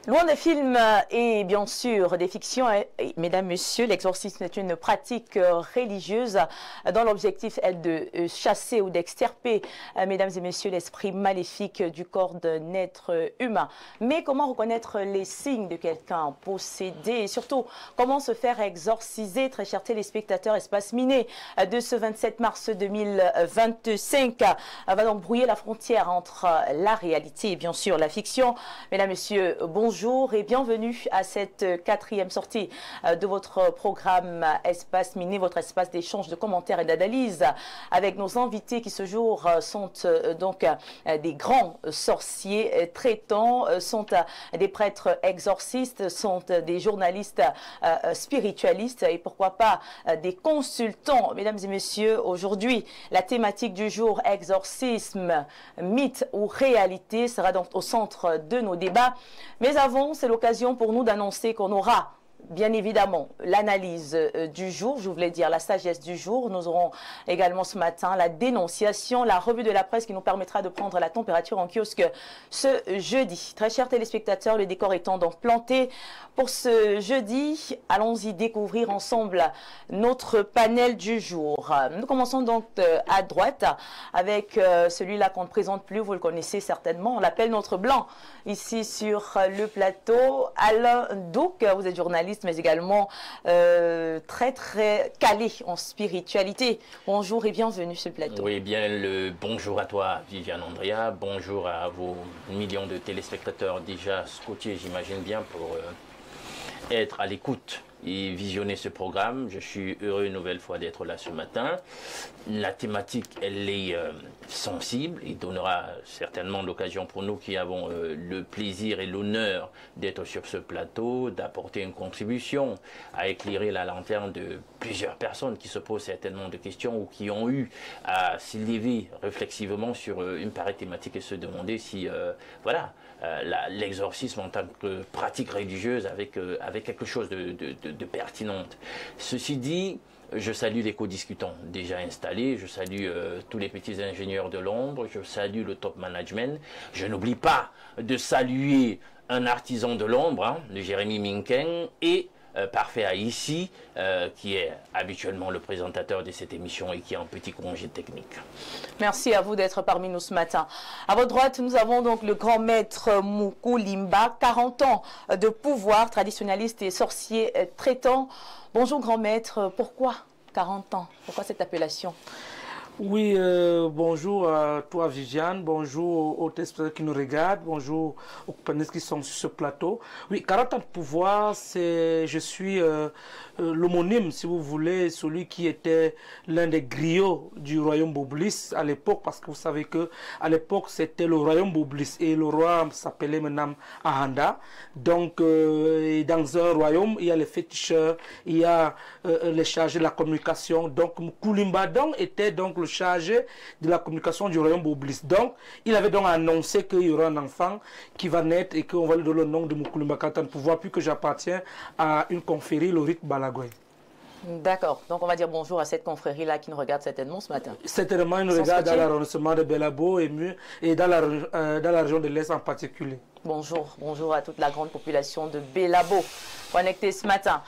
Loin des films et bien sûr des fictions, mesdames, messieurs, l'exorcisme est une pratique religieuse dont l'objectif est de chasser ou d'extirper, mesdames et messieurs, l'esprit maléfique du corps d'un être humain. Mais comment reconnaître les signes de quelqu'un possédé et surtout comment se faire exorciser? Très chers téléspectateurs, Espace Miné de ce 27 mars 2025 va donc brouiller la frontière entre la réalité et bien sûr la fiction. Mesdames, messieurs, bonjour et bienvenue à cette 4e sortie de votre programme Espace Miné, votre espace d'échange de commentaires et d'analyse avec nos invités qui ce jour sont donc des grands sorciers traitants, sont des prêtres exorcistes, sont des journalistes spiritualistes et pourquoi pas des consultants. Mesdames et messieurs, aujourd'hui, la thématique du jour, exorcisme, mythe ou réalité, sera donc au centre de nos débats. Mais avant, c'est l'occasion pour nous d'annoncer qu'on aura bien évidemment l'analyse du jour, je voulais dire la sagesse du jour. Nous aurons également ce matin la dénonciation, la revue de la presse qui nous permettra de prendre la température en kiosque ce jeudi. Très chers téléspectateurs, le décor étant donc planté pour ce jeudi, allons-y découvrir ensemble notre panel du jour. Nous commençons donc à droite avec celui-là qu'on ne présente plus, vous le connaissez certainement, on l'appelle notre blanc ici sur le plateau. Alain Douc, vous êtes journaliste mais également très calé en spiritualité. Bonjour et bienvenue sur le plateau. Oui, bien le bonjour à toi Viviane Andrea, bonjour à vos millions de téléspectateurs déjà scotchés, j'imagine bien, pour être à l'écoute et visionner ce programme. Je suis heureux une nouvelle fois d'être là ce matin. La thématique, elle est sensible et donnera certainement l'occasion pour nous qui avons le plaisir et l'honneur d'être sur ce plateau, d'apporter une contribution à éclairer la lanterne de plusieurs personnes qui se posent certainement de questions ou qui ont eu à s'élever réflexivement sur une pareille thématique et se demander si, voilà, l'exorcisme en tant que pratique religieuse avec quelque chose de pertinente. Ceci dit, je salue les co-discutants déjà installés, je salue tous les petits ingénieurs de l'ombre, je salue le top management. Je n'oublie pas de saluer un artisan de l'ombre, hein, de Jérémy Minken, et Parfait Haïssi, qui est habituellement le présentateur de cette émission et qui est en petit congé technique. Merci à vous d'être parmi nous ce matin. À votre droite, nous avons donc le grand maître Mukulimba, 40 ans de pouvoir, traditionnaliste et sorcier traitant. Bonjour grand maître, pourquoi 40 ans? Pourquoi cette appellation? Oui, bonjour à toi Viviane, bonjour aux téléspectateurs qui nous regardent, bonjour aux panélistes qui sont sur ce plateau. Oui, 40 ans de pouvoir, je suis l'homonyme, si vous voulez, celui qui était l'un des griots du royaume Boblis à l'époque, parce que vous savez que à l'époque c'était le royaume Boblis et le roi s'appelait maintenant Ahanda. Donc, dans un royaume, il y a les féticheurs, il y a les chargés de la communication. Donc, Mkulimbadan était donc le chargé de la communication du royaume Boblis. Donc, il avait donc annoncé qu'il y aura un enfant qui va naître et qu'on va lui donner le nom de Mukulimba Katan pouvoir, puis que j'appartiens à une confrérie, le rite Balagoy. D'accord. Donc, on va dire bonjour à cette confrérie-là qui nous regarde certainement ce matin. Certainement, il nous regarde dans l'arrondissement de Belabo et dans la région de l'Est en particulier. Bonjour. Bonjour à toute la grande population de Belabo connectée ce matin.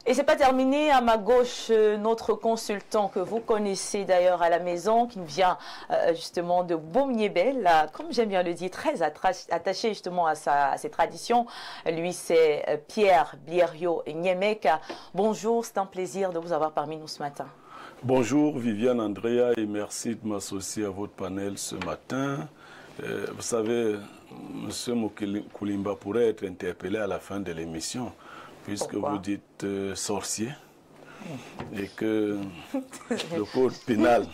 Et c'est pas terminé, à ma gauche, notre consultant que vous connaissez d'ailleurs à la maison, qui nous vient justement de Beaumier-Bel, comme j'aime bien le dire, très attaché justement à ses traditions. Lui, c'est Pierre Blériot Niemek. Bonjour, c'est un plaisir de vous avoir parmi nous ce matin. Bonjour Viviane Andrea et merci de m'associer à votre panel ce matin. Vous savez, M. Mukulimba pourrait être interpellé à la fin de l'émission. Puisque vous dites sorcier et que le code pénal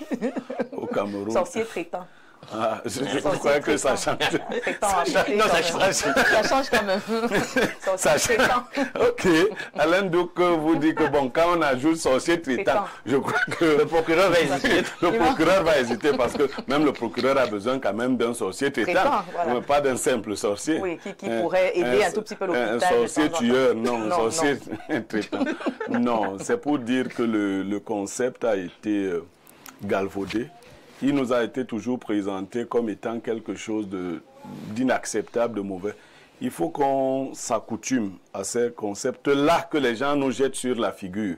au Cameroun... Sorcier traitant. Ah, je crois que ça change. Ça change quand même. Ça change. Ok. Alain Douc vous dit que bon, quand on ajoute sorcier traitant, je crois que le procureur va hésiter. Le procureur va hésiter parce que même le procureur a besoin quand même d'un sorcier traitant, voilà. Pas d'un simple sorcier. Oui, qui pourrait aider un tout petit peu l'hôpital. Un sorcier tueur, non, un sorcier traitant. Non, c'est pour dire que le concept a été galvaudé. Il nous a été toujours présenté comme étant quelque chose d'inacceptable, de mauvais. il faut qu'on s'accoutume à ces concepts-là que les gens nous jettent sur la figure.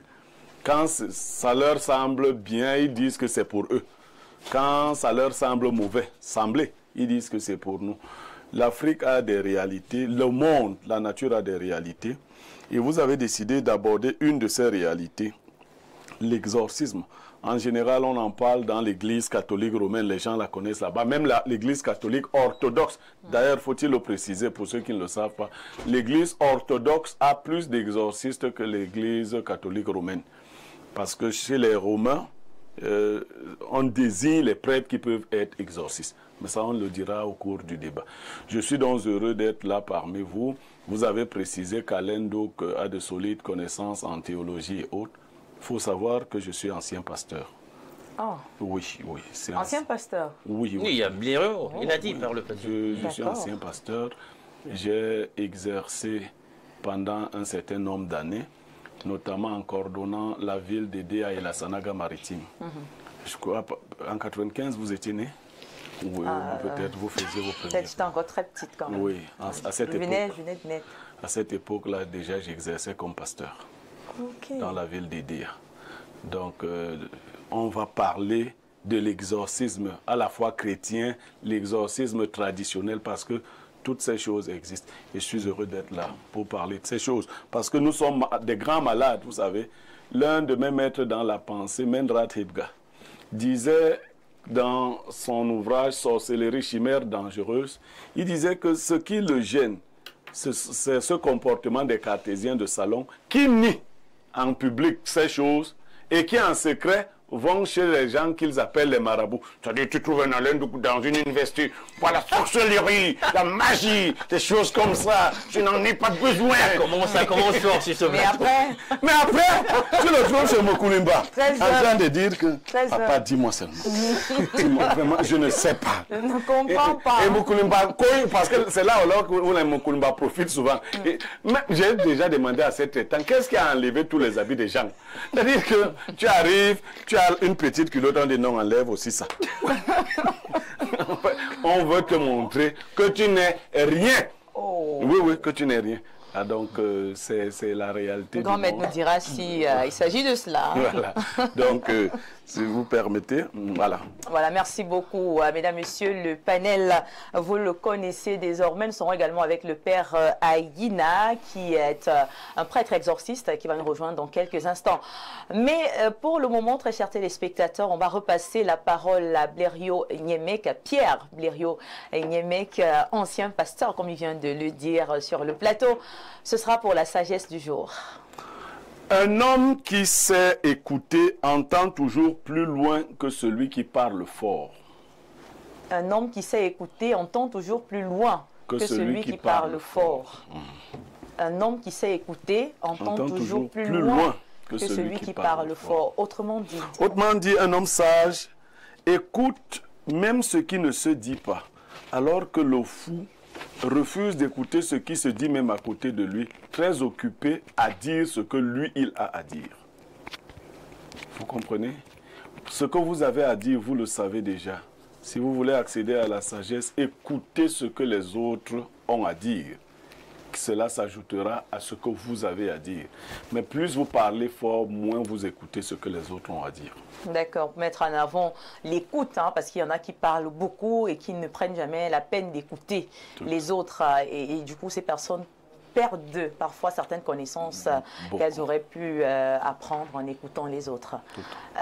Quand ça leur semble bien, ils disent que c'est pour eux. Quand ça leur semble mauvais, ils disent que c'est pour nous. L'Afrique a des réalités, le monde, la nature a des réalités. Et vous avez décidé d'aborder une de ces réalités, l'exorcisme. En général, on en parle dans l'église catholique romaine, les gens la connaissent là-bas. Même l'église catholique orthodoxe, d'ailleurs, faut-il le préciser pour ceux qui ne le savent pas, l'église orthodoxe a plus d'exorcistes que l'église catholique romaine. Parce que chez les Romains, on désigne les prêtres qui peuvent être exorcistes. Mais ça, on le dira au cours du débat. Je suis donc heureux d'être là parmi vous. Vous avez précisé qu'Alain Douk a de solides connaissances en théologie et autres. Il faut savoir que je suis ancien pasteur. Oh. Oui, oui. Ancien pasteur? Oui, oui. Oui, il y a Blaireau, il a dit par le passé. Je suis ancien pasteur. J'ai exercé pendant un certain nombre d'années, notamment en coordonnant la ville d'Edea et la Sanaga maritime. Je crois, en 1995, vous étiez né? Oui, peut-être vous faisiez vos premiers. Peut-être j'étais encore très petite quand même. Oui, à cette époque. Je venais de naître. À cette époque-là, déjà, j'exerçais comme pasteur dans la ville d'Edea. Donc, on va parler de l'exorcisme à la fois chrétien, l'exorcisme traditionnel, parce que toutes ces choses existent. Et je suis heureux d'être là pour parler de ces choses. Parce que nous sommes des grands malades, vous savez. L'un de mes maîtres dans la pensée, Mendrat Hibga, disait dans son ouvrage Sorcellerie, chimère dangereuse, il disait que ce qui le gêne, c'est ce comportement des cartésiens de salon qui nient en public ces choses et qui en secret vont chez les gens qu'ils appellent les marabouts. C'est-à-dire, tu trouves un Alain dans une université, voilà, sorcellerie, la magie, des choses comme ça, tu n'en as pas besoin. Ça commence fort sur ce plateau. Mais après, tu le trouves chez Mokulimba, en train de dire que, papa, dis-moi seulement. Dis-moi, vraiment, je ne sais pas. Je ne comprends pas. Et Mokulimba, parce que c'est là où les Mokulimba profitent souvent. J'ai déjà demandé à cet traitant, qu'est-ce qui a enlevé tous les habits des gens? C'est-à-dire que tu arrives, tu as une petite culotte, on dit non, enlève aussi ça. On veut te montrer que tu n'es rien. Oh. Oui, oui, que tu n'es rien. Ah, donc, c'est la réalité. Le grand maître nous dira si il s'agit de cela. Voilà. Donc, si vous permettez, voilà. Voilà, merci beaucoup, mesdames, messieurs. Le panel, vous le connaissez désormais. Nous serons également avec le père Aïgina, qui est un prêtre exorciste qui va nous rejoindre dans quelques instants. Mais pour le moment, très chers téléspectateurs, on va repasser la parole à Blériot Nyemek, à Pierre Blériot Nyemek, ancien pasteur, comme il vient de le dire sur le plateau. Ce sera pour la sagesse du jour. Un homme qui sait écouter entend toujours plus loin que celui qui parle fort. Un homme qui sait écouter entend toujours plus loin que celui qui parle fort. Un homme qui sait écouter entend toujours plus loin que celui qui parle fort. Autrement dit, un homme sage écoute même ce qui ne se dit pas, alors que le fou refuse d'écouter ce qui se dit même à côté de lui, très occupé à dire ce que lui, il a à dire. Vous comprenez? Ce que vous avez à dire, vous le savez déjà. Si vous voulez accéder à la sagesse, écoutez ce que les autres ont à dire. Cela s'ajoutera à ce que vous avez à dire. Mais plus vous parlez fort, moins vous écoutez ce que les autres ont à dire. D'accord, mettre en avant l'écoute, hein, parce qu'il y en a qui parlent beaucoup et qui ne prennent jamais la peine d'écouter les autres. Et du coup, ces personnes perdent parfois certaines connaissances qu'elles auraient pu apprendre en écoutant les autres.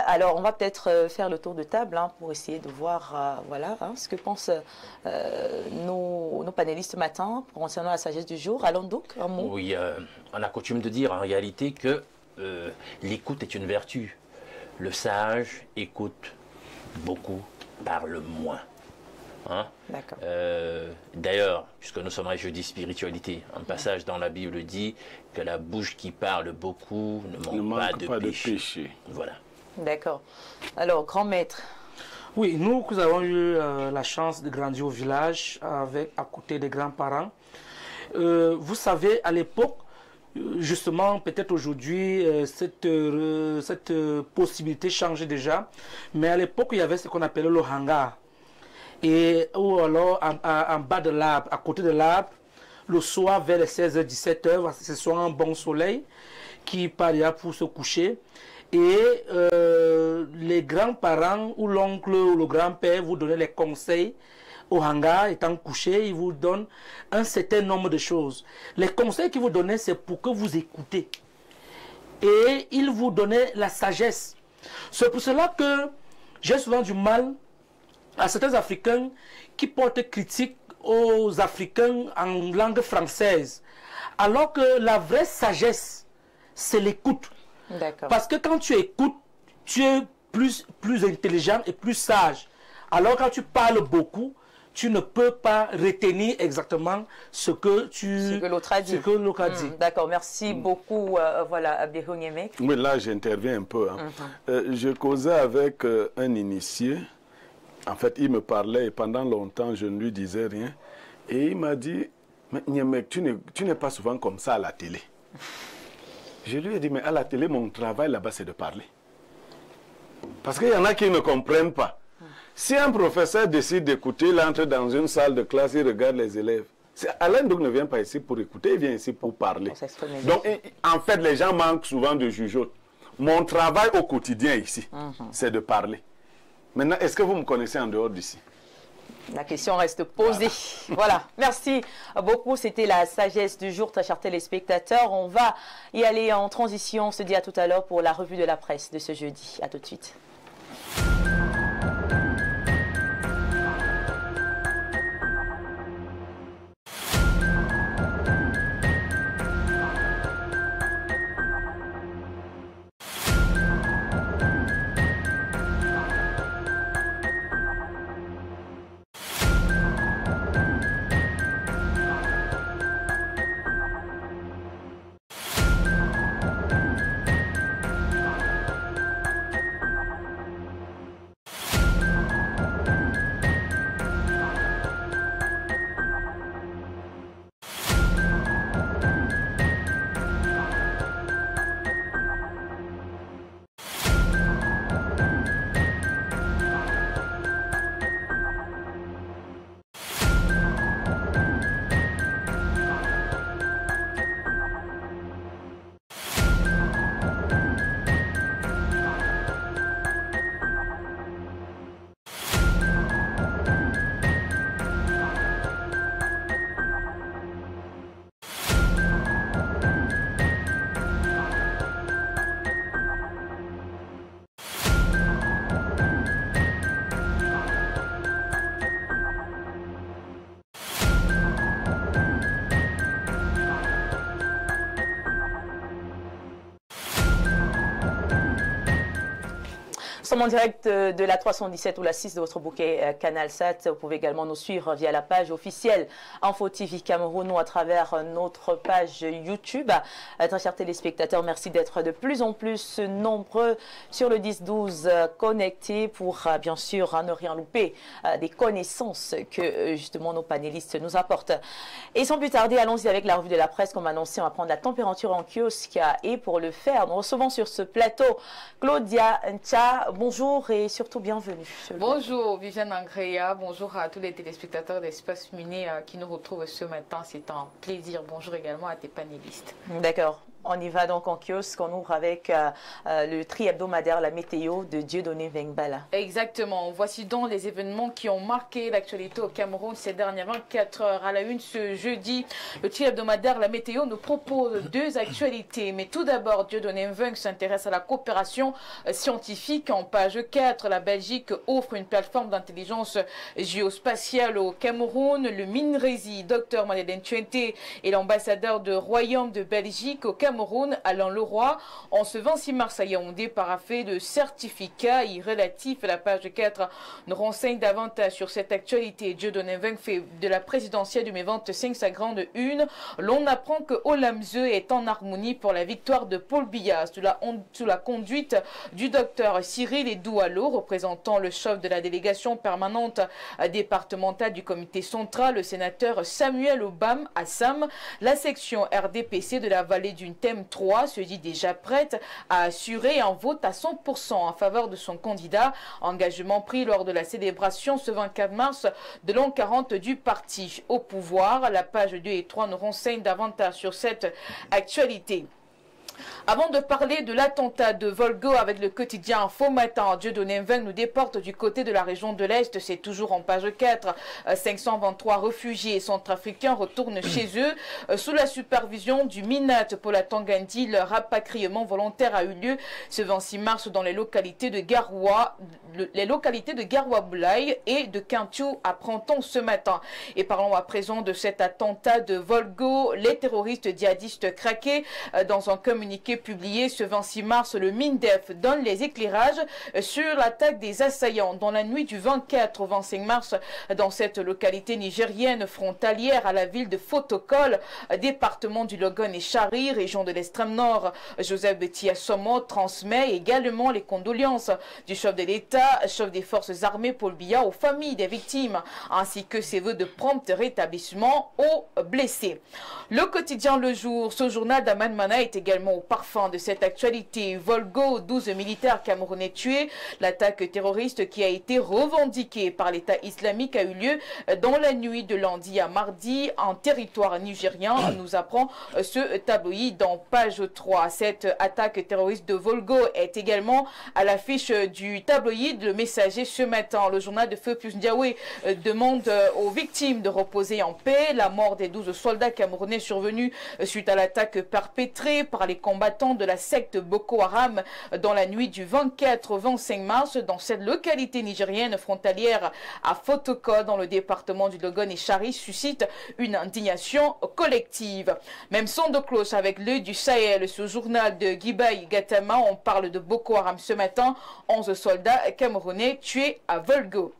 Alors, on va peut-être faire le tour de table pour essayer de voir voilà, ce que pensent nos panélistes ce matin concernant la sagesse du jour. Allons donc, un mot. Oui, on a coutume de dire en réalité que l'écoute est une vertu. Le sage écoute beaucoup, parle moins. Hein? D'ailleurs, puisque nous sommes à jeudi spiritualité, un passage dans la Bible dit que la bouche qui parle beaucoup ne manque pas de péché. Voilà. D'accord. Alors, grand maître. Oui, nous avons eu la chance de grandir au village à côté des grands-parents. Vous savez, à l'époque, justement, peut-être aujourd'hui, cette possibilité changeait déjà. Mais à l'époque, il y avait ce qu'on appelait le hangar. Et ou alors en bas de l'arbre, à côté de l'arbre, le soir vers les 16h-17h, ce sera un bon soleil qui partira pour se coucher. Et les grands-parents ou l'oncle ou le grand-père vous donnent les conseils au hangar étant couché, ils vous donnent un certain nombre de choses. Les conseils qu'ils vous donnent, c'est pour que vous écoutez. Et ils vous donnent la sagesse. C'est pour cela que j'ai souvent du mal à certains Africains qui portent critique aux Africains en langue française. Alors que la vraie sagesse, c'est l'écoute. Parce que quand tu écoutes, tu es plus intelligent et plus sage. Alors quand tu parles beaucoup, tu ne peux pas retenir exactement ce que l'autre a dit. D'accord, merci beaucoup. Voilà, Abdihou Nyeme. Oui, là j'interviens un peu. Hein. Je causais avec un initié. En fait, il me parlait et pendant longtemps, je ne lui disais rien. Et il m'a dit, mais Nyemek, tu n'es pas souvent comme ça à la télé. Je lui ai dit, mais à la télé, mon travail là-bas, c'est de parler. Parce qu'il y en a qui ne comprennent pas. Si un professeur décide d'écouter, il entre dans une salle de classe, il regarde les élèves. Alain Douk ne vient pas ici pour écouter, il vient ici pour parler. Donc, en fait, les gens manquent souvent de jugeote. Mon travail au quotidien ici, c'est de parler. Maintenant, est-ce que vous me connaissez en dehors d'ici? La question reste posée. Voilà, merci beaucoup. C'était la sagesse du jour, très chers téléspectateurs. On va y aller en transition. On se dit à tout à l'heure pour la revue de la presse de ce jeudi. À tout de suite. Nous sommes en direct de la 317 ou la 6 de votre bouquet Canal 7. Vous pouvez également nous suivre via la page officielle Info TV Cameroun ou à travers notre page YouTube. Très chers téléspectateurs, merci d'être de plus en plus nombreux sur le 10-12 connectés pour bien sûr ne rien louper des connaissances que justement nos panélistes nous apportent. Et sans plus tarder, allons-y avec la revue de la presse. Comme annoncé, on va prendre la température en kiosque et pour le faire, nous recevons sur ce plateau Claudia Ncha. Bonjour et surtout bienvenue. Bonjour Viviane Andrea, bonjour à tous les téléspectateurs d'Espace Miné qui nous retrouvent ce matin. C'est un plaisir. Bonjour également à tes panélistes. D'accord. On y va donc en kiosque, on ouvre avec le tri hebdomadaire, la météo de Dieudonné Vengbala. Exactement. Voici donc les événements qui ont marqué l'actualité au Cameroun ces dernières 24 heures. À la une ce jeudi, le tri hebdomadaire, la météo nous propose deux actualités. Mais tout d'abord, Dieudonné Vengbala s'intéresse à la coopération scientifique. En page 4, la Belgique offre une plateforme d'intelligence géospatiale au Cameroun. Le MINRESI, Dr Madeleine Tuente et l'ambassadeur de Royaume de Belgique au Cameroun, Alain Leroy, en ce 26 mars à Yaoundé, paraphé de certificats relatifs à la page 4, nous renseigne davantage sur cette actualité. Dieudonné Vengbala fait de la présidentielle du mai 25 sa grande une. L'on apprend que Olamze est en harmonie pour la victoire de Paul Biya sous la conduite du docteur Cyril Edoualo, représentant le chef de la délégation permanente départementale du comité central, le sénateur Samuel Obam Assam, la section RDPC de la vallée d'une Thème 3 se dit déjà prête à assurer un vote à 100% en faveur de son candidat. Engagement pris lors de la célébration ce 24 mars de l'an 40 du parti au pouvoir. La page 2 et 3 nous renseignent davantage sur cette actualité. Avant de parler de l'attentat de Volgo avec le quotidien Info Matin, Dieudonné Mveng nous déporte du côté de la région de l'Est. C'est toujours en page 4. 523 réfugiés centrafricains retournent chez eux sous la supervision du MINAT pour la Tangandi. Leur rapatriement volontaire a eu lieu ce 26 mars dans les localités de Garoua, Boulaye et de Quintou, apprend-on ce matin. Et parlons à présent de cet attentat de Volgo. Les terroristes djihadistes craqués dans un communiqué publié ce 26 mars, le MINDEF donne les éclairages sur l'attaque des assaillants dans la nuit du 24 au 25 mars dans cette localité nigérienne frontalière à la ville de Fotokol, département du Logone et Chari, région de l'extrême nord. Joseph Betia Somo transmet également les condoléances du chef de l'État, chef des forces armées Paul Biya aux familles des victimes, ainsi que ses vœux de prompt rétablissement aux blessés. Le quotidien Le Jour, ce journal d'Aman Mana est également au parfum de cette actualité. Volgo, 12 militaires camerounais tués. L'attaque terroriste qui a été revendiquée par l'État islamique a eu lieu dans la nuit de lundi à mardi en territoire nigérien, nous apprend ce tabloïd dans page 3. Cette attaque terroriste de Volgo est également à l'affiche du tabloïd Le Messager ce matin. Le journal de Feu Pius Ndiawe demande aux victimes de reposer en paix. La mort des 12 soldats camerounais survenus suite à l'attaque perpétrée par les combattants de la secte Boko Haram dans la nuit du 24 au 25 mars dans cette localité nigérienne frontalière à Fotokol dans le département du Logone et Chari suscite une indignation collective. Même son de cloche avec l'œil du Sahel, ce journal de Gibaï Gatama, on parle de Boko Haram ce matin, 11 soldats camerounais tués à Volgo.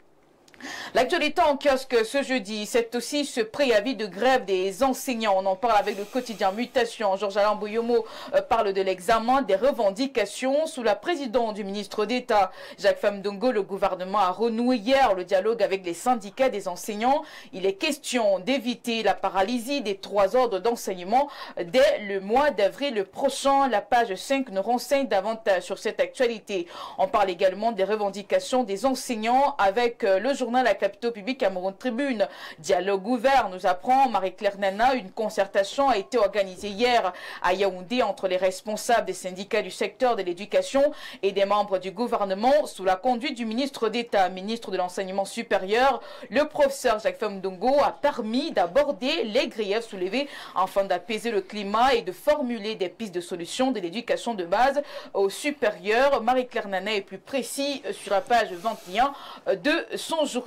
L'actualité en kiosque ce jeudi, c'est aussi ce préavis de grève des enseignants. On en parle avec le quotidien Mutation. Georges-Alain Boyomo parle de l'examen des revendications sous la présidence du ministre d'État. Jacques Famdongo, le gouvernement a renoué hier le dialogue avec les syndicats des enseignants. Il est question d'éviter la paralysie des 3 ordres d'enseignement dès le mois d'avril prochain. La page 5 nous renseigne davantage sur cette actualité. On parle également des revendications des enseignants avec le journal La Capitale Publique Cameroun Tribune. Dialogue ouvert, nous apprend Marie-Claire Nana. Une concertation a été organisée hier à Yaoundé entre les responsables des syndicats du secteur de l'éducation et des membres du gouvernement sous la conduite du ministre d'État, ministre de l'Enseignement supérieur. Le professeur Jacques Famdongo a permis d'aborder les griefs soulevés afin d'apaiser le climat et de formuler des pistes de solutions de l'éducation de base au supérieur. Marie-Claire Nana est plus précis sur la page 21 de son journal.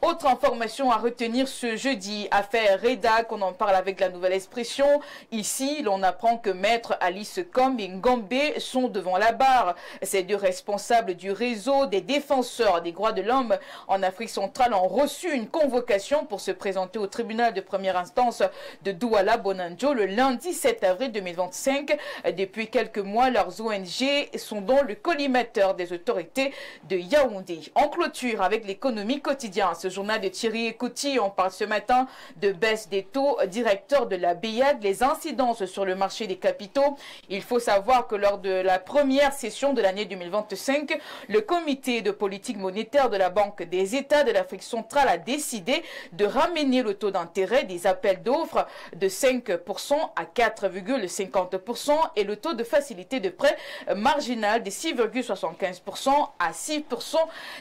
Autre information à retenir ce jeudi, affaire Redac, on en parle avec la nouvelle expression. Ici, l'on apprend que maître Alice Combe et Ngombe sont devant la barre. Ces deux responsables du réseau des défenseurs des droits de l'homme en Afrique centrale ont reçu une convocation pour se présenter au tribunal de première instance de Douala Bonanjo le lundi 7 avril 2025. Depuis quelques mois, leurs ONG sont dans le collimateur des autorités de Yaoundé. En clôture avec l'économie quotidien, ce journal de Thierry Ekouti, on parle ce matin de baisse des taux directeurs de la BIAD, les incidences sur le marché des capitaux. Il faut savoir que lors de la première session de l'année 2025, le comité de politique monétaire de la Banque des États de l'Afrique centrale a décidé de ramener le taux d'intérêt des appels d'offres de 5% à 4,50% et le taux de facilité de prêt marginal de 6,75% à 6%.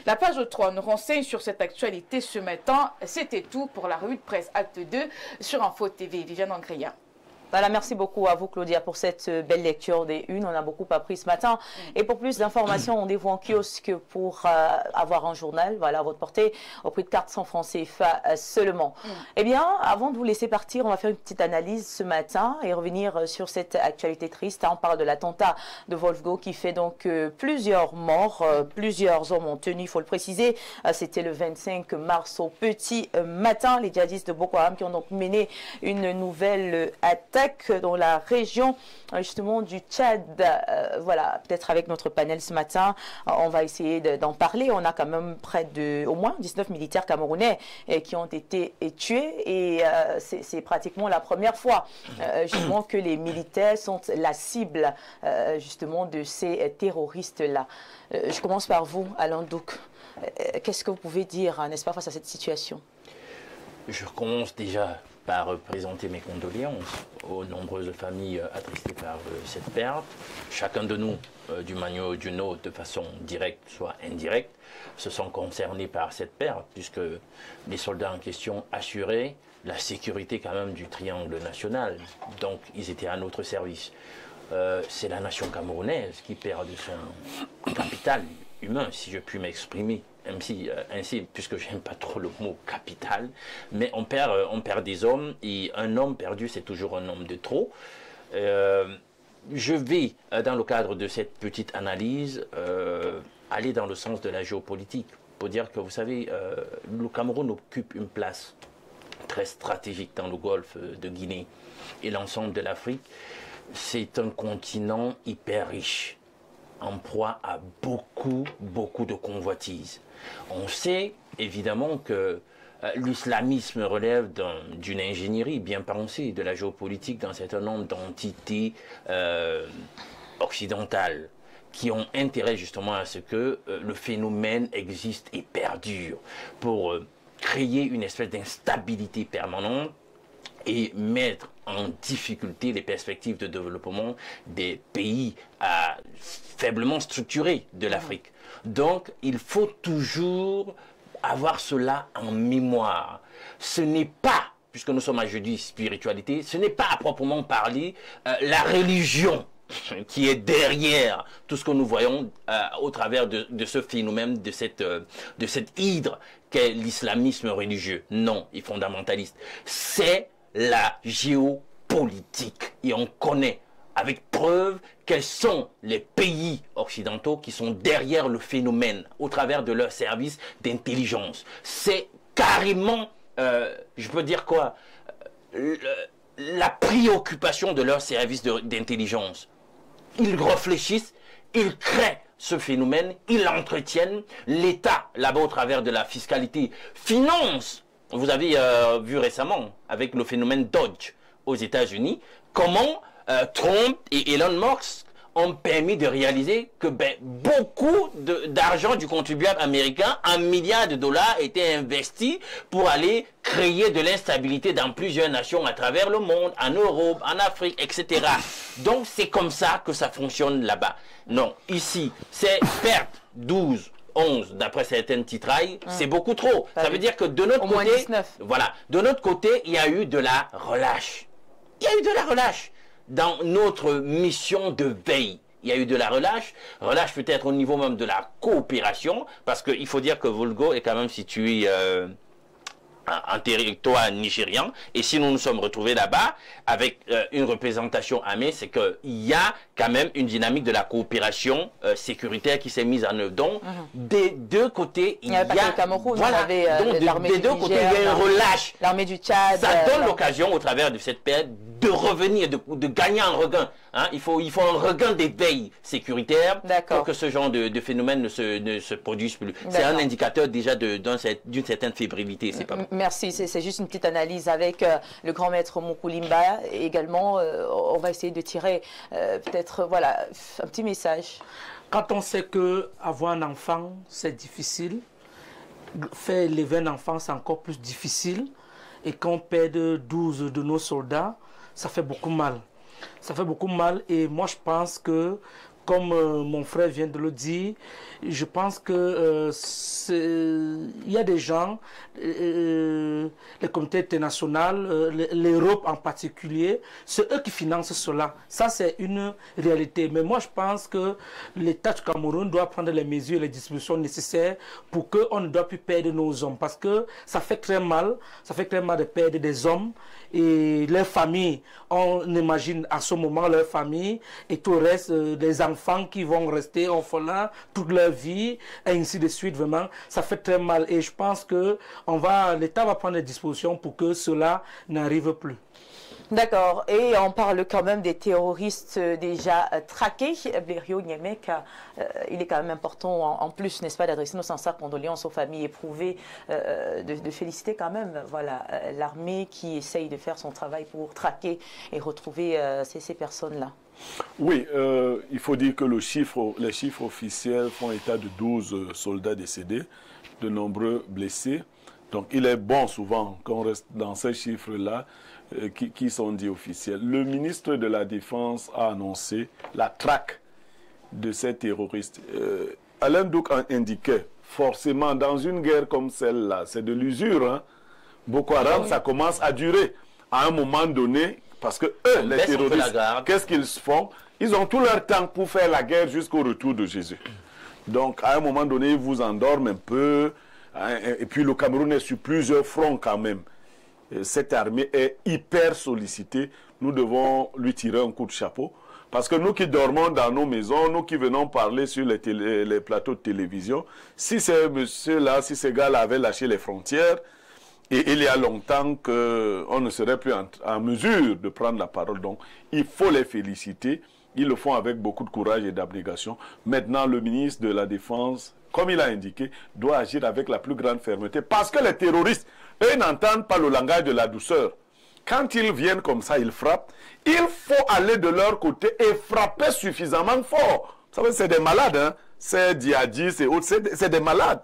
La page 3 nous renseigne sur cette actualité ce matin. C'était tout pour la revue de presse Acte 2 sur Info TV. Viviane Angria. Voilà, merci beaucoup à vous, Claudia, pour cette belle lecture des unes. On a beaucoup appris ce matin. Et pour plus d'informations, rendez-vous en kiosque pour avoir un journal, voilà, à votre portée, au prix de 400 francs CFA seulement. Eh bien, avant de vous laisser partir, on va faire une petite analyse ce matin et revenir sur cette actualité triste. On parle de l'attentat de Volgo qui fait donc plusieurs morts, plusieurs hommes ont tenu, il faut le préciser. C'était le 25 mars au petit matin. Les djihadistes de Boko Haram qui ont donc mené une nouvelle attaque Zak, dans la région justement du Tchad. Voilà, peut-être avec notre panel ce matin, on va essayer d'en parler. On a quand même près de au moins 19 militaires camerounais qui ont été tués et c'est pratiquement la première fois justement que les militaires sont la cible justement de ces terroristes-là. Je commence par vous, Alain Douk. Qu'est-ce que vous pouvez dire, n'est-ce pas, face à cette situation? Je commence déjà par présenter mes condoléances aux nombreuses familles attristées par cette perte. Chacun de nous, d'une manière ou d'une autre, de façon directe, soit indirecte, se sont concernés par cette perte, puisque les soldats en question assuraient la sécurité quand même du triangle national. Donc, ils étaient à notre service. C'est la nation camerounaise qui perd de son capital humain, si je puis m'exprimer ainsi, puisque je n'aime pas trop le mot capital, mais on perd des hommes, et un homme perdu, c'est toujours un homme de trop. Je vais, dans le cadre de cette petite analyse, aller dans le sens de la géopolitique, pour dire que, vous savez, le Cameroun occupe une place très stratégique dans le golfe de Guinée et l'ensemble de l'Afrique. C'est un continent hyper riche, en proie à beaucoup de convoitises. On sait évidemment que l'islamisme relève d'une ingénierie bien pensée de la géopolitique d'un certain nombre d'entités occidentales qui ont intérêt justement à ce que le phénomène existe et perdure pour créer une espèce d'instabilité permanente et mettre en difficulté les perspectives de développement des pays faiblement structurés de l'Afrique. Donc, il faut toujours avoir cela en mémoire. Ce n'est pas, puisque nous sommes à jeudi spiritualité, ce n'est pas à proprement parler la religion qui est derrière tout ce que nous voyons au travers de ce phénomène, de cette hydre qu'est l'islamisme religieux. Non, et fondamentaliste. C'est la géopolitique. Et on connaît avec preuve quels sont les pays occidentaux qui sont derrière le phénomène au travers de leurs services d'intelligence. C'est carrément, je peux dire quoi, la préoccupation de leurs services d'intelligence. Ils réfléchissent, ils créent ce phénomène, ils l'entretiennent. L'État, là-bas au travers de la fiscalité, finance. Vous avez vu récemment, avec le phénomène Dodge aux États-Unis, comment Trump et Elon Musk ont permis de réaliser que beaucoup d'argent du contribuable américain, $1 milliard, était investi pour aller créer de l'instabilité dans plusieurs nations à travers le monde, en Europe, en Afrique, etc. Donc c'est comme ça que ça fonctionne là-bas. Non, ici, c'est perte 12. 11 d'après certaines titrailles, c'est beaucoup trop. Ça veut dire que de notre côté, 19. Voilà, de notre côté, il y a eu de la relâche. Il y a eu de la relâche dans notre mission de veille. Il y a eu de la relâche peut-être au niveau même de la coopération, parce qu'il faut dire que Volgo est quand même situé en territoire nigérian, et si nous nous sommes retrouvés là-bas avec une représentation armée, c'est qu'il y a quand même une dynamique de la coopération sécuritaire qui s'est mise en œuvre. Donc, des deux côtés, il y a... le Cameroun, voilà, donc des deux côtés, il y a une relâche. L'armée du Tchad. Ça donne l'occasion, au travers de cette période, de revenir, de gagner un regain. Hein. Il faut un regain d'éveil sécuritaire pour que ce genre de phénomène ne se produise plus. C'est un indicateur déjà d'une certaine fébrilité. C'est pas bon. Merci, c'est juste une petite analyse avec le grand maître Mokoulimba. Également, on va essayer de tirer peut-être voilà, un petit message. Quand on sait qu'avoir un enfant, c'est difficile, faire élever un enfant, c'est encore plus difficile, et qu'on perd 12 de nos soldats, ça fait beaucoup mal. Ça fait beaucoup mal, et moi je pense que, comme mon frère vient de le dire, je pense que il y a des gens, les comités internationaux, l'Europe en particulier, c'est eux qui financent cela. Ça, c'est une réalité. Mais moi, je pense que l'État du Cameroun doit prendre les mesures et les dispositions nécessaires pour qu'on ne doit plus perdre nos hommes. Parce que ça fait très mal de perdre des hommes et leurs familles. On imagine à ce moment leur famille et tout le reste, des enfants qui vont rester orphelins toute leur vie, et ainsi de suite. Vraiment, ça fait très mal. Et je pense que l'État va prendre des dispositions pour que cela n'arrive plus. D'accord. Et on parle quand même des terroristes déjà traqués. Blériot Niemek, il est quand même important, en plus, n'est-ce pas, d'adresser nos sincères condoléances aux familles éprouvées, de féliciter quand même voilà, l'armée qui essaye de faire son travail pour traquer et retrouver ces personnes-là. Oui, il faut dire que les chiffres officiels font état de 12 soldats décédés, de nombreux blessés. Donc il est bon souvent qu'on reste dans ces chiffres-là qui sont dits officiels. Le ministre de la Défense a annoncé la traque de ces terroristes. Alain Douk indiquait, forcément, dans une guerre comme celle-là, c'est de l'usure. Hein? Boko Haram, ça commence à durer. À un moment donné, parce que eux, les terroristes, qu'est-ce qu'ils font? Ils ont tout leur temps pour faire la guerre jusqu'au retour de Jésus. Donc, à un moment donné, ils vous endorment un peu. Et puis, le Cameroun est sur plusieurs fronts quand même. Cette armée est hyper sollicitée. Nous devons lui tirer un coup de chapeau. Parce que nous qui dormons dans nos maisons, nous qui venons parler sur les plateaux de télévision, si ces messieurs-là, si ces gars-là avaient lâché les frontières, et il y a longtemps qu'on ne serait plus en mesure de prendre la parole. Donc, il faut les féliciter. Ils le font avec beaucoup de courage et d'abnégation. Maintenant, le ministre de la Défense, comme il a indiqué, doit agir avec la plus grande fermeté. Parce que les terroristes, eux, n'entendent pas le langage de la douceur. Quand ils viennent comme ça, ils frappent. Il faut aller de leur côté et frapper suffisamment fort. Vous savez, c'est des malades, hein. C'est djihadistes et autres, c'est des malades.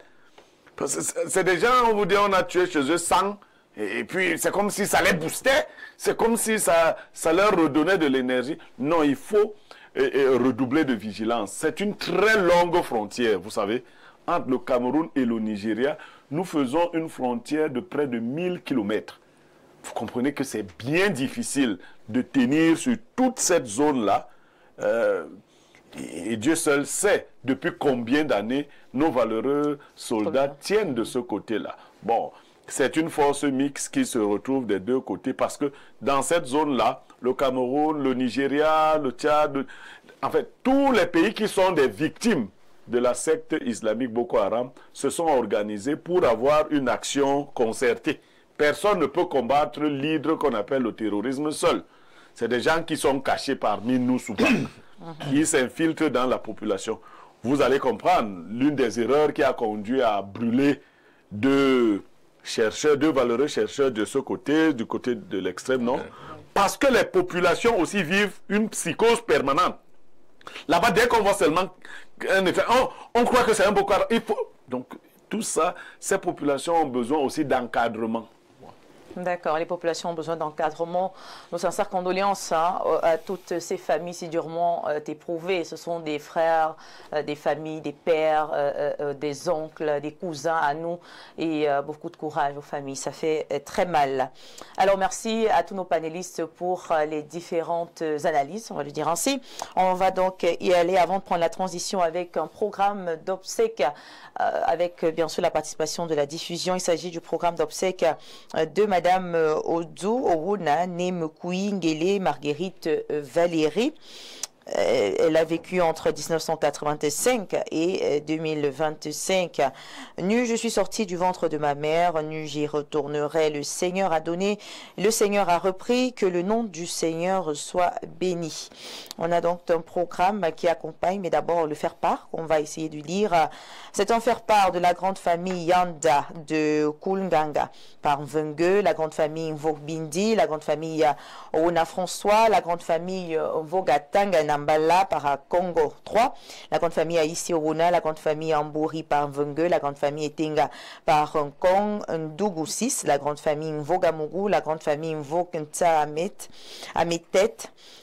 C'est des gens, on vous dit, on a tué chez eux 100. Et puis, c'est comme si ça les boostait. C'est comme si ça leur redonnait de l'énergie. Non, il faut redoubler de vigilance. C'est une très longue frontière, vous savez. Entre le Cameroun et le Nigeria, nous faisons une frontière de près de 1000 km. Vous comprenez que c'est bien difficile de tenir sur toute cette zone-là. Et Dieu seul sait depuis combien d'années nos valeureux soldats tiennent de ce côté-là. Bon, c'est une force mixte qui se retrouve des deux côtés parce que dans cette zone-là, le Cameroun, le Nigeria, le Tchad, en fait, tous les pays qui sont des victimes de la secte islamique Boko Haram se sont organisés pour avoir une action concertée. Personne ne peut combattre l'hydre qu'on appelle le terrorisme seul. C'est des gens qui sont cachés parmi nous souvent, qui s'infiltrent dans la population. Vous allez comprendre l'une des erreurs qui a conduit à brûler deux valeureux chercheurs de ce côté, du côté de l'extrême nord, parce que les populations aussi vivent une psychose permanente. Là-bas, dès qu'on voit seulement un effet, on croit que c'est un Boko Haram. Donc, tout ça, ces populations ont besoin aussi d'encadrement. D'accord, les populations ont besoin d'encadrement. Nos sincères condoléances à toutes ces familles si durement éprouvées. Ce sont des frères, des familles, des pères, des oncles, des cousins à nous. Et beaucoup de courage aux familles. Ça fait très mal. Alors, merci à tous nos panélistes pour les différentes analyses, on va le dire ainsi. On va donc y aller avant de prendre la transition avec un programme d'obsèques, avec bien sûr la participation de la diffusion. Il s'agit du programme d'obsèques de Madame Odu Owuna Nemekui Ngele Marguerite Valérie. Elle a vécu entre 1985 et 2025. Nu, je suis sortie du ventre de ma mère, nu, j'y retournerai. Le Seigneur a donné, le Seigneur a repris, que le nom du Seigneur soit béni. On a donc un programme qui accompagne, mais d'abord le faire-part, qu'on va essayer de lire. C'est un faire-part de la grande famille Yanda de Kulnganga par Mvengue, la grande famille Mvogbindi, la grande famille Ona François, la grande famille Mvogatanga Nambala par Congo 3, la grande famille Aïssi Orona, la grande famille Ambouri par Mvengue, la grande famille Etenga par Kong Ndougou 6, la grande famille Mvogamougou, la grande famille Mvokenta Ametet,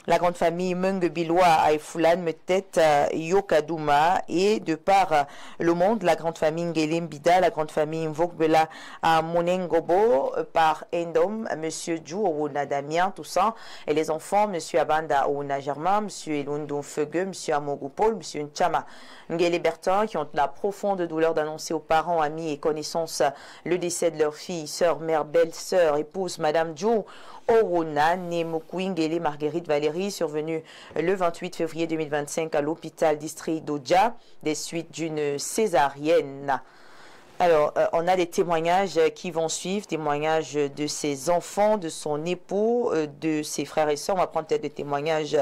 la grande famille Menge Biloua Aïfoulan Metet Yokadouma, et de par le monde, la grande famille Ngelem Bida, la grande famille Mvokbela à Monengobo par Endom, Monsieur Djou Orona Damien, tout ça, et les enfants, Monsieur Abanda Orona Germain, Monsieur Elundou Feugue, Monsieur Amogou Paul, Monsieur Nchama Ngele Bertin, qui ont la profonde douleur d'annoncer aux parents, amis et connaissances le décès de leur fille, sœur, mère, belle-sœur, épouse, Madame Djou Orona Nemekui Ngele Marguerite Valérie, survenue le 28 février 2025 à l'hôpital district d'Odja, des suites d'une césarienne. Alors, on a des témoignages qui vont suivre, témoignages de ses enfants, de son époux, de ses frères et sœurs. On va prendre peut-être des témoignages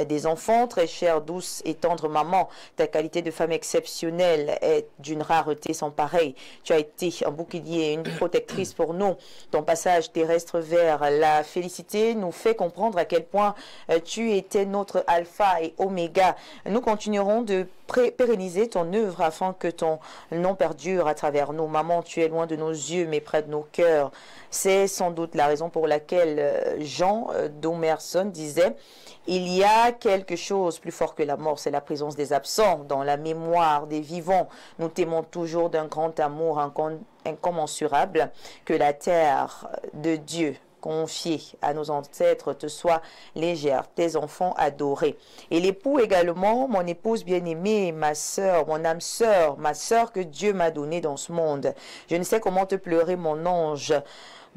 des enfants. Très chère, douce et tendre maman, ta qualité de femme exceptionnelle est d'une rareté sans pareil. Tu as été un bouclier, une protectrice pour nous. Ton passage terrestre vers la félicité nous fait comprendre à quel point tu étais notre alpha et oméga. Nous continuerons de pérenniser ton œuvre afin que ton nom perdure à travers nous. Maman, tu es loin de nos yeux mais près de nos cœurs. C'est sans doute la raison pour laquelle Jean Domerson disait: il y a quelque chose plus fort que la mort, c'est la présence des absents dans la mémoire des vivants. Nous t'aimons toujours d'un grand amour incommensurable. Que la terre de Dieu confiée à nos ancêtres te soit légère, tes enfants adorés. Et l'époux également, mon épouse bien-aimée, ma sœur, mon âme sœur, ma sœur que Dieu m'a donnée dans ce monde. Je ne sais comment te pleurer, mon ange.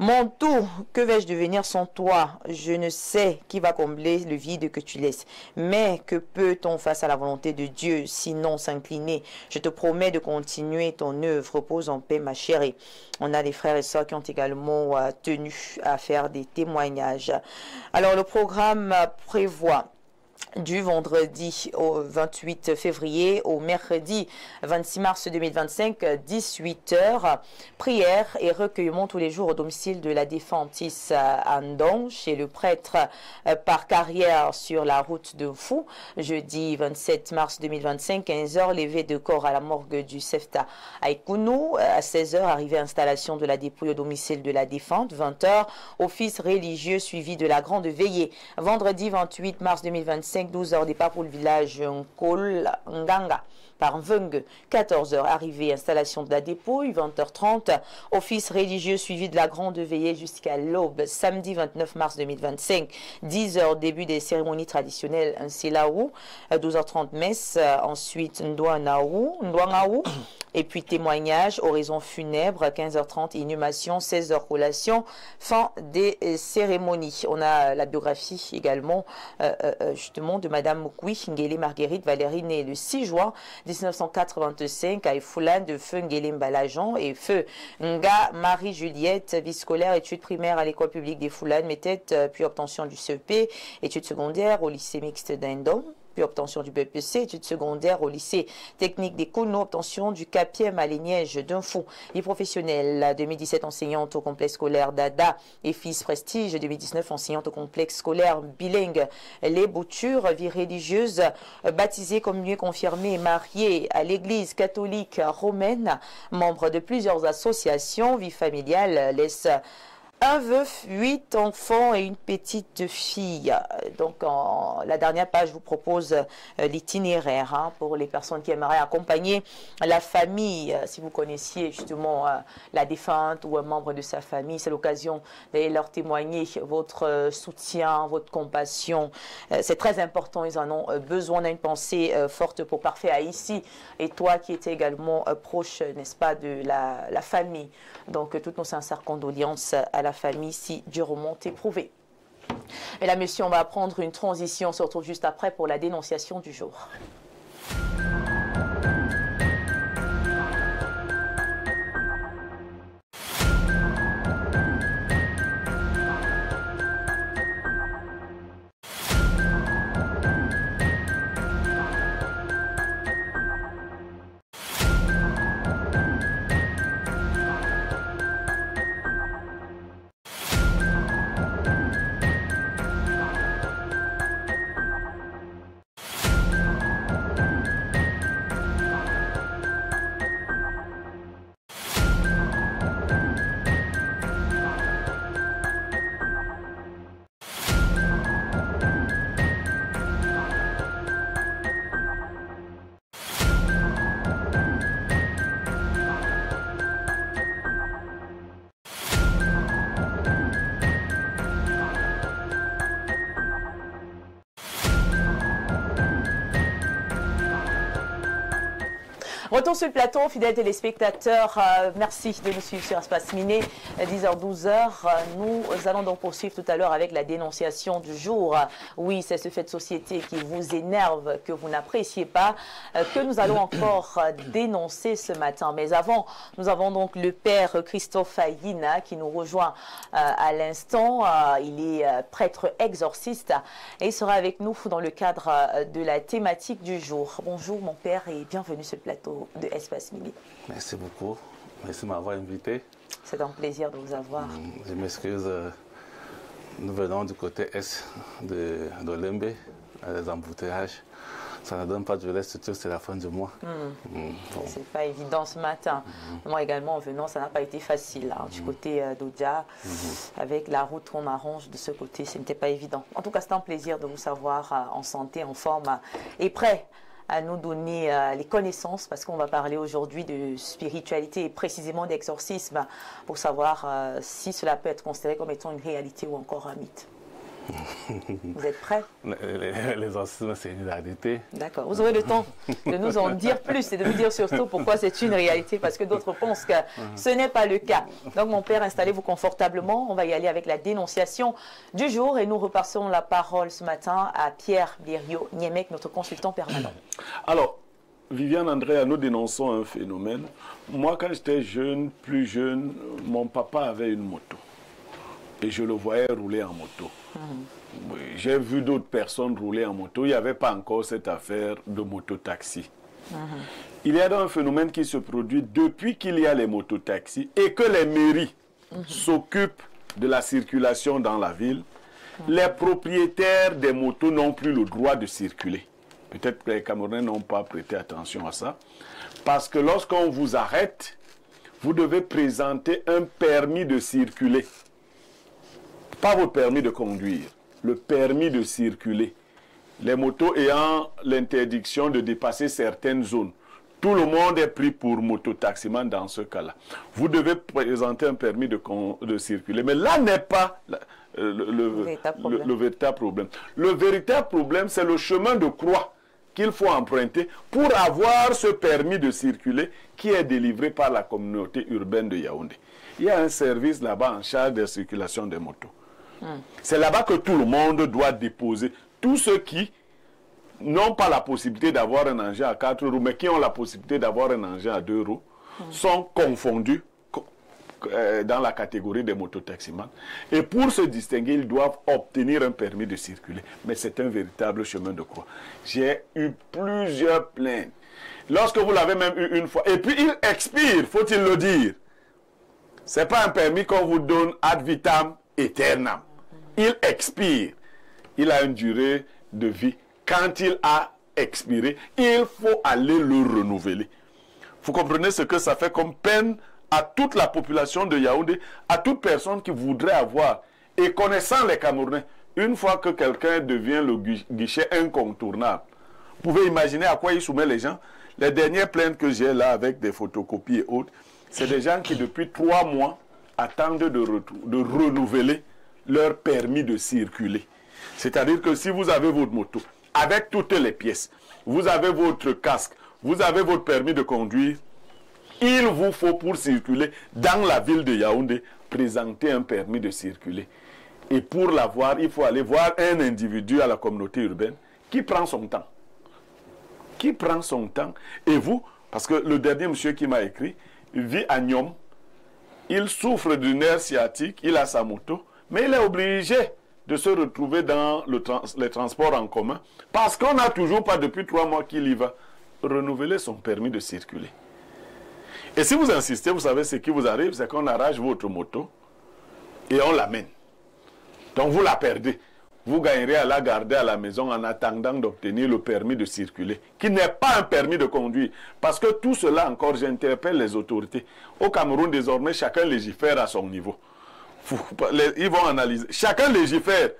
Mon tout, que vais-je devenir sans toi? Je ne sais qui va combler le vide que tu laisses. Mais que peut-on face à la volonté de Dieu, sinon s'incliner? Je te promets de continuer ton œuvre. Repose en paix, ma chérie. On a des frères et sœurs qui ont également tenu à faire des témoignages. Alors, le programme prévoit du vendredi au 28 février au mercredi 26 mars 2025, 18h, prière et recueillement tous les jours au domicile de la Défentis à Ndong, chez le prêtre par carrière sur la route de Fou. Jeudi 27 mars 2025, 15h, levé de corps à la morgue du CEFTA à Ikounou. À 16h, arrivée installation de la dépouille au domicile de la Défense. 20h, office religieux suivi de la grande veillée. Vendredi 28 mars 2025, 12h départ pour le village Nkol Nganga par Vung. 14h arrivée, installation de la dépouille. 20h30 office religieux suivi de la grande veillée jusqu'à l'aube. Samedi 29 mars 2025, 10h début des cérémonies traditionnelles Nsilaou. 12h30 messe, ensuite Ndouangaou, et puis témoignage, oraison funèbre. 15h30 inhumation, 16h collation, fin des cérémonies. On a la biographie également justement de Madame Moukwi Ngele Marguerite Valérie, née le 6 juin 1985 à Ifoulane, de feu Ngele Mbalajan et feu Nga Marie-Juliette, vie scolaire, études primaires à l'école publique des Foulanes, méthode, puis obtention du CEP, études secondaires au lycée mixte d'Indom, puis obtention du BPC, études secondaires au lycée technique des Kouno, obtention du CAPIEM à l'Ignège d'un fou. Vie professionnelle, 2017 enseignante au complexe scolaire d'Ada et Fils Prestige, 2019 enseignante au complexe scolaire bilingue Les Boutures. Vie religieuse, baptisée, communiée, confirmée, mariée à l'église catholique romaine, membre de plusieurs associations. Vie familiale, laisse un veuf, 8 enfants et une petite fille. Donc, la dernière page vous propose l'itinéraire pour les personnes qui aimeraient accompagner la famille. Si vous connaissiez justement la défunte ou un membre de sa famille, c'est l'occasion d'aller leur témoigner votre soutien, votre compassion. C'est très important, ils en ont besoin. On a une pensée forte pour Parfait Haïti. Et toi qui étais également proche, n'est-ce pas, de la famille. Donc, toutes nos sincères condoléances à la famille si durement éprouvée. Et là, monsieur, on va prendre une transition. On se retrouve juste après pour la dénonciation du jour. Retour sur le plateau, fidèles téléspectateurs. Merci de nous suivre sur Espace Miné, 10h-12h. Nous allons donc poursuivre tout à l'heure avec la dénonciation du jour. Oui, c'est ce fait de société qui vous énerve, que vous n'appréciez pas, que nous allons encore dénoncer ce matin. Mais avant, nous avons donc le père Christophe Ayina qui nous rejoint à l'instant. Il est prêtre exorciste et il sera avec nous dans le cadre de la thématique du jour. Bonjour mon père et bienvenue sur le plateau de Espace Miné. Merci beaucoup. Merci de m'avoir invité. C'est un plaisir de vous avoir. Je m'excuse. Nous venons du côté est d'Olembe, les embouteillages. Ça ne donne pas de reste, surtout c'est la fin du mois. Bon. C'est pas évident ce matin. Moi également en venant, ça n'a pas été facile. Hein, du côté d'Odia, avec la route qu'on arrange de ce côté, ce n'était pas évident. En tout cas, c'est un plaisir de vous savoir en santé, en forme et prêt à nous donner les connaissances, parce qu'on va parler aujourd'hui de spiritualité et précisément d'exorcisme, pour savoir si cela peut être considéré comme étant une réalité ou encore un mythe. Vous êtes prêts? L'exorcisme, c'est une réalité. D'accord. Vous aurez le temps de nous en dire plus et de nous dire surtout pourquoi c'est une réalité, parce que d'autres pensent que ce n'est pas le cas. Donc, mon père, installez-vous confortablement. On va y aller avec la dénonciation du jour et nous repassons la parole ce matin à Pierre Birio-Niemek, notre consultant permanent. Alors, Viviane Andrea, nous dénonçons un phénomène. Moi, quand j'étais jeune, plus jeune, mon papa avait une moto. Et je le voyais rouler en moto. Oui, j'ai vu d'autres personnes rouler en moto. Il n'y avait pas encore cette affaire de mototaxi. Il y a un phénomène qui se produit depuis qu'il y a les mototaxis et que les mairies s'occupent de la circulation dans la ville. Les propriétaires des motos n'ont plus le droit de circuler. Peut-être que les Camerounais n'ont pas prêté attention à ça. Parce que lorsqu'on vous arrête, vous devez présenter un permis de circuler. Pas votre permis de conduire, le permis de circuler. Les motos ayant l'interdiction de dépasser certaines zones. Tout le monde est pris pour mototaximan dans ce cas-là. Vous devez présenter un permis de circuler. Mais là n'est pas le véritable problème. Le véritable problème, c'est le chemin de croix qu'il faut emprunter pour avoir ce permis de circuler qui est délivré par la communauté urbaine de Yaoundé. Il y a un service là-bas en charge de la circulation des motos. C'est là-bas que tout le monde doit déposer. Tous ceux qui n'ont pas la possibilité d'avoir un engin à 4 roues, mais qui ont la possibilité d'avoir un engin à 2 roues, sont confondus dans la catégorie des mototaximans. Et pour se distinguer, ils doivent obtenir un permis de circuler. Mais c'est un véritable chemin de croix. J'ai eu plusieurs plaintes. Lorsque vous l'avez même eu une fois, et puis il expire, faut-il le dire. Ce n'est pas un permis qu'on vous donne ad vitam aeternam. Il expire. Il a une durée de vie. Quand il a expiré, il faut aller le renouveler. Vous comprenez ce que ça fait comme peine à toute la population de Yaoundé, à toute personne qui voudrait avoir. Et connaissant les Camerounais, une fois que quelqu'un devient le guichet incontournable, vous pouvez imaginer à quoi il soumet les gens. Les dernières plaintes que j'ai là avec des photocopies et autres, c'est des gens qui depuis 3 mois attendent de renouveler leur permis de circuler. C'est-à-dire que si vous avez votre moto, avec toutes les pièces, vous avez votre casque, vous avez votre permis de conduire, il vous faut pour circuler dans la ville de Yaoundé, présenter un permis de circuler. Et pour l'avoir, il faut aller voir un individu à la communauté urbaine qui prend son temps. Qui prend son temps. Et vous, parce que le dernier monsieur qui m'a écrit, vit à Nyom, il souffre d'une nerf sciatique, il a sa moto, mais il est obligé de se retrouver dans les transports en commun parce qu'on n'a toujours pas, depuis 3 mois qu'il y va, renouveler son permis de circuler. Et si vous insistez, vous savez ce qui vous arrive, c'est qu'on arrache votre moto et on l'amène. Donc vous la perdez. Vous gagnerez à la garder à la maison en attendant d'obtenir le permis de circuler, qui n'est pas un permis de conduire. Parce que tout cela encore, j'interpelle les autorités. Au Cameroun, désormais, chacun légifère à son niveau. Ils vont analyser. Chacun légifère.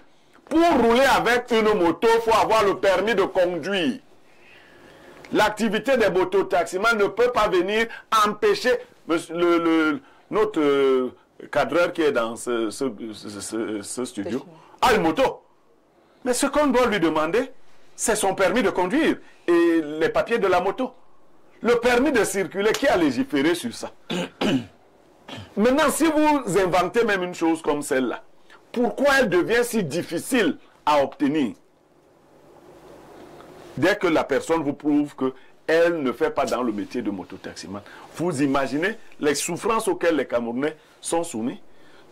Pour rouler avec une moto, il faut avoir le permis de conduire. L'activité des mototaximans ne peut pas venir empêcher notre cadreur qui est dans ce studio a une moto. Mais ce qu'on doit lui demander, c'est son permis de conduire et les papiers de la moto. Le permis de circuler, qui a légiféré sur ça? Maintenant, si vous inventez même une chose comme celle-là, pourquoi elle devient si difficile à obtenir? Dès que la personne vous prouve qu'elle ne fait pas dans le métier de mototaximan, vous imaginez les souffrances auxquelles les Camerounais sont soumis.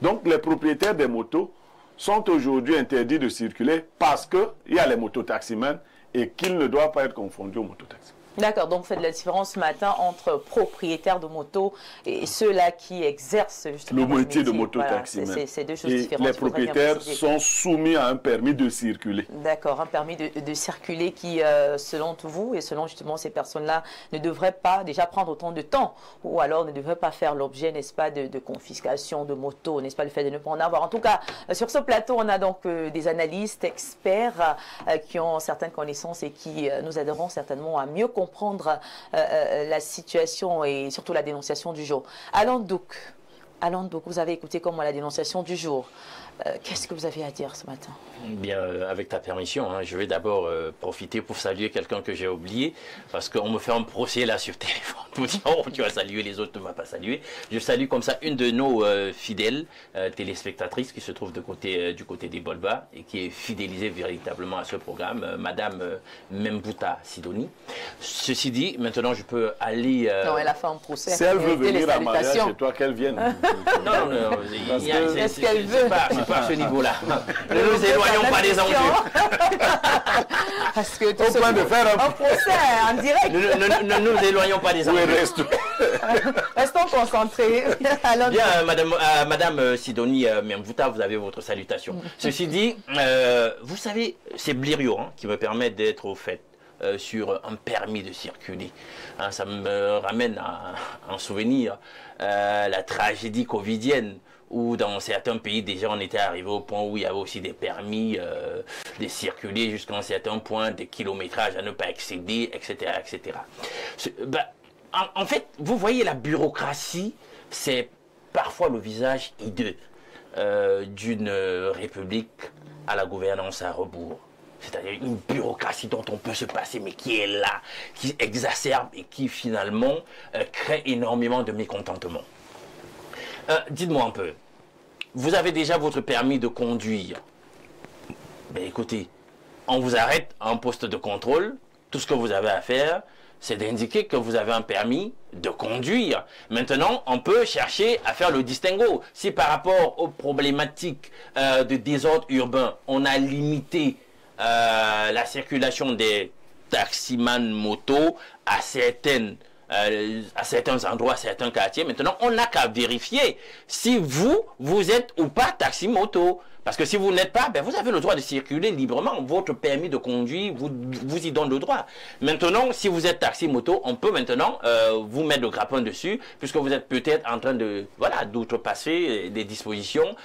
Donc les propriétaires des motos sont aujourd'hui interdits de circuler parce qu'il y a les mototaximans et qu'ils ne doivent pas être confondus aux mototaximans. D'accord, donc vous faites la différence ce matin entre propriétaires de motos et ceux-là qui exercent justement le métier de mototaximan. Voilà, c'est deux choses et différentes. Les propriétaires sont soumis à un permis de circuler. D'accord, un permis de circuler qui, selon vous et selon justement ces personnes-là, ne devrait pas déjà prendre autant de temps ou alors ne devrait pas faire l'objet, n'est-ce pas, de confiscation de motos, n'est-ce pas, le fait de ne pas en avoir. En tout cas, sur ce plateau, on a donc des analystes, experts qui ont certaines connaissances et qui nous aideront certainement à mieux comprendre la situation et surtout la dénonciation du jour. Alain Douk, vous avez écouté comment la dénonciation du jour. Qu'est-ce que vous avez à dire ce matin? Bien, avec ta permission, hein, je vais d'abord profiter pour saluer quelqu'un que j'ai oublié, parce qu'on me fait un procès là sur téléphone. Oh, tu as salué, les autres ne m'ont pas salué. Je salue comme ça une de nos fidèles téléspectatrices qui se trouve du côté des Bolba et qui est fidélisée véritablement à ce programme, Madame Membouta Sidoni. Ceci dit, maintenant je peux aller... Non, elle a fait un procès. Si elle veut venir à mariage chez toi, qu'elle vienne. Non, est-ce qu'elle veut? Pas à ce niveau-là. Ne nous éloignons pas des enjeux. Parce que au point de faire un procès en direct. Ne nous éloignons pas des enjeux. Restons concentrés. Bien, Madame Sidoni Membouta, vous avez votre salutation. Ceci dit, vous savez, c'est Blirio qui me permet d'être au fait sur un permis de circuler. Hein, ça me ramène à un souvenir, la tragédie covidienne, où dans certains pays déjà on était arrivé au point où il y avait aussi des permis de circuler jusqu'à un certain point, des kilométrages à ne pas excéder, etc. etc. En fait, vous voyez, la bureaucratie, c'est parfois le visage hideux d'une république à la gouvernance à rebours. C'est-à-dire une bureaucratie dont on peut se passer, mais qui est là, qui exacerbe et qui finalement crée énormément de mécontentement. Dites-moi un peu, vous avez déjà votre permis de conduire. Ben écoutez, on vous arrête à un poste de contrôle, tout ce que vous avez à faire, c'est d'indiquer que vous avez un permis de conduire. Maintenant, on peut chercher à faire le distinguo. Si par rapport aux problématiques de désordre urbain, on a limité la circulation des taximans moto à certains endroits, à certains quartiers. Maintenant, on n'a qu'à vérifier si vous êtes ou pas taxi-moto. Parce que si vous n'êtes pas, ben vous avez le droit de circuler librement. Votre permis de conduire vous y donne le droit. Maintenant, si vous êtes taxi-moto, on peut maintenant vous mettre le grappin dessus, puisque vous êtes peut-être en train de d'outrepasser des dispositions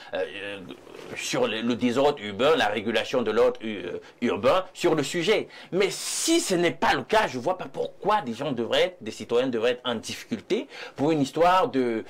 sur le désordre urbain, la régulation de l'ordre urbain sur le sujet. Mais si ce n'est pas le cas, je ne vois pas pourquoi des citoyens devraient être en difficulté pour une histoire de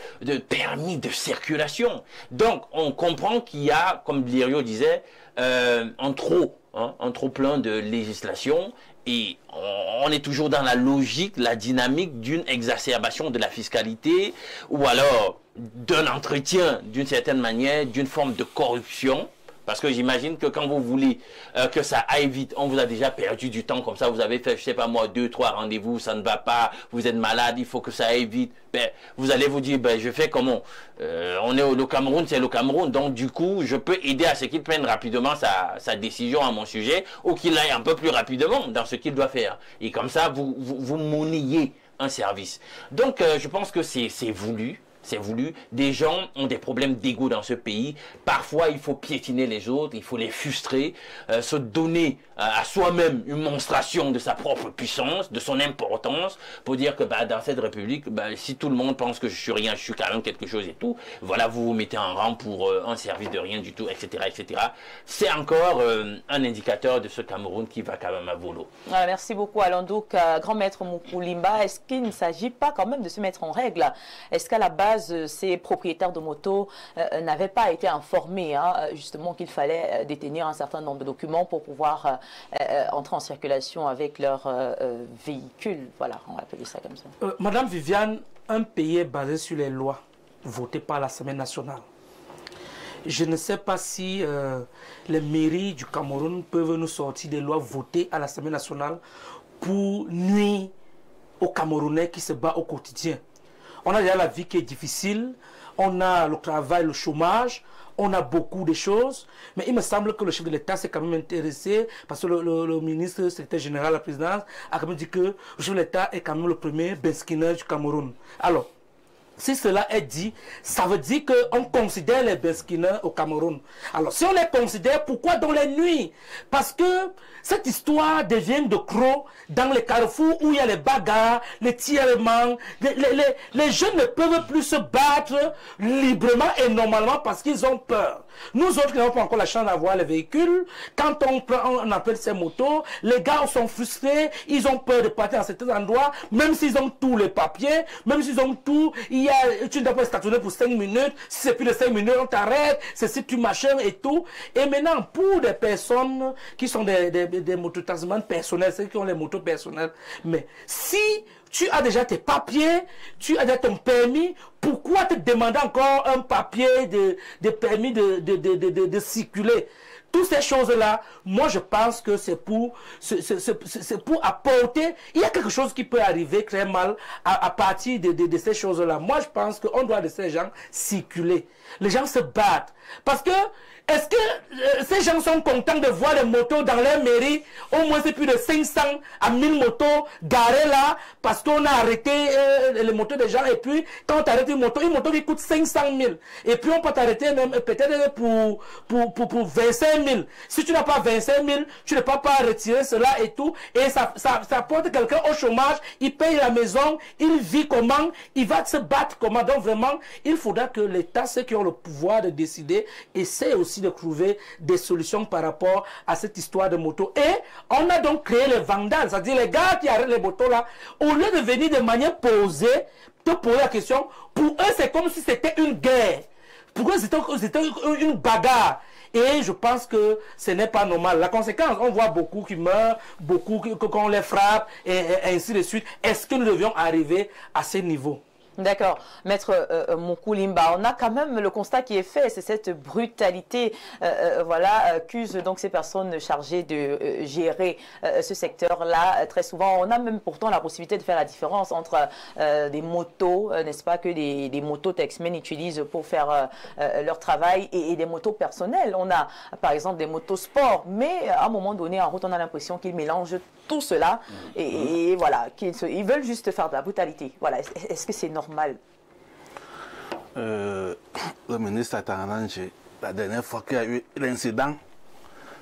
permis de circulation. Donc, on comprend qu'il y a, comme Blirio disait, un trop plein de législation, et on est toujours dans la logique, la dynamique d'une exacerbation de la fiscalité, ou alors d'un entretien d'une certaine manière, d'une forme de corruption. Parce que j'imagine que quand vous voulez que ça aille vite, on vous a déjà perdu du temps comme ça, vous avez fait, je sais pas moi, 2, 3 rendez-vous, ça ne va pas, vous êtes malade, il faut que ça aille vite. Ben, vous allez vous dire, ben, je fais comment? On est au Cameroun, c'est le Cameroun, donc du coup, je peux aider à ce qu'il prenne rapidement sa décision à mon sujet, ou qu'il aille un peu plus rapidement dans ce qu'il doit faire. Et comme ça, vous monnayez un service. Donc, je pense que c'est voulu. C'est voulu. Des gens ont des problèmes d'ego dans ce pays. Parfois, il faut piétiner les autres, il faut les frustrer, se donner à soi-même une monstration de sa propre puissance, de son importance, pour dire que dans cette république, si tout le monde pense que je suis rien, je suis quand même quelque chose et tout, voilà, vous vous mettez en rang pour un service de rien du tout, etc. etc. C'est encore un indicateur de ce Cameroun qui va quand même à volo. Voilà, merci beaucoup, Alain Douk. Grand maître Moukulimba, est-ce qu'il ne s'agit pas quand même de se mettre en règle? Est-ce qu'à la base, base, ces propriétaires de motos n'avaient pas été informés, hein, justement, qu'il fallait détenir un certain nombre de documents pour pouvoir entrer en circulation avec leur véhicule. Voilà, on va appeler ça comme ça. Madame Viviane, un pays est basé sur les lois votées par l'Assemblée nationale. Je ne sais pas si les mairies du Cameroun peuvent nous sortir des lois votées à l'Assemblée nationale pour nuire aux Camerounais qui se battent au quotidien. On a déjà la vie qui est difficile, on a le travail, le chômage, on a beaucoup de choses, mais il me semble que le chef de l'État s'est quand même intéressé, parce que le ministre, secrétaire général de la présidence, a quand même dit que le chef de l'État est quand même le premier Benskinner du Cameroun. Alors, si cela est dit, ça veut dire qu'on considère les Benskinner au Cameroun. Alors, si on les considère, pourquoi dans les nuits? Parce que cette histoire devient de crocs dans les carrefours où il y a les bagarres, les tirements. Les jeunes ne peuvent plus se battre librement et normalement parce qu'ils ont peur. Nous autres qui n'avons pas encore la chance d'avoir les véhicules, quand on appelle ces motos, les gars sont frustrés, ils ont peur de partir à certains endroits, même s'ils ont tous les papiers, même s'ils ont tout, tu ne dois pas stationner pour 5 minutes, si c'est plus de 5 minutes, on t'arrête, c'est si tu machin et tout. Et maintenant, pour des personnes qui sont des mototaximans personnels, ceux qui ont les motos personnelles, mais si tu as déjà tes papiers, tu as déjà ton permis, pourquoi te demander encore un papier de permis de circuler? Toutes ces choses-là, moi je pense que c'est pour apporter, il y a quelque chose qui peut arriver très mal à partir de ces choses-là. Moi je pense qu'on doit laisser les gens circuler. Les gens se battent. Parce que, est-ce que ces gens sont contents de voir les motos dans leur mairie? Au moins c'est plus de 500 à 1000 motos garées là, parce qu'on a arrêté les motos des gens. Et puis, quand on t'arrête une moto qui coûte 500 000. Et puis on peut t'arrêter même peut-être pour 25 000. Si tu n'as pas 25 000, tu ne peux pas retirer cela et tout. Et ça porte quelqu'un au chômage, il paye la maison, il vit comment, il va se battre comment. Donc vraiment, il faudra que l'État, ceux qui ont le pouvoir de décider, essaie aussi de trouver des solutions par rapport à cette histoire de moto. Et on a donc créé les vandales, c'est-à-dire les gars qui arrêtent les motos là, au lieu de venir de manière posée, te poser la question, pour eux c'est comme si c'était une guerre. Pourquoi c'était une bagarre? Et je pense que ce n'est pas normal. La conséquence, on voit beaucoup qui meurent, beaucoup qu'on les frappe, et ainsi de suite. Est-ce que nous devions arriver à ce niveau? D'accord. Maître Moukulimba, on a quand même le constat qui est fait, c'est cette brutalité, voilà, accuse donc ces personnes chargées de gérer ce secteur-là. Très souvent, on a même pourtant la possibilité de faire la différence entre des motos, n'est-ce pas, que des motos taxmen utilisent pour faire leur travail et des motos personnelles. On a par exemple des motos sport, mais à un moment donné, en route, on a l'impression qu'ils mélangent tout cela et voilà, ils veulent juste faire de la brutalité. Voilà. Est-ce que c'est normal? Le ministre a arrangé la dernière fois qu'il y a eu l'incident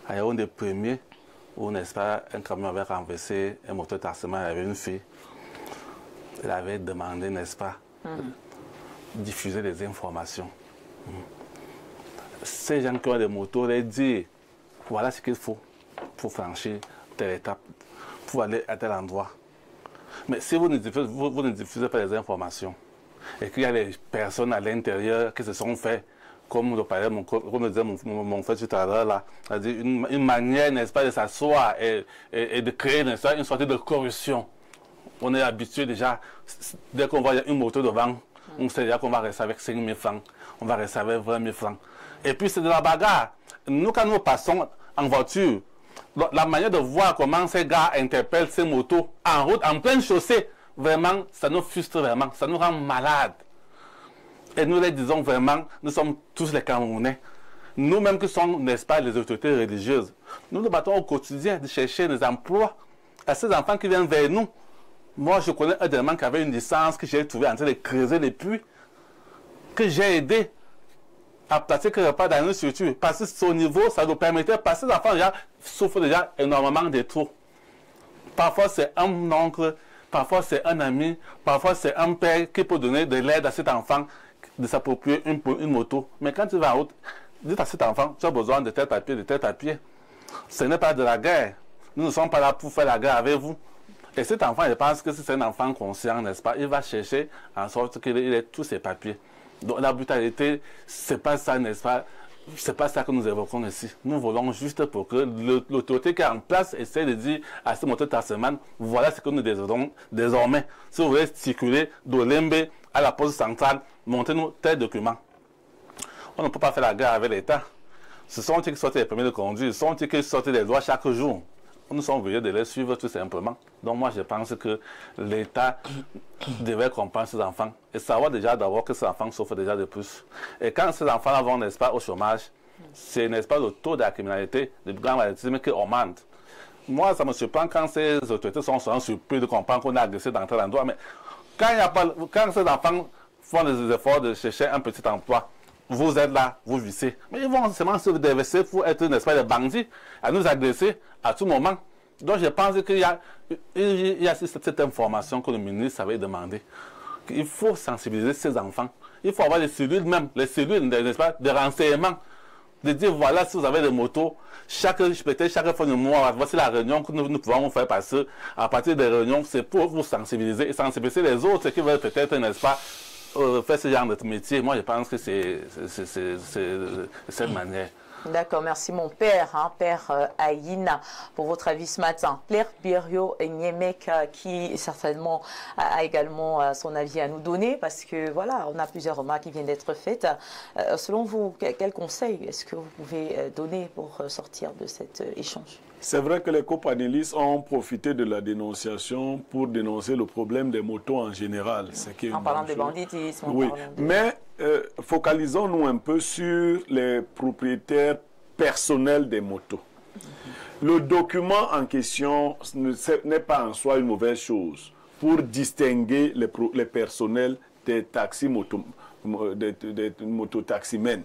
à un des premiers où, n'est-ce pas, un camion avait renversé un moteur taxement, il y avait une fille. Il avait demandé, n'est-ce pas, diffuser des informations. Ces gens qui ont des motos, les dire voilà ce qu'il faut pour franchir telle étape, pour aller à tel endroit. Mais si vous ne diffusez pas les informations et qu'il y a des personnes à l'intérieur qui se sont fait, comme le disait mon frère tout à l'heure, là, c'est-à-dire une manière, n'est-ce pas, de s'asseoir et de créer, n'est-ce pas, une sorte de corruption. On est habitué déjà, dès qu'on voit une moto devant, on sait déjà qu'on va rester avec 5 000 francs, on va rester avec 20 000 francs. Et puis c'est de la bagarre. Nous, quand nous passons en voiture, la manière de voir comment ces gars interpellent ces motos en route, en pleine chaussée, vraiment, ça nous frustre vraiment, ça nous rend malades. Et nous les disons vraiment, nous sommes tous les Camerounais. Nous-mêmes qui sommes, n'est-ce pas, les autorités religieuses, nous nous battons au quotidien de chercher des emplois à ces enfants qui viennent vers nous. Moi, je connais un élément qui avait une licence, que j'ai trouvé en train de creuser les puits, que j'ai aidé à placer quelque part dans une structure. Parce que son niveau, ça nous permettait, parce que les enfants déjà, souffrent déjà énormément de trop. Parfois, c'est un oncle, parfois, c'est un ami, parfois, c'est un père qui peut donner de l'aide à cet enfant de s'approprier une moto. Mais quand tu vas en route, dites à cet enfant, tu as besoin de tel papier, de tel papier. Ce n'est pas de la guerre. Nous ne sommes pas là pour faire la guerre avec vous. Et cet enfant, je pense que si c'est un enfant conscient, n'est-ce pas, il va chercher en sorte qu'il ait tous ses papiers. Donc la brutalité, c'est pas ça, n'est-ce pas? C'est pas ça que nous évoquons ici. Nous voulons juste pour que l'autorité qui est en place essaie de dire à ce mototaximan, voilà ce que nous désirons désormais. Si vous voulez circuler d'Olembe à la poste centrale, montrez-nous tel document. On ne peut pas faire la guerre avec l'État. Ce sont eux qui sortent les permis de conduire, ce sont eux qui sortent les lois chaque jour. Nous sommes obligés de les suivre tout simplement. Donc moi je pense que l'État devrait comprendre ces enfants et savoir déjà d'abord que ces enfants souffrent déjà de plus. Et quand ces enfants vont, n'est-ce pas, au chômage, c'est, n'est-ce pas, le taux de la criminalité, du grand banditisme qui augmente. Moi ça me surprend quand ces autorités sont surpris de comprendre qu'on a agressé dans tel endroit, mais quand ces enfants font des efforts de chercher un petit emploi, vous êtes là, vous vissez. Mais ils vont seulement se déverser pour être, n'est-ce pas, des bandits, à nous agresser à tout moment. Donc je pense qu'il y a cette information que le ministre avait demandé. Il faut sensibiliser ces enfants. Il faut avoir les cellules même, les cellules, n'est-ce pas, de renseignement. De dire, voilà, si vous avez des motos, peut-être chaque fin de mois, voici la réunion que nous pouvons vous faire passer. À partir des réunions, c'est pour vous sensibiliser et sensibiliser les autres qui veulent peut-être, n'est-ce pas, faire ce genre de métier. Moi, je pense que c'est cette manière. D'accord, merci mon père, père Aïna, pour votre avis ce matin. Claire Birio Niemek, qui certainement a également son avis à nous donner, parce que voilà, on a plusieurs remarques qui viennent d'être faites. Selon vous, quel conseil est-ce que vous pouvez donner pour sortir de cet échange? C'est vrai que les copanélistes ont profité de la dénonciation pour dénoncer le problème des motos en général. En parlant de banditisme. Oui, mais focalisons-nous un peu sur les propriétaires personnels des motos. Le document en question n'est pas en soi une mauvaise chose pour distinguer les personnels des taxis des mototaximens.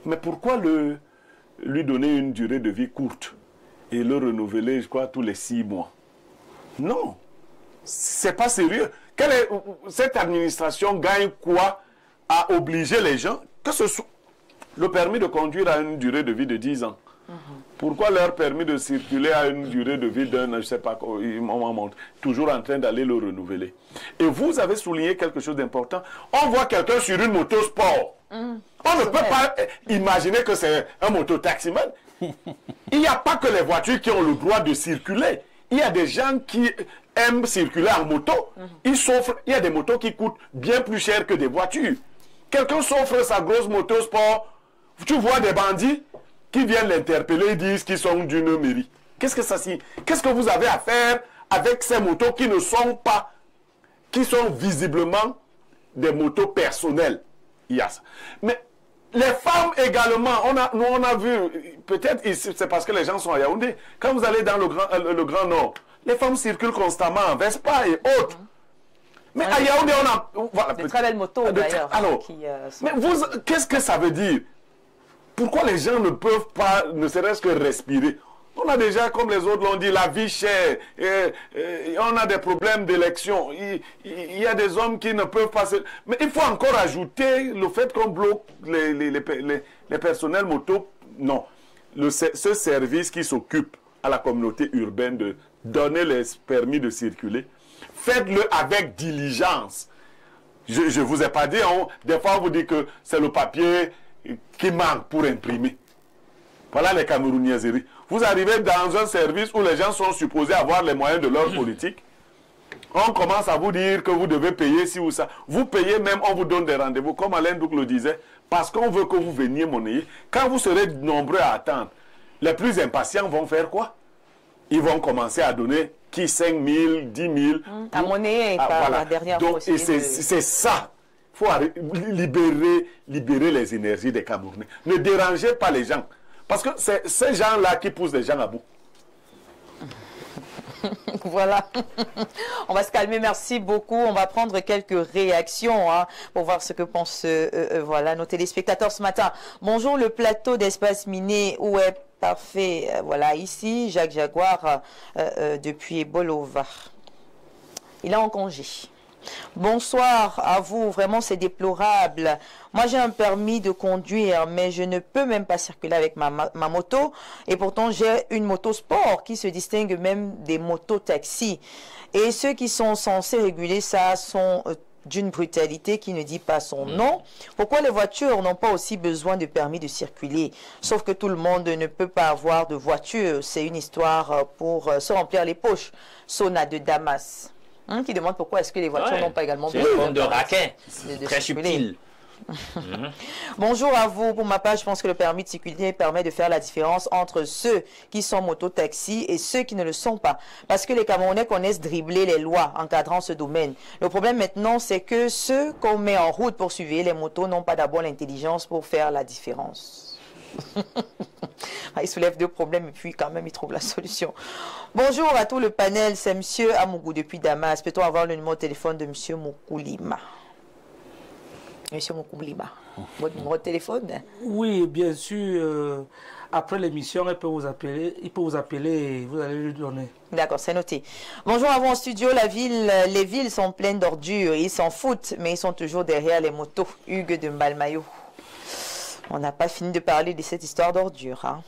Mais pourquoi lui donner une durée de vie courte et le renouveler, je crois, tous les 6 mois? Non, c'est pas sérieux. Cette administration gagne quoi à obliger les gens que ce soit le permis de conduire a une durée de vie de 10 ans. Pourquoi leur permis de circuler a une durée de vie d'un an, je ne sais pas, toujours en train d'aller le renouveler? Et vous avez souligné quelque chose d'important. On voit quelqu'un sur une moto sport. On ne peut pas imaginer que c'est un mototaximan. Il n'y a pas que les voitures qui ont le droit de circuler. Il y a des gens qui aiment circuler en moto. Ils s'offrent. Il y a des motos qui coûtent bien plus cher que des voitures. Quelqu'un s'offre sa grosse moto sport. Tu vois des bandits qui viennent l'interpeller et disent qu'ils sont d'une mairie. Qu'est-ce que ça signifie? Qu'est-ce que vous avez à faire avec ces motos qui ne sont pas, qui sont visiblement des motos personnelles? Il y a ça. Mais les femmes également, on a vu, peut-être c'est parce que les gens sont à Yaoundé. Quand vous allez dans le Grand Nord, les femmes circulent constamment en Vespa et autres. Mais à Yaoundé, on a... Voilà, de très belles motos d'ailleurs. Alors, mais qu'est-ce que ça veut dire? Pourquoi les gens ne peuvent pas, ne serait-ce que respirer? On a déjà, comme les autres l'ont dit, la vie chère. On a des problèmes d'élection. Il y a des hommes qui ne peuvent pas se... Mais il faut encore ajouter le fait qu'on bloque les personnels moto. Non. Ce service qui s'occupe à la communauté urbaine de donner les permis de circuler, faites-le avec diligence. Je ne vous ai pas dit, des fois on vous dit que c'est le papier qui manque pour imprimer. Voilà les Camerouniaiseries. Vous arrivez dans un service où les gens sont supposés avoir les moyens de leur politique. On commence à vous dire que vous devez payer ci ou ça. Vous payez même, on vous donne des rendez-vous, comme Alain Douk le disait, parce qu'on veut que vous veniez monnayer. Quand vous serez nombreux à attendre, les plus impatients vont faire quoi? Ils vont commencer à donner qui 5 000, 10 000. À monnayer par voilà. la dernière Donc, c'est ça. Il faut libérer les énergies des Camerounais. Ne dérangez pas les gens. Parce que c'est ces gens-là qui poussent les gens à bout. Voilà. On va se calmer, merci beaucoup. On va prendre quelques réactions pour voir ce que pensent voilà, nos téléspectateurs ce matin. Bonjour, le plateau d'Espace Miné, où est parfait? Voilà, ici, Jacques Jaguar, depuis Bolova. Il est en congé. Bonsoir à vous, vraiment c'est déplorable. Moi j'ai un permis de conduire, mais je ne peux même pas circuler avec ma moto. Et pourtant j'ai une moto sport qui se distingue même des motos taxis. Et ceux qui sont censés réguler ça sont d'une brutalité qui ne dit pas son nom. Pourquoi les voitures n'ont pas aussi besoin de permis de circuler? Sauf que tout le monde ne peut pas avoir de voiture. C'est une histoire pour se remplir les poches. Sona de Damas. Qui demande pourquoi est-ce que les voitures n'ont pas également besoin de raquin, très subtil. Bonjour à vous. Pour ma part, je pense que le permis de circuler permet de faire la différence entre ceux qui sont moto-taxis et ceux qui ne le sont pas. Parce que les Camerounais connaissent dribbler les lois encadrant ce domaine. Le problème maintenant, c'est que ceux qu'on met en route pour surveiller les motos n'ont pas d'abord l'intelligence pour faire la différence. Il soulève deux problèmes et puis quand même il trouve la solution. Bonjour à tout le panel, c'est M. Amougou depuis Damas. Peut-on avoir le numéro de téléphone de M. Moukoulima? M. Moukoulima, votre numéro de téléphone? Oui, bien sûr. Après l'émission, il peut vous appeler et vous allez lui donner. D'accord, c'est noté. Bonjour à vous en studio. Les villes sont pleines d'ordures. Ils s'en foutent, mais ils sont toujours derrière les motos. Hugues de Mbalmayo. On n'a pas fini de parler de cette histoire d'ordure. Hein.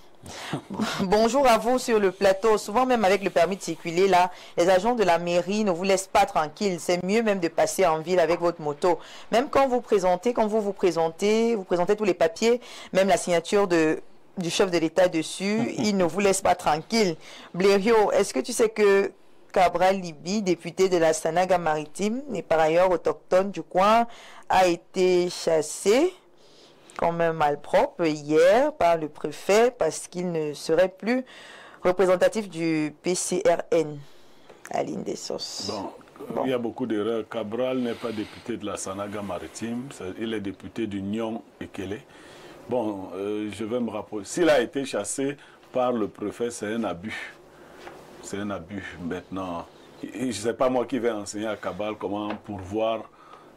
Bonjour à vous sur le plateau. Souvent même avec le permis de circuler, là, les agents de la mairie ne vous laissent pas tranquille. C'est mieux même de passer en ville avec votre moto. Même quand vous présentez, vous présentez tous les papiers, même la signature du chef de l'État dessus, il ne vous laisse pas tranquille. Blériot, est-ce que tu sais que Cabral Libi, député de la Sanaga maritime et par ailleurs autochtone du coin, a été chassé comme un malpropre hier par le préfet parce qu'il ne serait plus représentatif du PCRN à l'Inde-Sources. Bon, il y a beaucoup d'erreurs. Cabral n'est pas député de la Sanaga maritime, il est député du Nyon Ekele. Bon, je vais me rapprocher. S'il a été chassé par le préfet, c'est un abus. C'est un abus maintenant. Je ne sais pas moi qui vais enseigner à Cabral comment pourvoir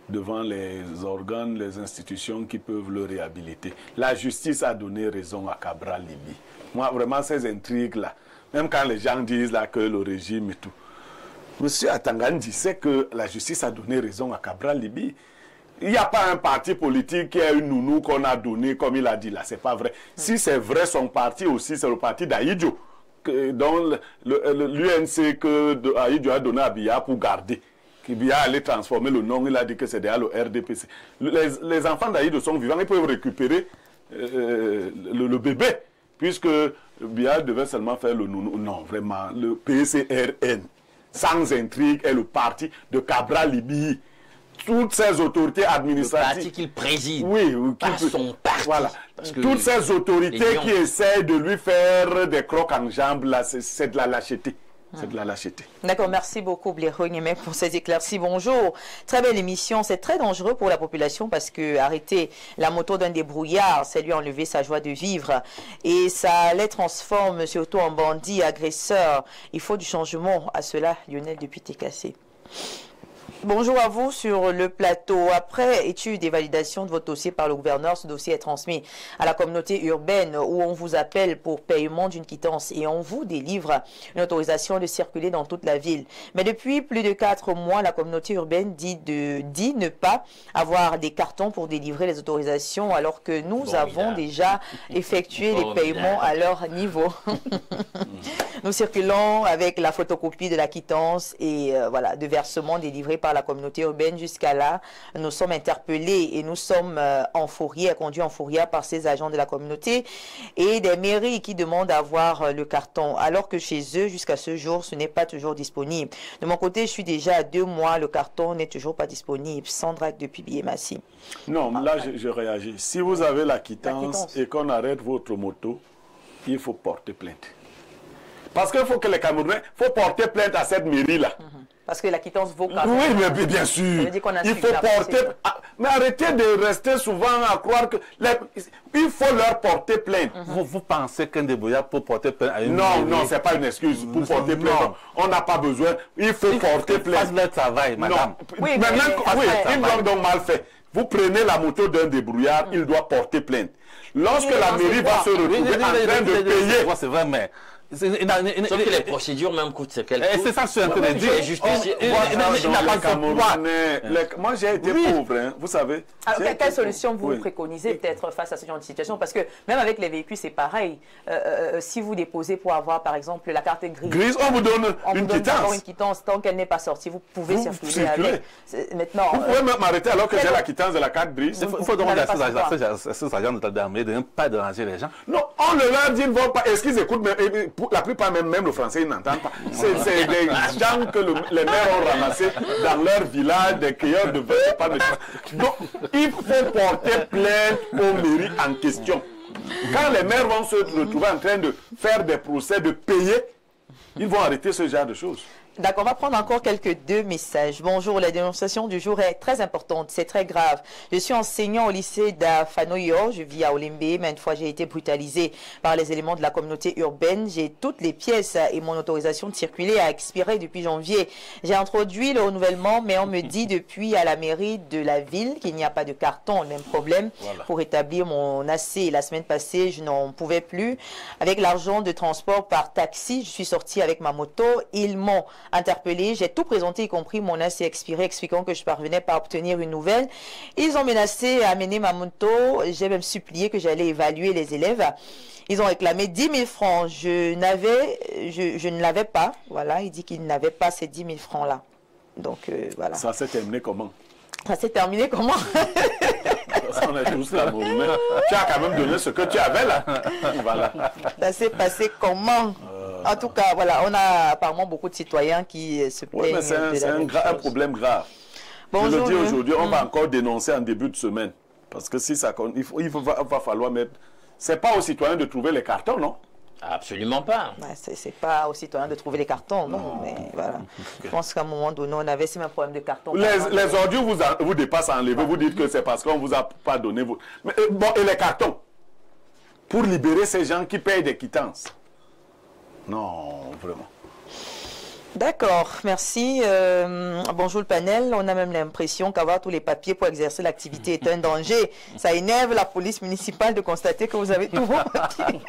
devant les organes, les institutions qui peuvent le réhabiliter. La justice a donné raison à Cabral Libi. Moi, vraiment, ces intrigues-là, même quand les gens disent là que le régime et tout, Monsieur Atangandi sait que la justice a donné raison à Cabral Libi. Il n'y a pas un parti politique qui a une nounou qu'on a donné, comme il a dit là, c'est pas vrai. Si c'est vrai, son parti aussi, c'est le parti d'Aïdjo, dont l'UNC que Aïdjo a donné à Biya pour garder. Qui Biya allait transformer le nom, il a dit que c'est déjà le RDPC. Les enfants d'Aïdjo sont vivants, ils peuvent récupérer le bébé, puisque Biya devait seulement faire le nounou. Non, vraiment, le PCRN, sans intrigue, est le parti de Cabral Libi. Toutes ces autorités administratives. Le parti qu'il préside. Oui, pas son parti. Voilà. Toutes ces autorités qui essaient de lui faire des crocs en jambes, là, c'est de la lâcheté. C'est de la lâcheté. D'accord, merci beaucoup Blériot pour ces éclaircies. Bonjour. Très belle émission. C'est très dangereux pour la population parce que arrêter la moto d'un débrouillard, c'est lui enlever sa joie de vivre. Et ça les transforme surtout en bandits, agresseurs. Il faut du changement à cela, Lionel depuis TKC. Bonjour à vous sur le plateau. Après étude et validation de votre dossier par le gouverneur, ce dossier est transmis à la communauté urbaine où on vous appelle pour paiement d'une quittance et on vous délivre une autorisation de circuler dans toute la ville. Mais depuis plus de 4 mois, la communauté urbaine dit ne pas avoir des cartons pour délivrer les autorisations alors que nous avons déjà effectué les paiements à leur niveau. Nous circulons avec la photocopie de la quittance et voilà, de versement délivré par la communauté urbaine. Jusqu'à là, nous sommes interpellés et nous sommes conduits en fourrière par ces agents de la communauté et des mairies qui demandent à avoir le carton, alors que chez eux, jusqu'à ce jour, ce n'est pas toujours disponible. De mon côté, je suis déjà à 2 mois, le carton n'est toujours pas disponible. Sandra depuis Biémassi. Non, là, je réagis. Si vous avez la quittance et qu'on arrête votre moto, il faut porter plainte. Parce qu'il faut que les Camerounais, il faut porter plainte à cette mairie-là. Parce que la quittance vaut quand même. Oui, mais bien sûr. Il faut porter... Mais arrêtez de rester souvent à croire que... Il faut leur porter plainte. Vous pensez qu'un débrouillard peut porter plainte à une mairie? Non, ce n'est pas une excuse pour porter plainte. On n'a pas besoin. Il faut porter plainte. Faites le travail, madame. Oui, ils l'ont donc mal fait. Vous prenez la moto d'un débrouillard, il doit porter plainte. Lorsque la mairie va se retrouver en train de payer... C'est vrai, mais... Sauf que les procédures même coûtent ce qu'elles coûtent. C'est ça que je suis en train de dire. Moi, j'ai été pauvre, hein, vous savez. Alors, quelle solution vous préconisez peut-être face à ce genre de situation? Parce que même avec les véhicules, c'est pareil. Si vous déposez pour avoir, par exemple, la carte grise, on vous donne une quittance. Tant qu'elle n'est pas sortie, vous pouvez circuler avec. Maintenant, vous pouvez m'arrêter alors que j'ai la quittance de la carte grise. Il faut demander à ces agents de l'armée de ne pas déranger les gens. Non, on leur dit, ils ne vont pas. Est-ce qu'ils écoutent? La plupart, même le français, ils n'entendent pas. C'est des gens que les maires ont ramassés dans leur village, des cueilleurs de vin. Donc, il faut porter plainte aux mairies en question. Quand les maires vont se retrouver en train de faire des procès, de payer, ils vont arrêter ce genre de choses. D'accord, on va prendre encore deux messages. Bonjour, la dénonciation du jour est très importante, c'est très grave. Je suis enseignant au lycée d'Afanoyo, je vis à Olembe. Maintes fois, j'ai été brutalisé par les éléments de la communauté urbaine. J'ai toutes les pièces et mon autorisation de circuler a expiré depuis janvier. J'ai introduit le renouvellement, mais on me dit depuis à la mairie de la ville qu'il n'y a pas de carton. Le même problème pour établir mon AC. La semaine passée, je n'en pouvais plus. Avec l'argent de transport par taxi, je suis sortie avec ma moto. Ils m'ont interpellé, j'ai tout présenté, y compris mon AC expiré, expliquant que je parvenais pas à obtenir une nouvelle. Ils ont menacé à amener ma moto, j'ai même supplié que j'allais évaluer les élèves. Ils ont réclamé 10 000 francs. Je ne l'avais pas. Voilà, il dit qu'il n'avait pas ces 10 000 francs-là. Donc, voilà. Ça s'est terminé comment? Ça s'est terminé comment? On est tous là, tu as quand même donné ce que tu avais là. Voilà. Ça s'est passé comment? En tout cas, voilà, on a apparemment beaucoup de citoyens qui se plaignent. Oui, mais c'est un problème grave. Bonjour, je le dis aujourd'hui, on va encore dénoncer en début de semaine. Parce que si ça va falloir mettre... C'est pas aux citoyens de trouver les cartons, non? Absolument pas. Ouais, c'est pas aux citoyens de trouver les cartons, non. Mais voilà. Je pense qu'à un moment donné, on avait même un problème de carton. Les ordures vous dépassent à enlever. Vous dites que c'est parce qu'on ne vous a pas donné... Mais, bon, et les cartons? Pour libérer ces gens qui payent des quittances. Non, vraiment. D'accord, merci. Bonjour le panel. On a même l'impression qu'avoir tous les papiers pour exercer l'activité est un danger. Ça énerve la police municipale de constater que vous avez tous vos papiers.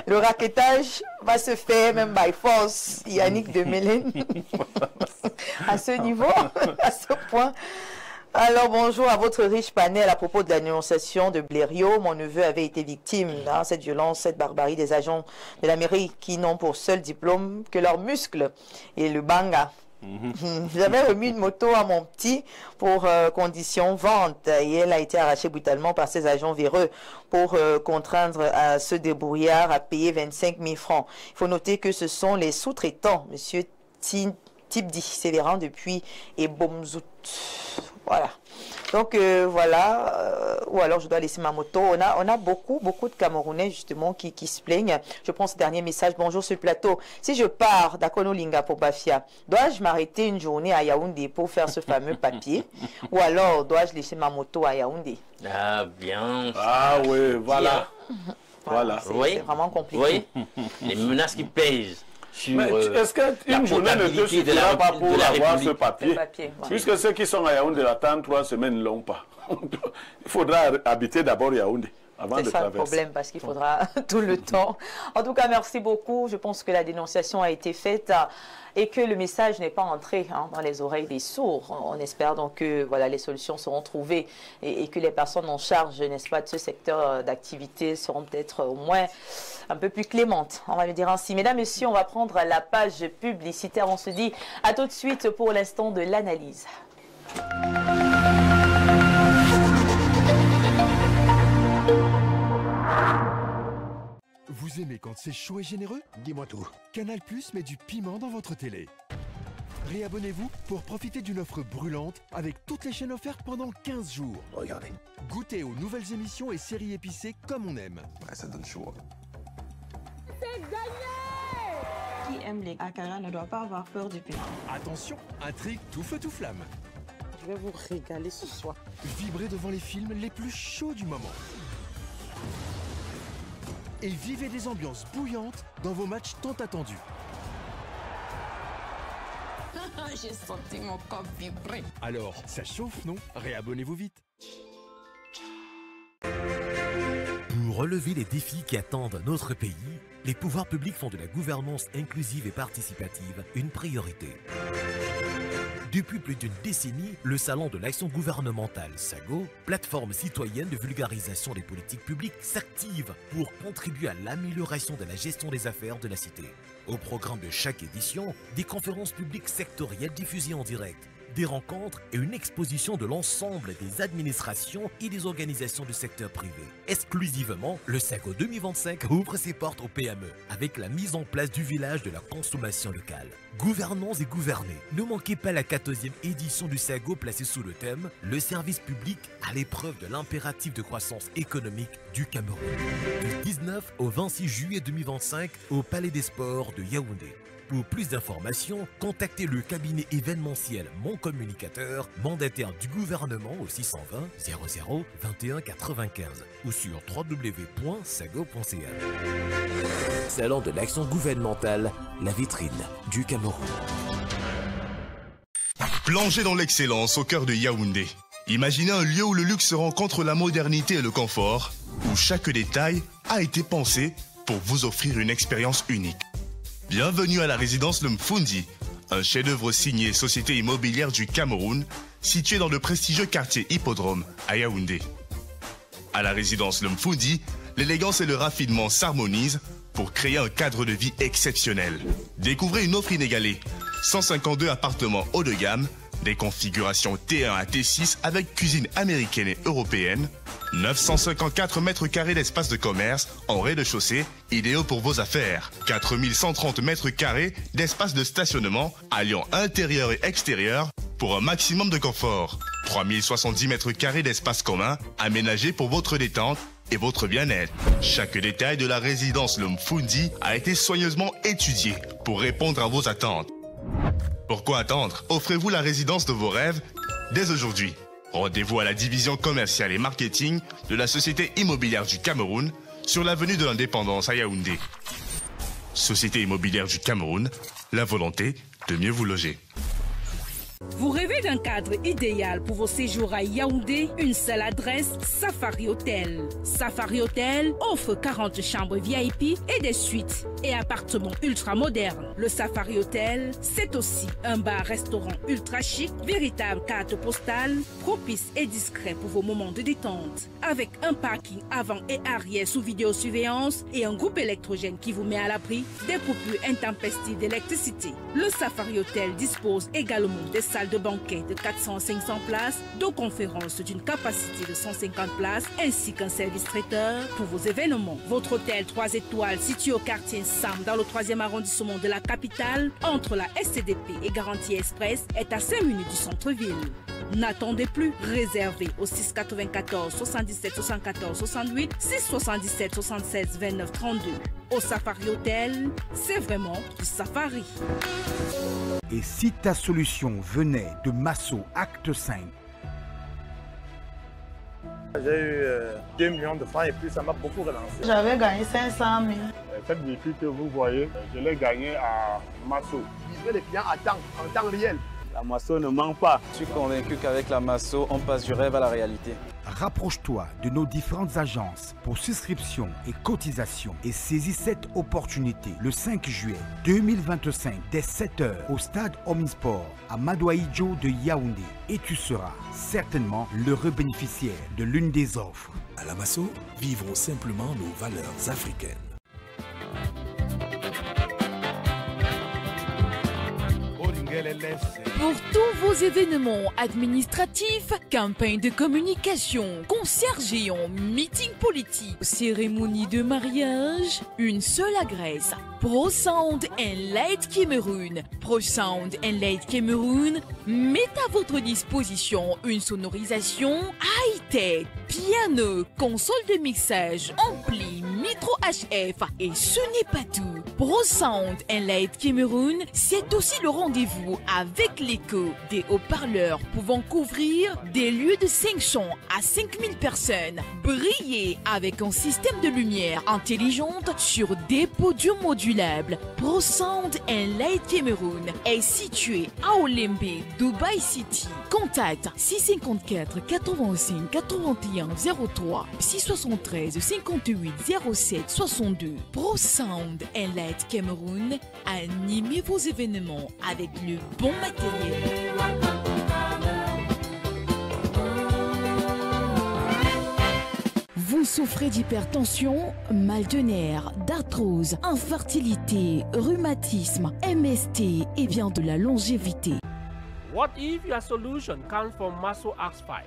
Le raquettage va se faire même by force. Yannick de Mélène. À ce niveau, à ce point. Alors, bonjour à votre riche panel à propos de la dénonciation de Blériot. Mon neveu avait été victime de cette violence, cette barbarie des agents de la mairie qui n'ont pour seul diplôme que leurs muscles et le banga. J'avais remis une moto à mon petit pour condition vente et elle a été arrachée brutalement par ces agents véreux pour contraindre à ce débrouillard à payer 25 000 francs. Il faut noter que ce sont les sous-traitants, monsieur Tibdi Sévérin depuis Ebomzout. Voilà. Donc voilà, ou alors je dois laisser ma moto. On a beaucoup de Camerounais justement qui se plaignent. Je prends ce dernier message. Bonjour sur le plateau. Si je pars d'Akonolinga pour Bafia, dois-je m'arrêter une journée à Yaoundé pour faire ce fameux papier? Ou alors dois-je laisser ma moto à Yaoundé? Ah bien. Ah oui, voilà. Voilà. C'est vraiment compliqué. Oui. Les menaces qui pèsent. Est-ce qu'une journée ne te suffira pas pour avoir ce papier? Puisque ceux qui sont à Yaoundé attendent 3 semaines ne l'ont pas. Il faudra habiter d'abord Yaoundé avant de traverser. C'est ça le problème parce qu'il faudra tout le temps. En tout cas, merci beaucoup. Je pense que la dénonciation a été faite et que le message n'est pas entré dans les oreilles des sourds. On espère donc que voilà, les solutions seront trouvées et que les personnes en charge, n'est-ce pas, de ce secteur d'activité seront peut-être au moins un peu plus clémentes. On va le dire ainsi. Mesdames, Messieurs, on va prendre la page publicitaire. On se dit à tout de suite pour l'instant de l'analyse. Vous aimez quand c'est chaud et généreux? Dis-moi tout. Canal+ met du piment dans votre télé. Réabonnez-vous pour profiter d'une offre brûlante avec toutes les chaînes offertes pendant 15 jours. Regardez. Goûtez aux nouvelles émissions et séries épicées comme on aime. Ouais, ça donne chaud. C'est gagné! Qui aime les akara ne doit pas avoir peur du piment. Attention, intrigue tout feu tout flamme. Je vais vous régaler ce soir. Vibrez devant les films les plus chauds du moment. Et vivez des ambiances bouillantes dans vos matchs tant attendus. J'ai senti mon corps vibrer. Alors, ça chauffe, non? Réabonnez-vous vite. Pour Pour relever les défis qui attendent notre pays, les pouvoirs publics font de la gouvernance inclusive et participative une priorité. Depuis plus d'une décennie, le Salon de l'action gouvernementale SAGO, plateforme citoyenne de vulgarisation des politiques publiques, s'active pour contribuer à l'amélioration de la gestion des affaires de la cité. Au programme de chaque édition, des conférences publiques sectorielles diffusées en direct, des rencontres et une exposition de l'ensemble des administrations et des organisations du secteur privé. Exclusivement, le SAGO 2025 ouvre ses portes aux PME avec la mise en place du village de la consommation locale. Gouvernants et gouvernés, ne manquez pas la 14e édition du SAGO placée sous le thème « Le service public à l'épreuve de l'impératif de croissance économique du Cameroun ». Du 19 au 26 juillet 2025 au Palais des Sports de Yaoundé. Pour plus d'informations, contactez le cabinet événementiel Mon Communicateur, mandataire du gouvernement au 620 00 21 95 ou sur www.sago.ca. Salon de l'action gouvernementale, la vitrine du Cameroun. Plongez dans l'excellence au cœur de Yaoundé. Imaginez un lieu où le luxe rencontre la modernité et le confort, où chaque détail a été pensé pour vous offrir une expérience unique. Bienvenue à la résidence Le Mfundi, un chef-d'œuvre signé Société immobilière du Cameroun, situé dans le prestigieux quartier Hippodrome à Yaoundé. À la résidence Le Mfundi, l'élégance et le raffinement s'harmonisent pour créer un cadre de vie exceptionnel. Découvrez une offre inégalée, 152 appartements haut de gamme, des configurations T1 à T6 avec cuisine américaine et européenne, 954 mètres carrés d'espace de commerce en rez-de-chaussée, idéaux pour vos affaires. 4130 mètres carrés d'espace de stationnement alliant intérieur et extérieur pour un maximum de confort. 3070 mètres carrés d'espace commun aménagés pour votre détente et votre bien-être. Chaque détail de la résidence Le Mfundi a été soigneusement étudié pour répondre à vos attentes. Pourquoi attendre? Offrez-vous la résidence de vos rêves dès aujourd'hui. Rendez-vous à la division commerciale et marketing de la Société immobilière du Cameroun sur l'avenue de l'Indépendance à Yaoundé. Société immobilière du Cameroun, la volonté de mieux vous loger. Vous rêvez d'un cadre idéal pour vos séjours à Yaoundé? Une seule adresse, Safari Hotel. Safari Hotel offre 40 chambres VIP et des suites et appartements ultra modernes. Le Safari Hotel, c'est aussi un bar-restaurant ultra chic, véritable carte postale, propice et discret pour vos moments de détente. Avec un parking avant et arrière sous vidéosurveillance et un groupe électrogène qui vous met à l'abri des coupures intempestives d'électricité. Le Safari Hotel dispose également des salles de banquet de 400 à 500 places, de conférences d'une capacité de 150 places, ainsi qu'un service traiteur pour vos événements. Votre hôtel 3 étoiles situé au quartier Sam dans le 3e arrondissement de la capitale, entre la SCDP et Garantie Express, est à 5 minutes du centre-ville. N'attendez plus, réservez au 694 77 74 68 677 76 29 32. Au Safari Hotel, c'est vraiment du safari. Et si ta solution venait de Masso Acte 5? J'ai eu 2 millions de francs et puis ça m'a beaucoup relancé. J'avais gagné 500 000. Cette défi que vous voyez, je l'ai gagné à Masso. Livrer les clients en temps réel. La Masso ne manque pas. Je suis convaincu qu'avec la Masso, on passe du rêve à la réalité. Rapproche-toi de nos différentes agences pour souscription et cotisation et saisis cette opportunité le 5 juillet 2025 dès 7h au stade Omnisport à Madouaïdjo de Yaoundé et tu seras certainement l'heureux bénéficiaire de l'une des offres. À la Masso, vivons simplement nos valeurs africaines. Pour tous vos événements administratifs, campagnes de communication, concerts géants, meetings politiques, cérémonies de mariage, une seule adresse. Pro Sound and Light Cameroun. Pro Sound and Light Cameroun met à votre disposition une sonorisation high-tech, piano, console de mixage, ampli, micro HF et ce n'est pas tout. ProSound Enlight Cameroun, c'est aussi le rendez-vous avec l'écho des haut-parleurs pouvant couvrir des lieux de 500 à 5000 personnes. Briller avec un système de lumière intelligente sur des podiums modulables. ProSound Enlight Cameroun est situé à Olembe, Dubai City. Contact 654 85 81 03 673 58 07 62. ProSound Enlight Cameroun, animez vos événements avec le bon matériel. Vous souffrez d'hypertension, mal de nerfs, d'arthrose, infertilité, rhumatisme, MST et bien de la longévité. What if your solution comes from Maso X5?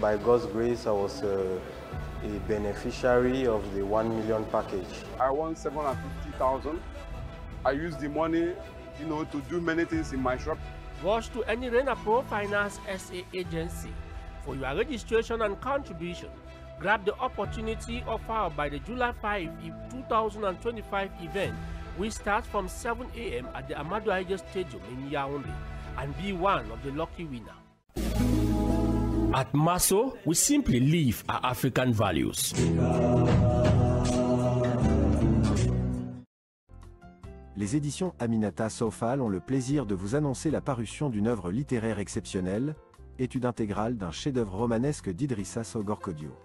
By God's grace, I was a beneficiary of the 1 million package. I won 750,000. I used the money, to do many things in my shop. Rush to any Renapro Finance SA agency for your registration and contribution. Grab the opportunity offered by the July 5, 2025 event, which starts from 7 a.m. at the Amadou Ahidjo Stadium in Yaoundé, and be one of the lucky winners. At Maso, we simply live our African values. Les éditions Aminata Sofal ont le plaisir de vous annoncer la parution d'une œuvre littéraire exceptionnelle, étude intégrale d'un chef-d'œuvre romanesque d'Idrissa Sogor-Kodio.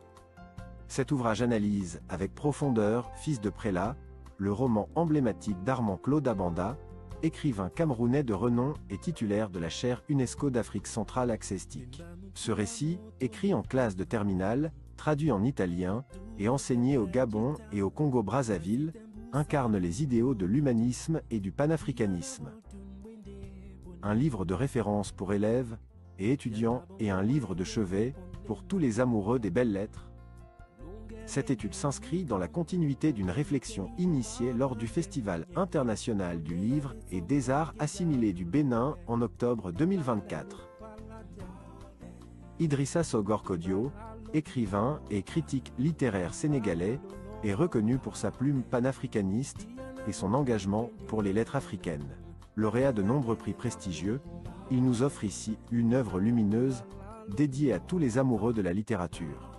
Cet ouvrage analyse, avec profondeur, Fils de prélat, le roman emblématique d'Armand Claude Abanda, écrivain camerounais de renom et titulaire de la chaire UNESCO d'Afrique centrale accestique. Ce récit, écrit en classe de terminale, traduit en italien, et enseigné au Gabon et au Congo-Brazzaville, incarne les idéaux de l'humanisme et du panafricanisme. Un livre de référence pour élèves et étudiants et un livre de chevet pour tous les amoureux des belles lettres. Cette étude s'inscrit dans la continuité d'une réflexion initiée lors du Festival international du livre et des arts assimilés du Bénin en octobre 2024. Idrissa Sogor-Kodio, écrivain et critique littéraire sénégalais, est reconnu pour sa plume panafricaniste et son engagement pour les lettres africaines. Lauréat de nombreux prix prestigieux, il nous offre ici une œuvre lumineuse, dédiée à tous les amoureux de la littérature.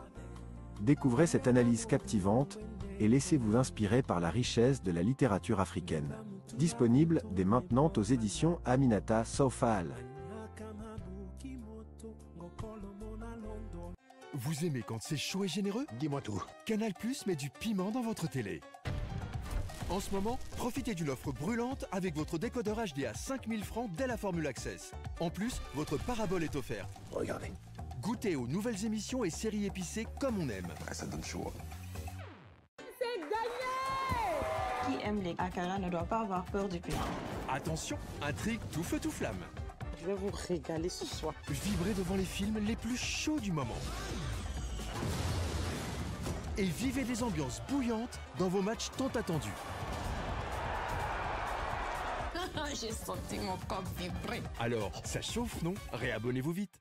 Découvrez cette analyse captivante et laissez-vous inspirer par la richesse de la littérature africaine. Disponible dès maintenant aux éditions Aminata Sofal. Vous aimez quand c'est chaud et généreux? Dis-moi tout. Canal+ met du piment dans votre télé. En ce moment, profitez d'une offre brûlante avec votre décodeur HD à 5000 francs dès la formule Access. En plus, votre parabole est offerte. Regardez. Goûtez aux nouvelles émissions et séries épicées comme on aime. Ça donne chaud. C'est gagné! Qui aime les akara ne doit pas avoir peur du piment. Attention, intrigue tout feu tout flamme. Je vais vous régaler ce soir. Vibrez devant les films les plus chauds du moment. Et vivez des ambiances bouillantes dans vos matchs tant attendus. J'ai senti mon corps vibrer. Alors, ça chauffe, non? Réabonnez-vous vite.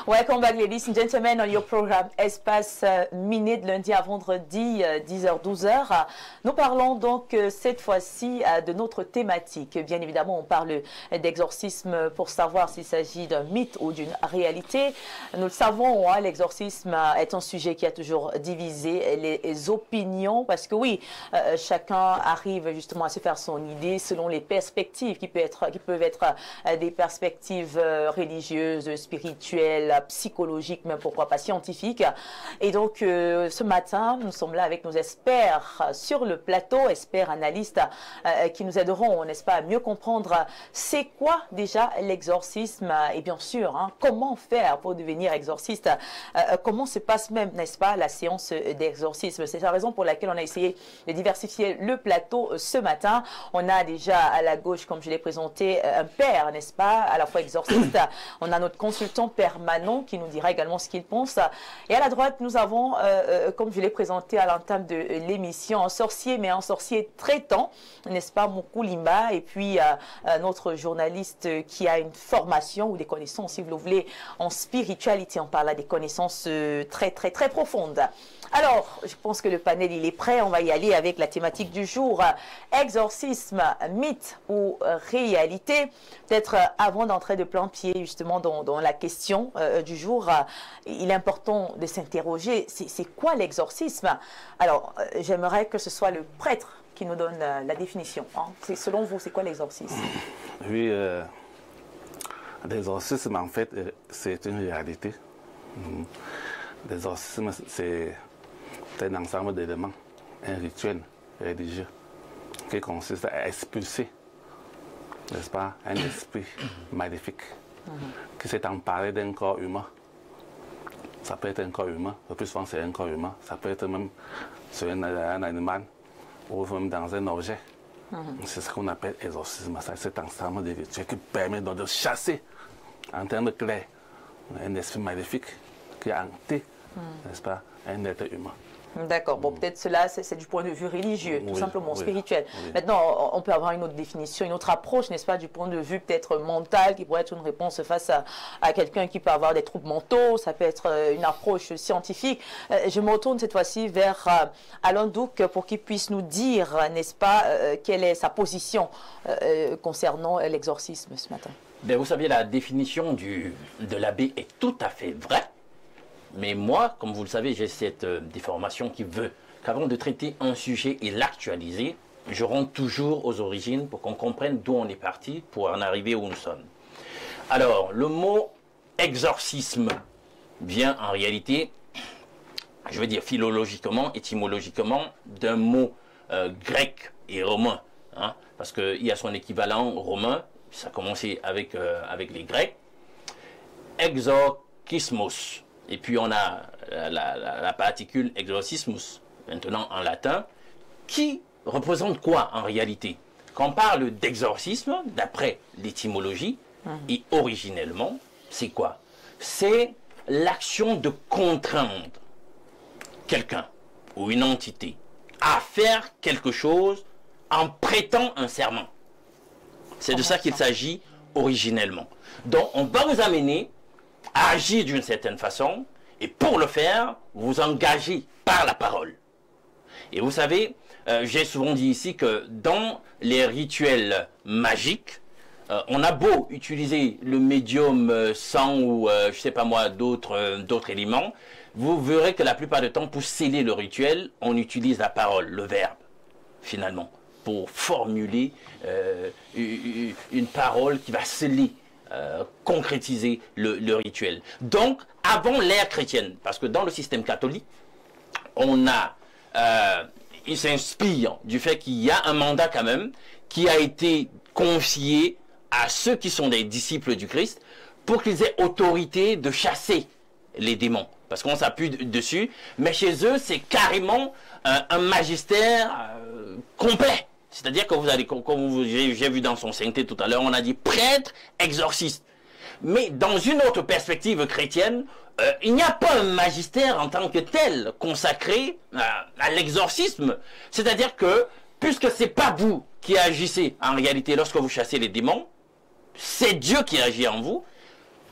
Welcome back, ladies and gentlemen, on your program Espace Miné de lundi à vendredi, 10h-12h. Nous parlons donc cette fois-ci de notre thématique. Bien évidemment, on parle d'exorcisme pour savoir s'il s'agit d'un mythe ou d'une réalité. Nous le savons, hein, l'exorcisme est un sujet qui a toujours divisé les opinions parce que oui, chacun arrive justement à se faire son idée selon les perspectives qui peuvent être des perspectives religieuses, spirituelles, psychologiques, même pourquoi pas scientifiques. Et donc ce matin, nous sommes là avec nos experts sur le plateau, experts analystes qui nous aideront, n'est-ce pas, à mieux comprendre c'est quoi déjà l'exorcisme et bien sûr, hein, comment faire pour devenir exorciste, comment se passe même, n'est-ce pas, la séance d'exorcisme. C'est la raison pour laquelle on a essayé de diversifier le plateau ce matin. On a déjà à la gauche, comme je l'ai présenté, un père, n'est-ce pas, à la fois exorciste. On a notre consultant Père Manon qui nous dira également ce qu'il pense. Et à la droite, nous avons, comme je l'ai présenté à l'entame de l'émission, un sorcier, mais un sorcier traitant, n'est-ce pas, Moukulimba, et puis notre journaliste qui a une formation ou des connaissances, si vous le voulez, en spiritualité. On parle là des connaissances très profondes. Alors, je pense que le panel, il est prêt. On va y aller avec la thématique du jour. Exorcisme, mythe ou réalité. Peut-être avant d'entrer de plein pied justement dans la question du jour, il est important de s'interroger. C'est quoi l'exorcisme? Alors, j'aimerais que ce soit le prêtre qui nous donne la définition. Hein. Selon vous, c'est quoi l'exorcisme? Oui, l'exorcisme, en fait, c'est une réalité. L'exorcisme, c'est un ensemble d'éléments, un rituel religieux qui consiste à expulser, n'est-ce pas, un esprit maléfique qui s'est emparé d'un corps humain. Ça peut être un corps humain, le plus souvent c'est un corps humain, ça peut être même sur un animal ou même dans un objet. C'est ce qu'on appelle exorcisme, c'est cet ensemble de rituels qui permet donc de chasser, en termes clairs, un esprit maléfique qui a hanté, n'est-ce pas, un être humain. D'accord. Bon, peut-être cela, c'est du point de vue religieux, tout simplement, spirituel. Maintenant, on peut avoir une autre définition, une autre approche, n'est-ce pas, du point de vue peut-être mental, qui pourrait être une réponse face à quelqu'un qui peut avoir des troubles mentaux, ça peut être une approche scientifique. Je me retourne cette fois-ci vers Alain Douc pour qu'il puisse nous dire, n'est-ce pas, quelle est sa position concernant l'exorcisme ce matin. Ben, vous savez, la définition de l'abbé est tout à fait vraie. Mais moi, comme vous le savez, j'ai cette déformation qui veut qu'avant de traiter un sujet et l'actualiser, je rentre toujours aux origines pour qu'on comprenne d'où on est parti pour en arriver où nous sommes. Alors, le mot exorcisme vient en réalité, je veux dire philologiquement, étymologiquement, d'un mot grec et romain. Hein, parce qu'il y a son équivalent romain, ça a commencé avec les Grecs. Exorcismos. Et puis on a la particule exorcismus, maintenant en latin, qui représente quoi en réalité? Quand on parle d'exorcisme, d'après l'étymologie, et originellement, c'est quoi? C'est l'action de contraindre quelqu'un ou une entité à faire quelque chose en prêtant un serment. C'est de ça qu'il s'agit originellement. Donc on va vous amener à agir d'une certaine façon, et pour le faire, vous engagez par la parole. Et vous savez, j'ai souvent dit ici que dans les rituels magiques, on a beau utiliser le médium sang ou, je sais pas moi, d'autres éléments, vous verrez que la plupart du temps, pour sceller le rituel, on utilise la parole, le verbe, finalement, pour formuler une parole qui va sceller, concrétiser le rituel. Donc, avant l'ère chrétienne, parce que dans le système catholique, il s'inspire du fait qu'il y a un mandat quand même qui a été confié à ceux qui sont des disciples du Christ pour qu'ils aient autorité de chasser les démons. Parce qu'on s'appuie dessus, mais chez eux, c'est carrément un magistère complet. C'est-à-dire que vous allez, comme j'ai vu dans son sainteté tout à l'heure, on a dit prêtre, exorciste. Mais dans une autre perspective chrétienne, il n'y a pas un magistère en tant que tel consacré à l'exorcisme. C'est-à-dire que, puisque ce n'est pas vous qui agissez en réalité lorsque vous chassez les démons, c'est Dieu qui agit en vous.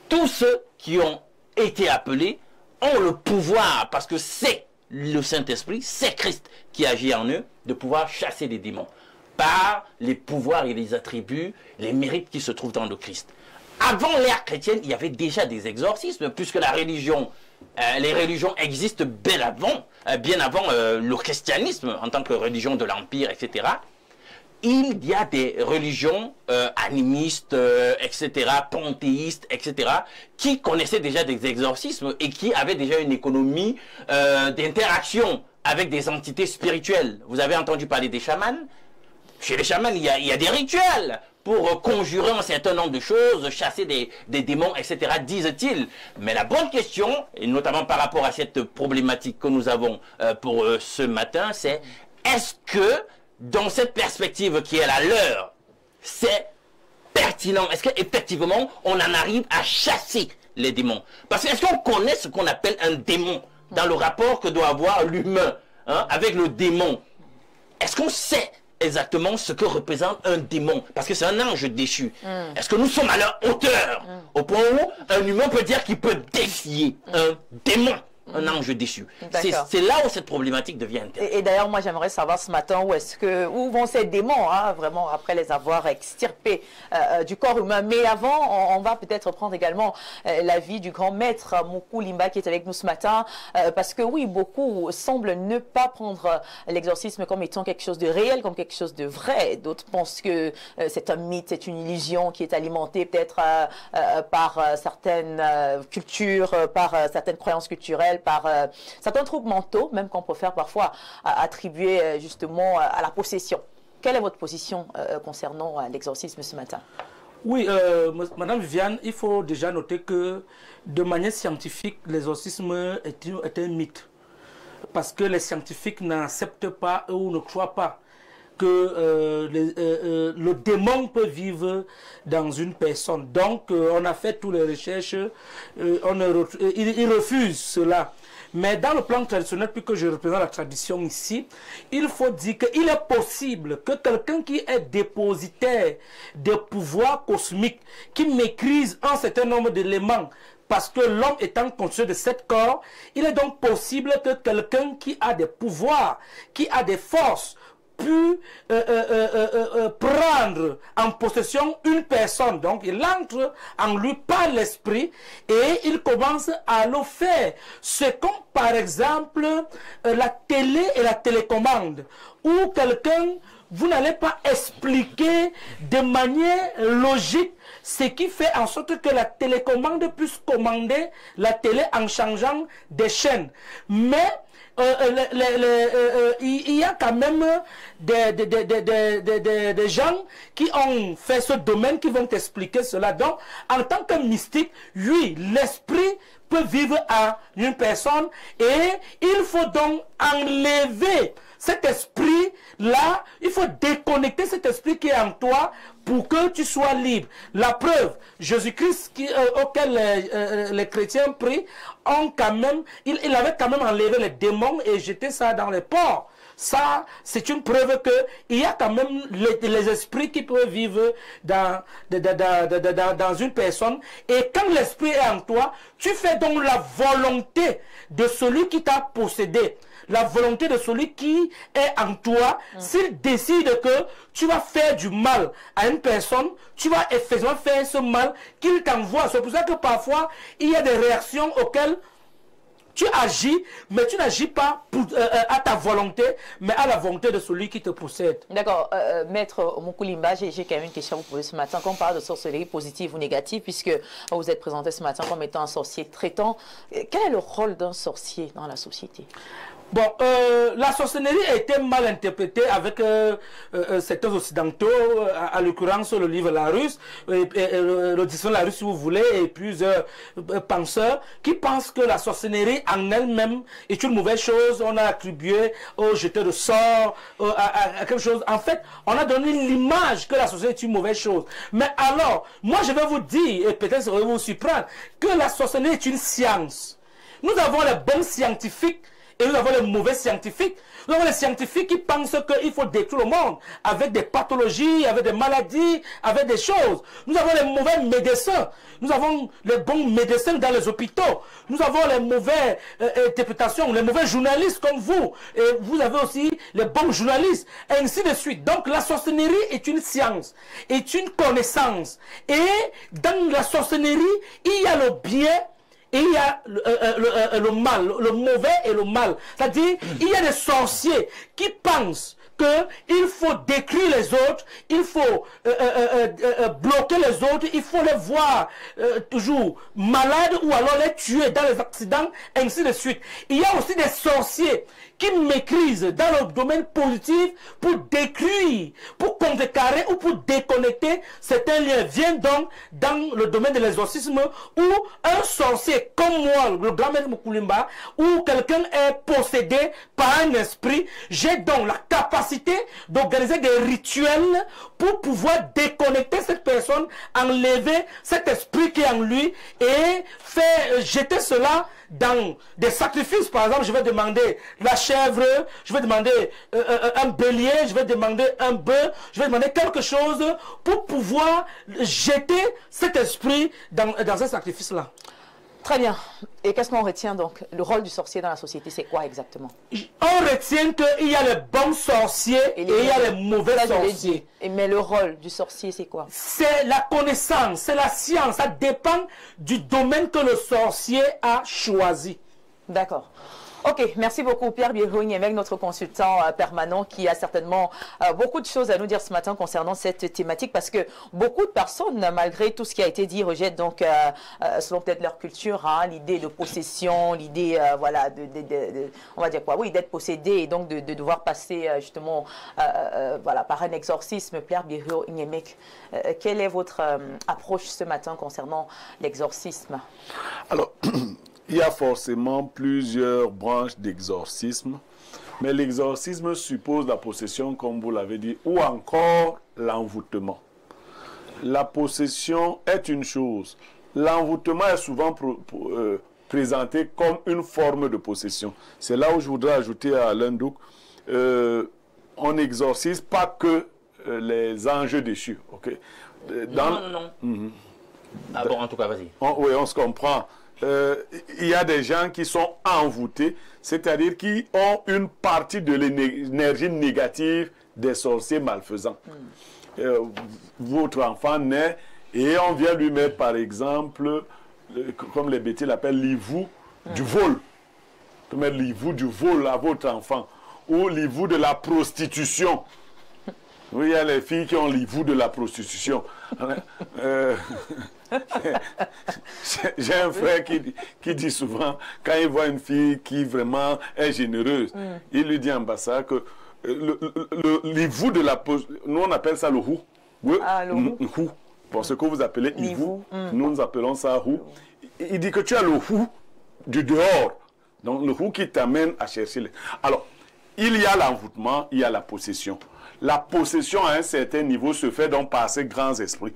Tous ceux qui ont été appelés ont le pouvoir, parce que c'est le Saint-Esprit, c'est Christ qui agit en eux, de pouvoir chasser les démons par les pouvoirs et les attributs, les mérites qui se trouvent dans le Christ. Avant l'ère chrétienne, il y avait déjà des exorcismes, puisque la religion, les religions existent bien avant le christianisme en tant que religion de l'Empire, etc. Il y a des religions animistes, etc., panthéistes, etc., qui connaissaient déjà des exorcismes et qui avaient déjà une économie d'interaction avec des entités spirituelles. Vous avez entendu parler des chamans? Chez les chamans, il y a des rituels pour conjurer un certain nombre de choses, chasser des démons, etc., disent-ils. Mais la bonne question, et notamment par rapport à cette problématique que nous avons pour ce matin, c'est est-ce que, dans cette perspective qui est la leur, c'est pertinent? Est-ce qu'effectivement, on en arrive à chasser les démons? Parce que est-ce qu'on connaît ce qu'on appelle un démon dans le rapport que doit avoir l'humain avec le démon? Est-ce qu'on sait exactement ce que représente un démon? Parce que c'est un ange déchu. Est-ce que nous sommes à leur hauteur au point où un humain peut dire qu'il peut défier un démon, un ange déchu? C'est là où cette problématique devient intéressante. Et d'ailleurs, moi, j'aimerais savoir ce matin où vont ces démons, vraiment, après les avoir extirpés du corps humain. Mais avant, on va peut-être prendre également l'avis du grand maître Mokulimba qui est avec nous ce matin. Parce que oui, beaucoup semblent ne pas prendre l'exorcisme comme étant quelque chose de réel, comme quelque chose de vrai. D'autres pensent que c'est un mythe, c'est une illusion qui est alimentée peut-être par certaines cultures, par certaines croyances culturelles, par certains troubles mentaux, même qu'on peut faire parfois attribuer justement à la possession. Quelle est votre position concernant l'exorcisme ce matin? Oui, Madame Viviane, il faut déjà noter que de manière scientifique, l'exorcisme est un mythe. Parce que les scientifiques n'acceptent pas ou ne croient pas que le démon peut vivre dans une personne. Donc, on a fait toutes les recherches, ils refusent cela. Mais dans le plan traditionnel, puisque je représente la tradition ici, il faut dire qu'il est possible que quelqu'un qui est dépositaire de pouvoirs cosmiques, qui maîtrise un certain nombre d'éléments, parce que l'homme étant conscient de cet corps, il est donc possible que quelqu'un qui a des pouvoirs, qui a des forces, pu prendre en possession une personne. Donc il entre en lui par l'esprit et il commence à le faire. C'est comme par exemple la télé et la télécommande, où quelqu'un, vous n'allez pas expliquer de manière logique ce qui fait en sorte que la télécommande puisse commander la télé en changeant des chaînes. Mais il y a quand même des gens qui ont fait ce domaine, qui vont expliquer cela. Donc, en tant que mystique, oui, l'esprit peut vivre en une personne et il faut donc enlever cet esprit-là, il faut déconnecter cet esprit qui est en toi pour que tu sois libre. La preuve, Jésus-Christ auquel les chrétiens prient, il avait quand même enlevé les démons et jeté ça dans les ports. Ça, c'est une preuve qu'il y a quand même les esprits qui peuvent vivre dans une personne. Et quand l'esprit est en toi, tu fais donc la volonté de celui qui t'a possédé. La volonté de celui qui est en toi. S'il décide que tu vas faire du mal à une personne, tu vas effectivement faire ce mal qu'il t'envoie. C'est pour ça que parfois, il y a des réactions auxquelles tu agis, mais tu n'agis pas à ta volonté, mais à la volonté de celui qui te possède. D'accord. Maître Mokulimba, j'ai quand même une question à vous poser ce matin. Quand on parle de sorcellerie positive ou négative, puisque vous êtes présenté ce matin comme étant un sorcier traitant, quel est le rôle d'un sorcier dans la société? Bon, la sorcellerie a été mal interprétée avec certains occidentaux, à l'occurrence le livre Larousse, le dictionnaire Larousse si vous voulez, et plusieurs penseurs qui pensent que la sorcellerie en elle-même est une mauvaise chose. On a attribué au jeteur de sorts, à quelque chose. En fait, on a donné l'image que la sorcellerie est une mauvaise chose. Mais alors, moi je vais vous dire, et peut-être ça va vous surprendre, que la sorcellerie est une science. Nous avons les bons scientifiques Et nous avons les mauvais scientifiques. Nous avons les scientifiques qui pensent qu'il faut détruire le monde avec des pathologies, avec des maladies, avec des choses. Nous avons les mauvais médecins. Nous avons les bons médecins dans les hôpitaux. Nous avons les mauvaises interprétations, les mauvais journalistes comme vous. Et vous avez aussi les bons journalistes, et ainsi de suite. Donc la sorcellerie est une science, est une connaissance. Et dans la sorcellerie, il y a le bien et il y a le mal, le mauvais et le mal. C'est-à-dire, il y a des sorciers qui pensent qu'il faut détruire les autres, il faut bloquer les autres, il faut les voir toujours malades ou alors les tuer dans les accidents, ainsi de suite. Il y a aussi des sorciers qui maîtrisent dans le domaine positif pour détruire, pour contrecarrer ou pour déconnecter certains liens. Viens donc dans le domaine de l'exorcisme où un sorcier comme moi, le grand maître Moukulimba, où quelqu'un est possédé par un esprit, j'ai donc la capacité d'organiser des rituels pour pouvoir déconnecter cette personne, enlever cet esprit qui est en lui et faire jeter cela dans des sacrifices. Par exemple, je vais demander la chèvre, je vais demander un bélier, je vais demander un bœuf, je vais demander quelque chose pour pouvoir jeter cet esprit dans un sacrifice-là. Très bien. Et qu'est-ce qu'on retient donc? Le rôle du sorcier dans la société, c'est quoi exactement? On retient qu'il y a les bons sorciers et il y a les mauvais sorciers. Mais le rôle du sorcier, c'est quoi? C'est la connaissance, c'est la science. Ça dépend du domaine que le sorcier a choisi. D'accord. Ok, merci beaucoup Pierre Birougne-Emek, notre consultant permanent qui a certainement beaucoup de choses à nous dire ce matin concernant cette thématique parce que beaucoup de personnes, malgré tout ce qui a été dit, rejettent donc, selon peut-être leur culture, hein, l'idée de possession, l'idée, voilà, on va dire quoi, oui, d'être possédé et donc de devoir passer justement voilà, par un exorcisme. Pierre Birougne-Emek, quelle est votre approche ce matin concernant l'exorcisme? Alors, il y a forcément plusieurs branches d'exorcisme, mais l'exorcisme suppose la possession, comme vous l'avez dit, ou encore l'envoûtement. La possession est une chose. L'envoûtement est souvent présenté comme une forme de possession. C'est là où je voudrais ajouter à Alain Douk, on n'exorcise pas que les anges déchus. Okay? Non. Ah bon, en tout cas, vas-y. Oui, on se comprend. Il y a des gens qui sont envoûtés, c'est-à-dire qui ont une partie de l'énergie négative des sorciers malfaisants. Votre enfant naît et on vient lui mettre, par exemple, comme les bêtises l'appellent, l'ivou du vol. On peut mettre l'ivou du vol à votre enfant, ou l'ivou de la prostitution. Oui, il y a les filles qui ont l'ivou de la prostitution. J'ai un frère qui dit souvent, quand il voit une fille qui vraiment est généreuse, il lui dit en bassa que l'ivou de la prostitution, nous on appelle ça le roux. Oui, roux. Pour ce que vous appelez ivou, nous appelons ça roux. Il dit que tu as le roux du dehors, donc le roux qui t'amène à chercher. Alors, il y a l'envoûtement, il y a la possession. La possession à un certain niveau se fait donc par ces grands esprits.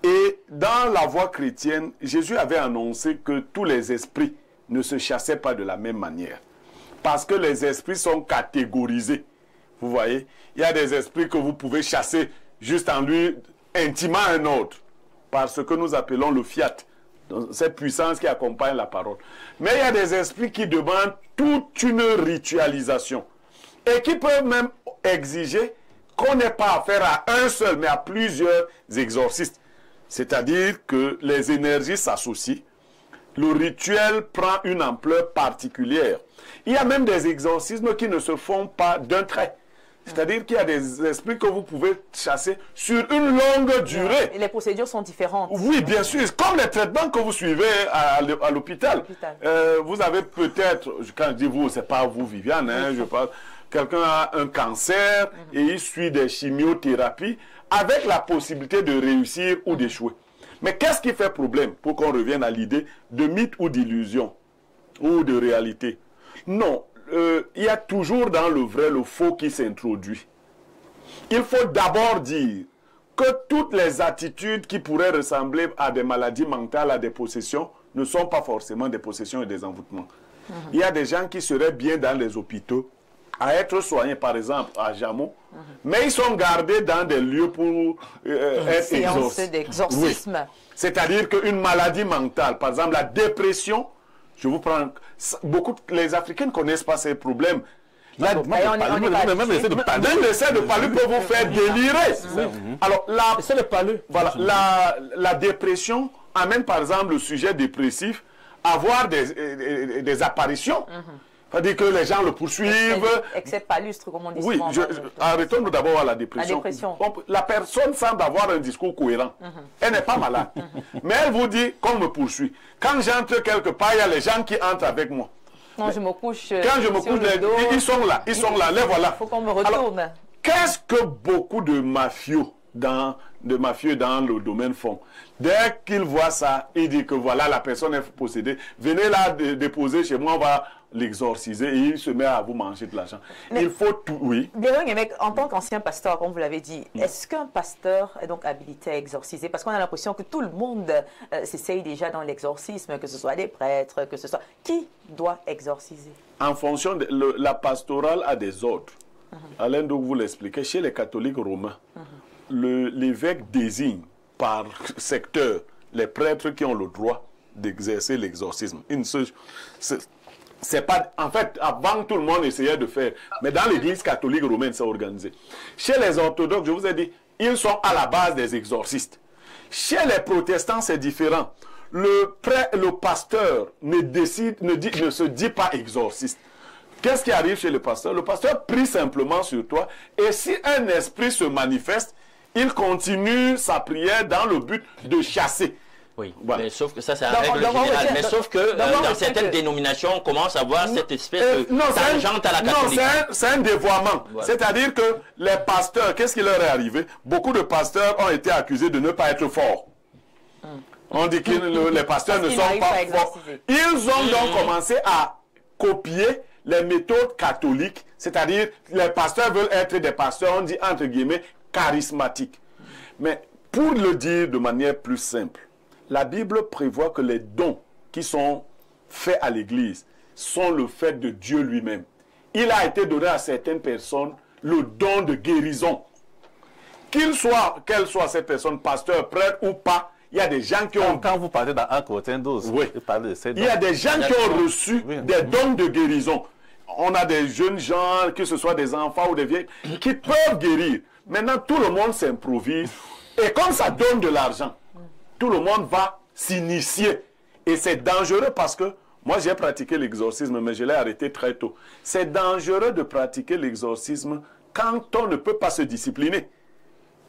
Et dans la voie chrétienne, Jésus avait annoncé que tous les esprits ne se chassaient pas de la même manière. Parce que les esprits sont catégorisés. Vous voyez, il y a des esprits que vous pouvez chasser juste en lui intimant un autre. Par ce que nous appelons le fiat. Donc, cette puissance qui accompagne la parole. Mais il y a des esprits qui demandent toute une ritualisation. Et qui peuvent même exiger qu'on n'ait pas affaire à un seul, mais à plusieurs exorcistes. C'est-à-dire que les énergies s'associent, le rituel prend une ampleur particulière. Il y a même des exorcismes qui ne se font pas d'un trait. C'est-à-dire qu'il y a des esprits que vous pouvez chasser sur une longue durée. Et les procédures sont différentes. Oui, bien sûr. Comme les traitements que vous suivez à l'hôpital. Vous avez peut-être, quand je dis vous, c'est pas vous, Viviane, hein, je parle... Quelqu'un a un cancer et il suit des chimiothérapies avec la possibilité de réussir ou d'échouer. Mais qu'est-ce qui fait problème pour qu'on revienne à l'idée de mythe ou d'illusion ou de réalité? Non, il y a toujours dans le vrai le faux qui s'introduit. Il faut d'abord dire que toutes les attitudes qui pourraient ressembler à des maladies mentales, à des possessions, ne sont pas forcément des possessions et des envoûtements. Il y a des gens qui seraient bien dans les hôpitaux, à être soignés, par exemple, à Jamon, mais ils sont gardés dans des lieux pour être d'exorcisme. Oui. C'est-à-dire qu'une maladie mentale, par exemple la dépression, je vous prends... les Africains ne connaissent pas ces problèmes. Même l'essai de palu peut vous faire délirer. Alors, la dépression amène par exemple le sujet dépressif à avoir des apparitions. C'est-à-dire que les gens le poursuivent. Excès palustre, comme on dit souvent. Oui, retourne d'abord à la dépression. La personne semble avoir un discours cohérent. Elle n'est pas malade. Mais elle vous dit qu'on me poursuit. Quand j'entre quelque part, il y a les gens qui entrent avec moi. Quand je me couche, ils sont là, les voilà. Il faut qu'on me retourne. Qu'est-ce que beaucoup de mafieux dans le domaine font? Dès qu'ils voient ça, ils disent que voilà, la personne est possédée. Venez là déposer chez moi, on va l'exorciser et il se met à vous manger de l'argent. Il faut tout, oui. En tant qu'ancien pasteur, comme vous l'avez dit, est-ce qu'un pasteur est donc habilité à exorciser? Parce qu'on a l'impression que tout le monde s'essaye déjà dans l'exorcisme, que ce soit des prêtres, que ce soit... Qui doit exorciser? En fonction de... la pastorale a des ordres. Alain, donc vous l'expliquez, chez les catholiques romains, l'évêque désigne par secteur les prêtres qui ont le droit d'exercer l'exorcisme. C'est pas, en fait, avant tout le monde essayait de faire, mais dans l'église catholique romaine, c'est organisé. Chez les orthodoxes, je vous ai dit, ils sont à la base des exorcistes. Chez les protestants, c'est différent. Le pasteur ne se dit pas exorciste. Qu'est-ce qui arrive chez le pasteur? Le pasteur prie simplement sur toi, et si un esprit se manifeste, il continue sa prière dans le but de chasser. Oui, voilà. Mais sauf que ça, c'est la règle générale. Mais sauf que dans certaines dénominations, on commence à voir cette espèce de tangente à la catholique. Non, c'est un dévoiement. Voilà. C'est-à-dire que les pasteurs, qu'est-ce qui leur est arrivé? Beaucoup de pasteurs ont été accusés de ne pas être forts. On dit que les pasteurs ne sont pas forts. Ils ont donc commencé à copier les méthodes catholiques. C'est-à-dire les pasteurs veulent être des pasteurs, on dit entre guillemets, charismatiques. Mais pour le dire de manière plus simple, la Bible prévoit que les dons qui sont faits à l'Église sont le fait de Dieu lui-même. Il a été donné à certaines personnes le don de guérison. Qu'elle soit cette personne, pasteur, prêtre ou pas, il y a des gens qui ont... Quand vous parlez dans 1 Corinthiens 12, il y a des gens qui ont reçu des dons de guérison. On a des jeunes gens, que ce soit des enfants ou des vieilles, qui peuvent guérir. Maintenant, tout le monde s'improvise. Et comme ça donne de l'argent, tout le monde va s'initier. Et c'est dangereux parce que, moi j'ai pratiqué l'exorcisme, mais je l'ai arrêté très tôt. C'est dangereux de pratiquer l'exorcisme quand on ne peut pas se discipliner.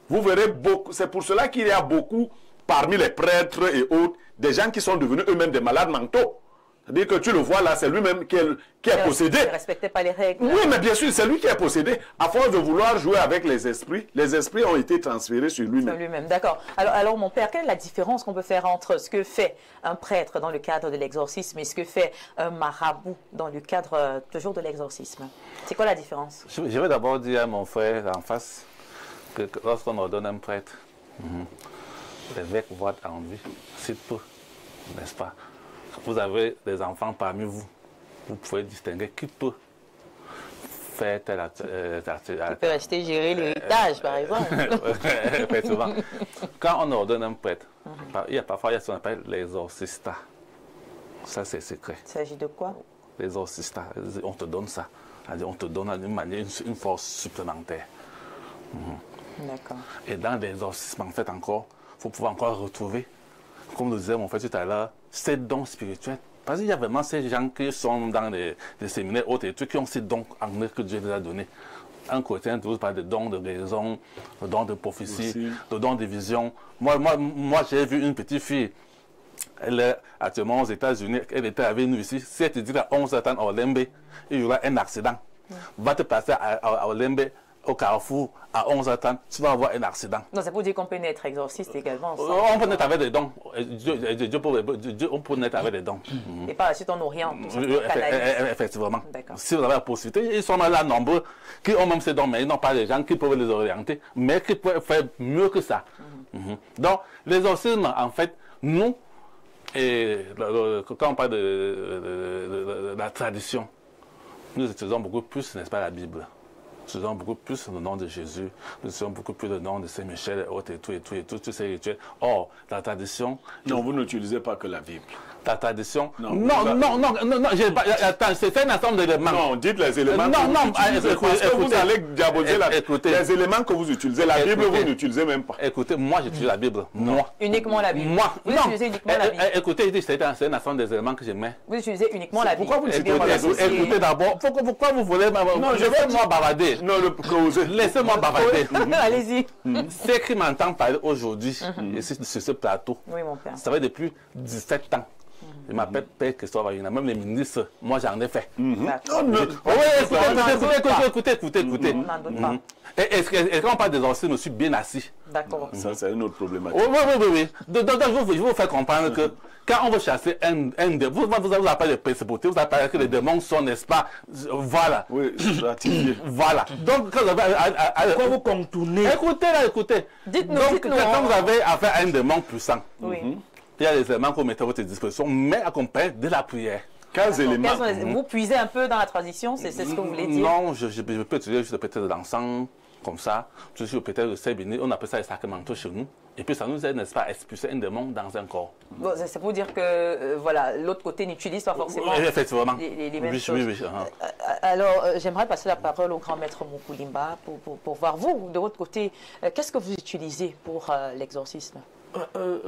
Vous verrez beaucoup, c'est pour cela qu'il y a beaucoup, parmi les prêtres et autres, des gens qui sont devenus eux-mêmes des malades mentaux. C'est-à-dire que tu le vois là, c'est lui-même qui est possédé. Il ne respectait pas les règles. Oui, mais bien sûr, c'est lui qui est possédé. À force de vouloir jouer avec les esprits ont été transférés sur lui-même. Sur lui-même, d'accord. Alors, mon père, quelle est la différence qu'on peut faire entre ce que fait un prêtre dans le cadre de l'exorcisme et ce que fait un marabout dans le cadre toujours de l'exorcisme? C'est quoi la différence? Je vais d'abord dire à mon frère en face que lorsqu'on ordonne un prêtre, l'évêque voit en lui, c'est peu, n'est-ce pas? Vous avez des enfants parmi vous, vous pouvez distinguer qui peut faire tel qui peut rester gérer l'héritage, par exemple. Effectivement. Quand on ordonne un prêtre, il y a ce qu'on appelle l'exorcista. Ça, c'est secret. Il s'agit de quoi? L'exorcista. On te donne ça. On te donne d'une manière une force supplémentaire. D'accord. Et dans l'exorcisme, en fait, encore, il faut pouvoir encore retrouver, comme nous disait mon frère tout à l'heure, ces dons spirituels. Parce qu'il y a vraiment ces gens qui sont dans les séminaires autres et trucs qui ont ces dons en eux que Dieu les a donnés. Un côté, on parle de dons de guérison, de dons de prophétie, de dons de vision. Moi j'ai vu une petite fille, elle est actuellement aux États-Unis, elle était avec nous ici. Si elle te dit à 11h à Olembe, il y aura un accident. Va te passer à Olembe, au carrefour, à 11h30, tu vas avoir un accident. Non, c'est pour dire qu'on peut naître exorciste également. On peut naître avec des dons. On peut naître avec des dons. Et par la suite, on oriente. Effectivement. Si vous avez la possibilité, ils sont là nombreux qui ont même ces dons, mais ils n'ont pas des gens qui peuvent les orienter, mais qui peuvent faire mieux que ça. Donc, l'exorcisme, en fait, nous, Et quand on parle de la tradition, nous utilisons beaucoup plus, n'est-ce pas, la Bible. Nous utilisons beaucoup plus le nom de Jésus, nous utilisons beaucoup plus le nom de Saint-Michel et autres et tout, tous ces rituels. Or, la tradition... Non, vous n'utilisez pas que la Bible. La tradition... Non, attends, c'est un ensemble d'éléments. Non, dites les éléments que vous utilisez, parce que vous allez diaboliser les éléments que vous utilisez. La Bible, vous n'utilisez même pas. Écoutez, moi, j'utilise la Bible. Moi. Uniquement la Bible. Moi. Vous utilisez uniquement la Bible. Écoutez, c'est un ensemble des éléments que je mets. Vous utilisez uniquement la Bible. Pourquoi vous utilisez? Écoutez d'abord, pourquoi vous voulez... Non, je vais moi bavarder. Non, laissez-moi bavarder. Allez-y. C'est qui m'entend parler aujourd'hui, ici, sur ce plateau. Oui, mon père. Ça fait depuis 17 ans. Je m'appelle Père Christophe Ayuna. Même les ministres, moi j'en ai fait. Écoutez. Et quand on parle des anciens, je suis bien assis. D'accord. Ça, c'est une autre problématique. Oui. Donc, je vais vous faire comprendre que quand on veut chasser un démon, vous avez pas de principauté, vous avez que les démons sont, n'est-ce pas? Voilà. Oui, ratifié. Voilà. Donc, quand vous avez. Pourquoi vous contournez? Écoutez. Dites-nous. Donc, quand vous avez affaire à un démon puissant, oui. Il y a des éléments que vous mettez à votre disposition, mais accompagné de la prière. 15 éléments. Vous puisez un peu dans la tradition, c'est ce que vous voulez dire? Non, je peux utiliser juste peut-être de l'encens, comme ça. Peut-être le sel béni, on appelle ça les sacramentaux chez nous. Et puis ça nous aide, n'est-ce pas, à expulser un démon dans un corps. Bon, c'est pour dire que voilà, l'autre côté n'utilise pas forcément effectivement. Les mêmes choses. Oui. Alors, j'aimerais passer la parole au grand maître Moukulimba pour voir vous, de votre côté, qu'est-ce que vous utilisez pour l'exorcisme?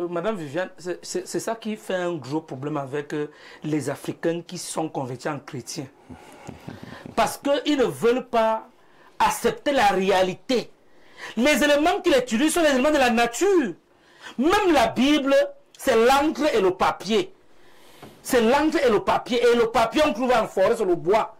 Madame Viviane, c'est ça qui fait un gros problème avec les Africains qui sont convertis en chrétiens. Parce qu'ils ne veulent pas accepter la réalité. Les éléments qu'ils utilisent sont les éléments de la nature. Même la Bible, c'est l'encre et le papier. C'est l'encre et le papier. Et le papier, on trouve en forêt sur le bois.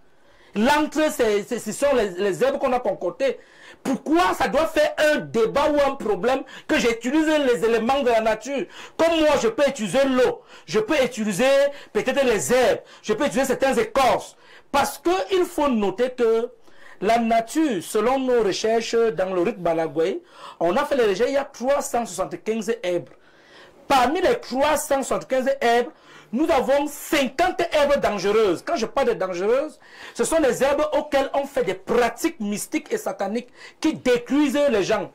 L'encre, ce sont les herbes qu'on a concoctées. Pourquoi ça doit faire un débat ou un problème que j'utilise les éléments de la nature? Comme moi, je peux utiliser l'eau, je peux utiliser peut-être les herbes, je peux utiliser certaines écorces. Parce qu'il faut noter que la nature, selon nos recherches dans le Rift Balagoué, on a fait les recherches, il y a 375 herbes. Parmi les 375 herbes, nous avons 50 herbes dangereuses. Quand je parle de dangereuses, ce sont les herbes auxquelles on fait des pratiques mystiques et sataniques qui détruisent les gens.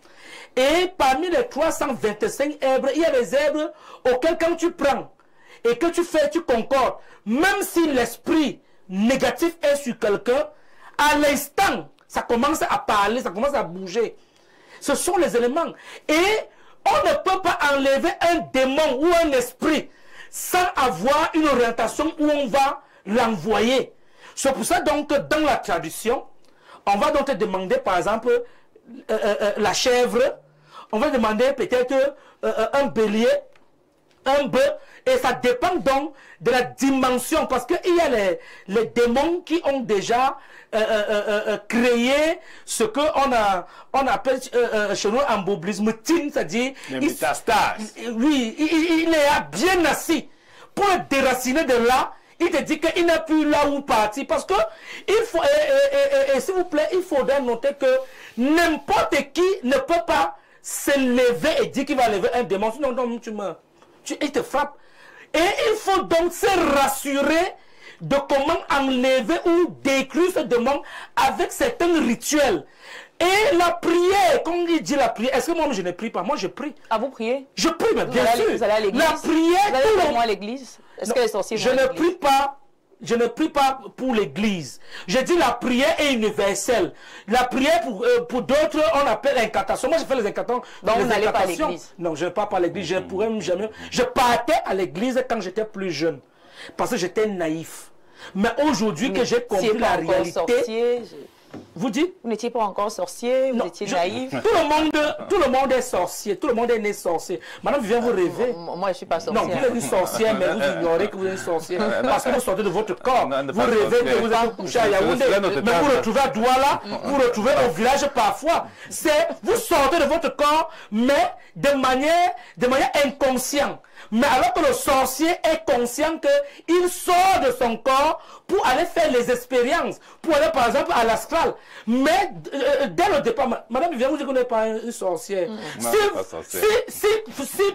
Et parmi les 325 herbes, il y a des herbes auxquelles quand tu prends et que tu concordes, même si l'esprit négatif est sur quelqu'un, à l'instant, ça commence à parler, ça commence à bouger. Ce sont les éléments. Et on ne peut pas enlever un démon ou un esprit sans avoir une orientation où on va l'envoyer. C'est pour ça donc que dans la tradition, on va donc te demander par exemple la chèvre, on va demander peut-être un bélier, un bœuf, et ça dépend donc de la dimension, parce qu'il y a les démons qui ont déjà créé ce qu'on appelle chez nous en bouddhisme, c'est-à-dire les métastases. Oui, il est bien assis. Pour le déraciner de là, il te dit qu'il n'est plus là où partir. Parce que, il faut, s'il vous plaît, il faudra noter que n'importe qui ne peut pas se lever et dire qu'il va lever un démon. Sinon, non, tu meurs. Il te frappe. Et il faut donc se rassurer de comment enlever ou détruire ce démon avec certains rituels. Et la prière, quand il dit la prière, est-ce que moi je ne prie pas? Moi je prie. Ah, vous priez? Je prie, mais bien sûr. Vous allez à l'église? La prière, vous allez comment à l'église? Est-ce que les sorciers je ne prie pas. Je ne prie pas pour l'église. Je dis la prière est universelle. La prière pour d'autres, on appelle incantation. Moi, je fais les incantations. Donc, vous n'allez pas à l'église? Non, je ne pars pas à l'église. Je ne pourrais même jamais. Je partais à l'église quand j'étais plus jeune. Parce que j'étais naïf. Mais aujourd'hui que j'ai compris la réalité... Sorcier, vous dites? Vous n'étiez pas encore sorcier, vous étiez naïf. Tout le monde est sorcier, tout le monde est né sorcier. Madame Viviane, vous rêvez. Moi, je ne suis pas sorcière. Non, vous êtes une sorcière, mais vous ignorez que vous êtes sorcier. Parce que vous sortez de votre corps. Vous rêvez que vous êtes couché à Yaoundé, mais vous retrouvez à Douala, vous retrouvez au village parfois. Vous sortez de votre corps, mais de manière inconsciente. Mais alors que le sorcier est conscient qu'il sort de son corps pour aller faire les expériences, pour aller par exemple à l'astral. Mais dès le départ, madame Viviane, vous ne connaissez pas une sorcière.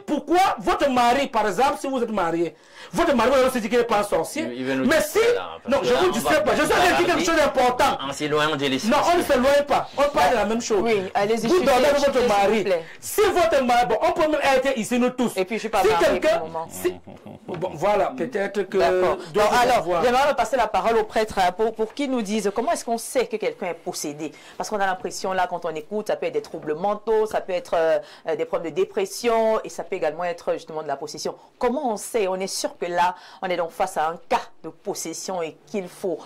Pourquoi votre mari, par exemple, si vous êtes marié, votre mari va se dire qu'il n'est pas un sorcier. Mais si... Non, je ne vous dis pas. Je suis en train de dire quelque chose d'important. On s'éloigne de l'essentiel. Non, on ne s'éloigne pas. On parle de la même chose. Oui, allez-y. Vous dormez avec votre mari. Si votre mari... Bon, on peut même être ici, nous tous. Et puis, je ne suis pas mariée pour le moment. Bon, voilà, peut-être que... D'accord. Alors, j'aimerais passer la parole au prêtre pour qu'il nous dise comment est-ce qu'on sait que quelqu'un est possédé. Parce qu'on a l'impression, là, quand on écoute, ça peut être des troubles mentaux, ça peut être des problèmes de dépression, et ça peut également être justement de la possession. Comment on sait? On est sûr que là, on est donc face à un cas de possession et qu'il faut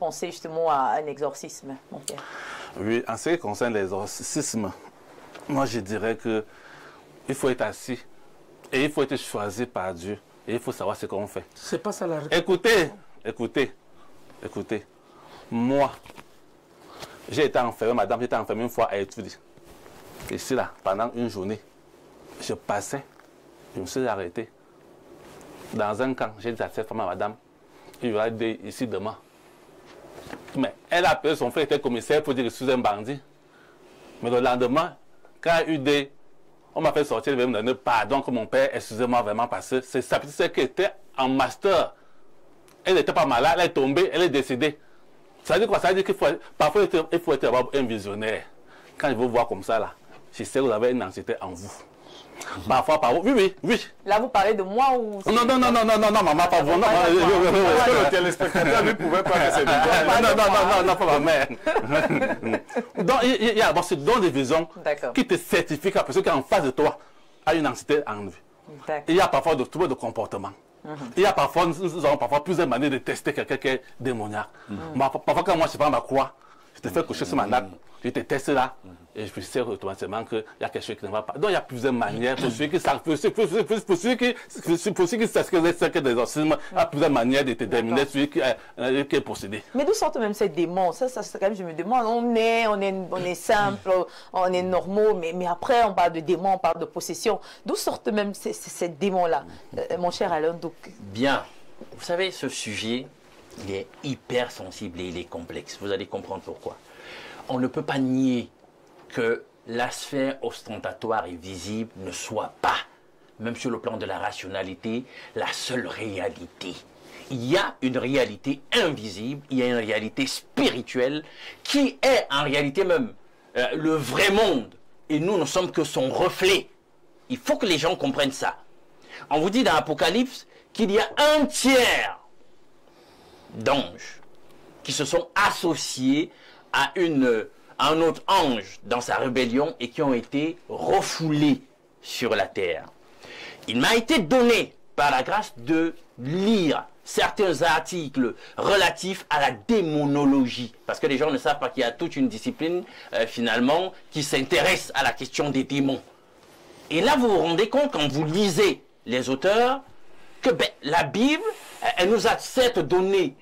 penser justement à un exorcisme, mon père. Oui, en ce qui concerne l'exorcisme, moi je dirais que il faut être assis et il faut être choisi par Dieu et il faut savoir ce qu'on fait. C'est pas ça la réponse. Écoutez. Moi, j'ai été enfermé, madame, j'ai été enfermé une fois à étudier. Ici, là, pendant une journée, je passais, je me suis arrêté. Dans un camp, j'ai dit à cette femme, madame, il y aura des ici demain. Mais elle a appelé son frère, était commissaire pour dire que je suis un bandit. Mais le lendemain, quand il y a eu des... On m'a fait sortir, il me donner pardon que mon père, excusez-moi vraiment, parce que c'est sa petite sœur qui était en master. Elle n'était pas malade, elle est tombée, elle est décédée. Ça veut dire quoi? Ça veut dire qu'il faut, parfois, il faut être un visionnaire. Quand je vous vois comme ça, là, je sais que vous avez une anxiété en vous. Parfois, oui. Là, vous parlez de moi ou... Non, maman, pas vous. Est-ce que le téléspectateur ne pouvait pas que c'est non, pas ma mère. Donc, il y a donc des visions qui te certifient que la personne qui est en face de toi a une anxiété en vie. Il y a parfois des troubles de comportement. Il y a parfois, nous avons parfois plusieurs manières de tester quelqu'un qui est démoniaque. Parfois, quand moi je prends ma croix, je te fais coucher sur ma nappe, je te teste là, et je sais automatiquement qu'il y a quelque chose qui ne va pas. Donc il y a plusieurs manières pour celui qui s'inscrit des exorcismes, il y a plusieurs manières de déterminer celui qui est possédé. Mais d'où sortent même ces démons? Ça quand même, je me demande, on est simple, on est normaux, mais après on parle de démons, on parle de possession. D'où sortent même ces démons-là, mon cher Alain Douk? Bien, vous savez, ce sujet, il est hyper sensible et il est complexe. Vous allez comprendre pourquoi. On ne peut pas nier que la sphère ostentatoire et visible ne soit pas, même sur le plan de la rationalité, la seule réalité. Il y a une réalité invisible, il y a une réalité spirituelle qui est en réalité même le vrai monde. Et nous ne sommes que son reflet. Il faut que les gens comprennent ça. On vous dit dans l'Apocalypse qu'il y a un tiers d'anges qui se sont associés à un autre ange dans sa rébellion et qui ont été refoulés sur la terre. Il m'a été donné par la grâce de lire certains articles relatifs à la démonologie, parce que les gens ne savent pas qu'il y a toute une discipline finalement qui s'intéresse à la question des démons. Et là vous vous rendez compte quand vous lisez les auteurs que la Bible, elle nous a certes donné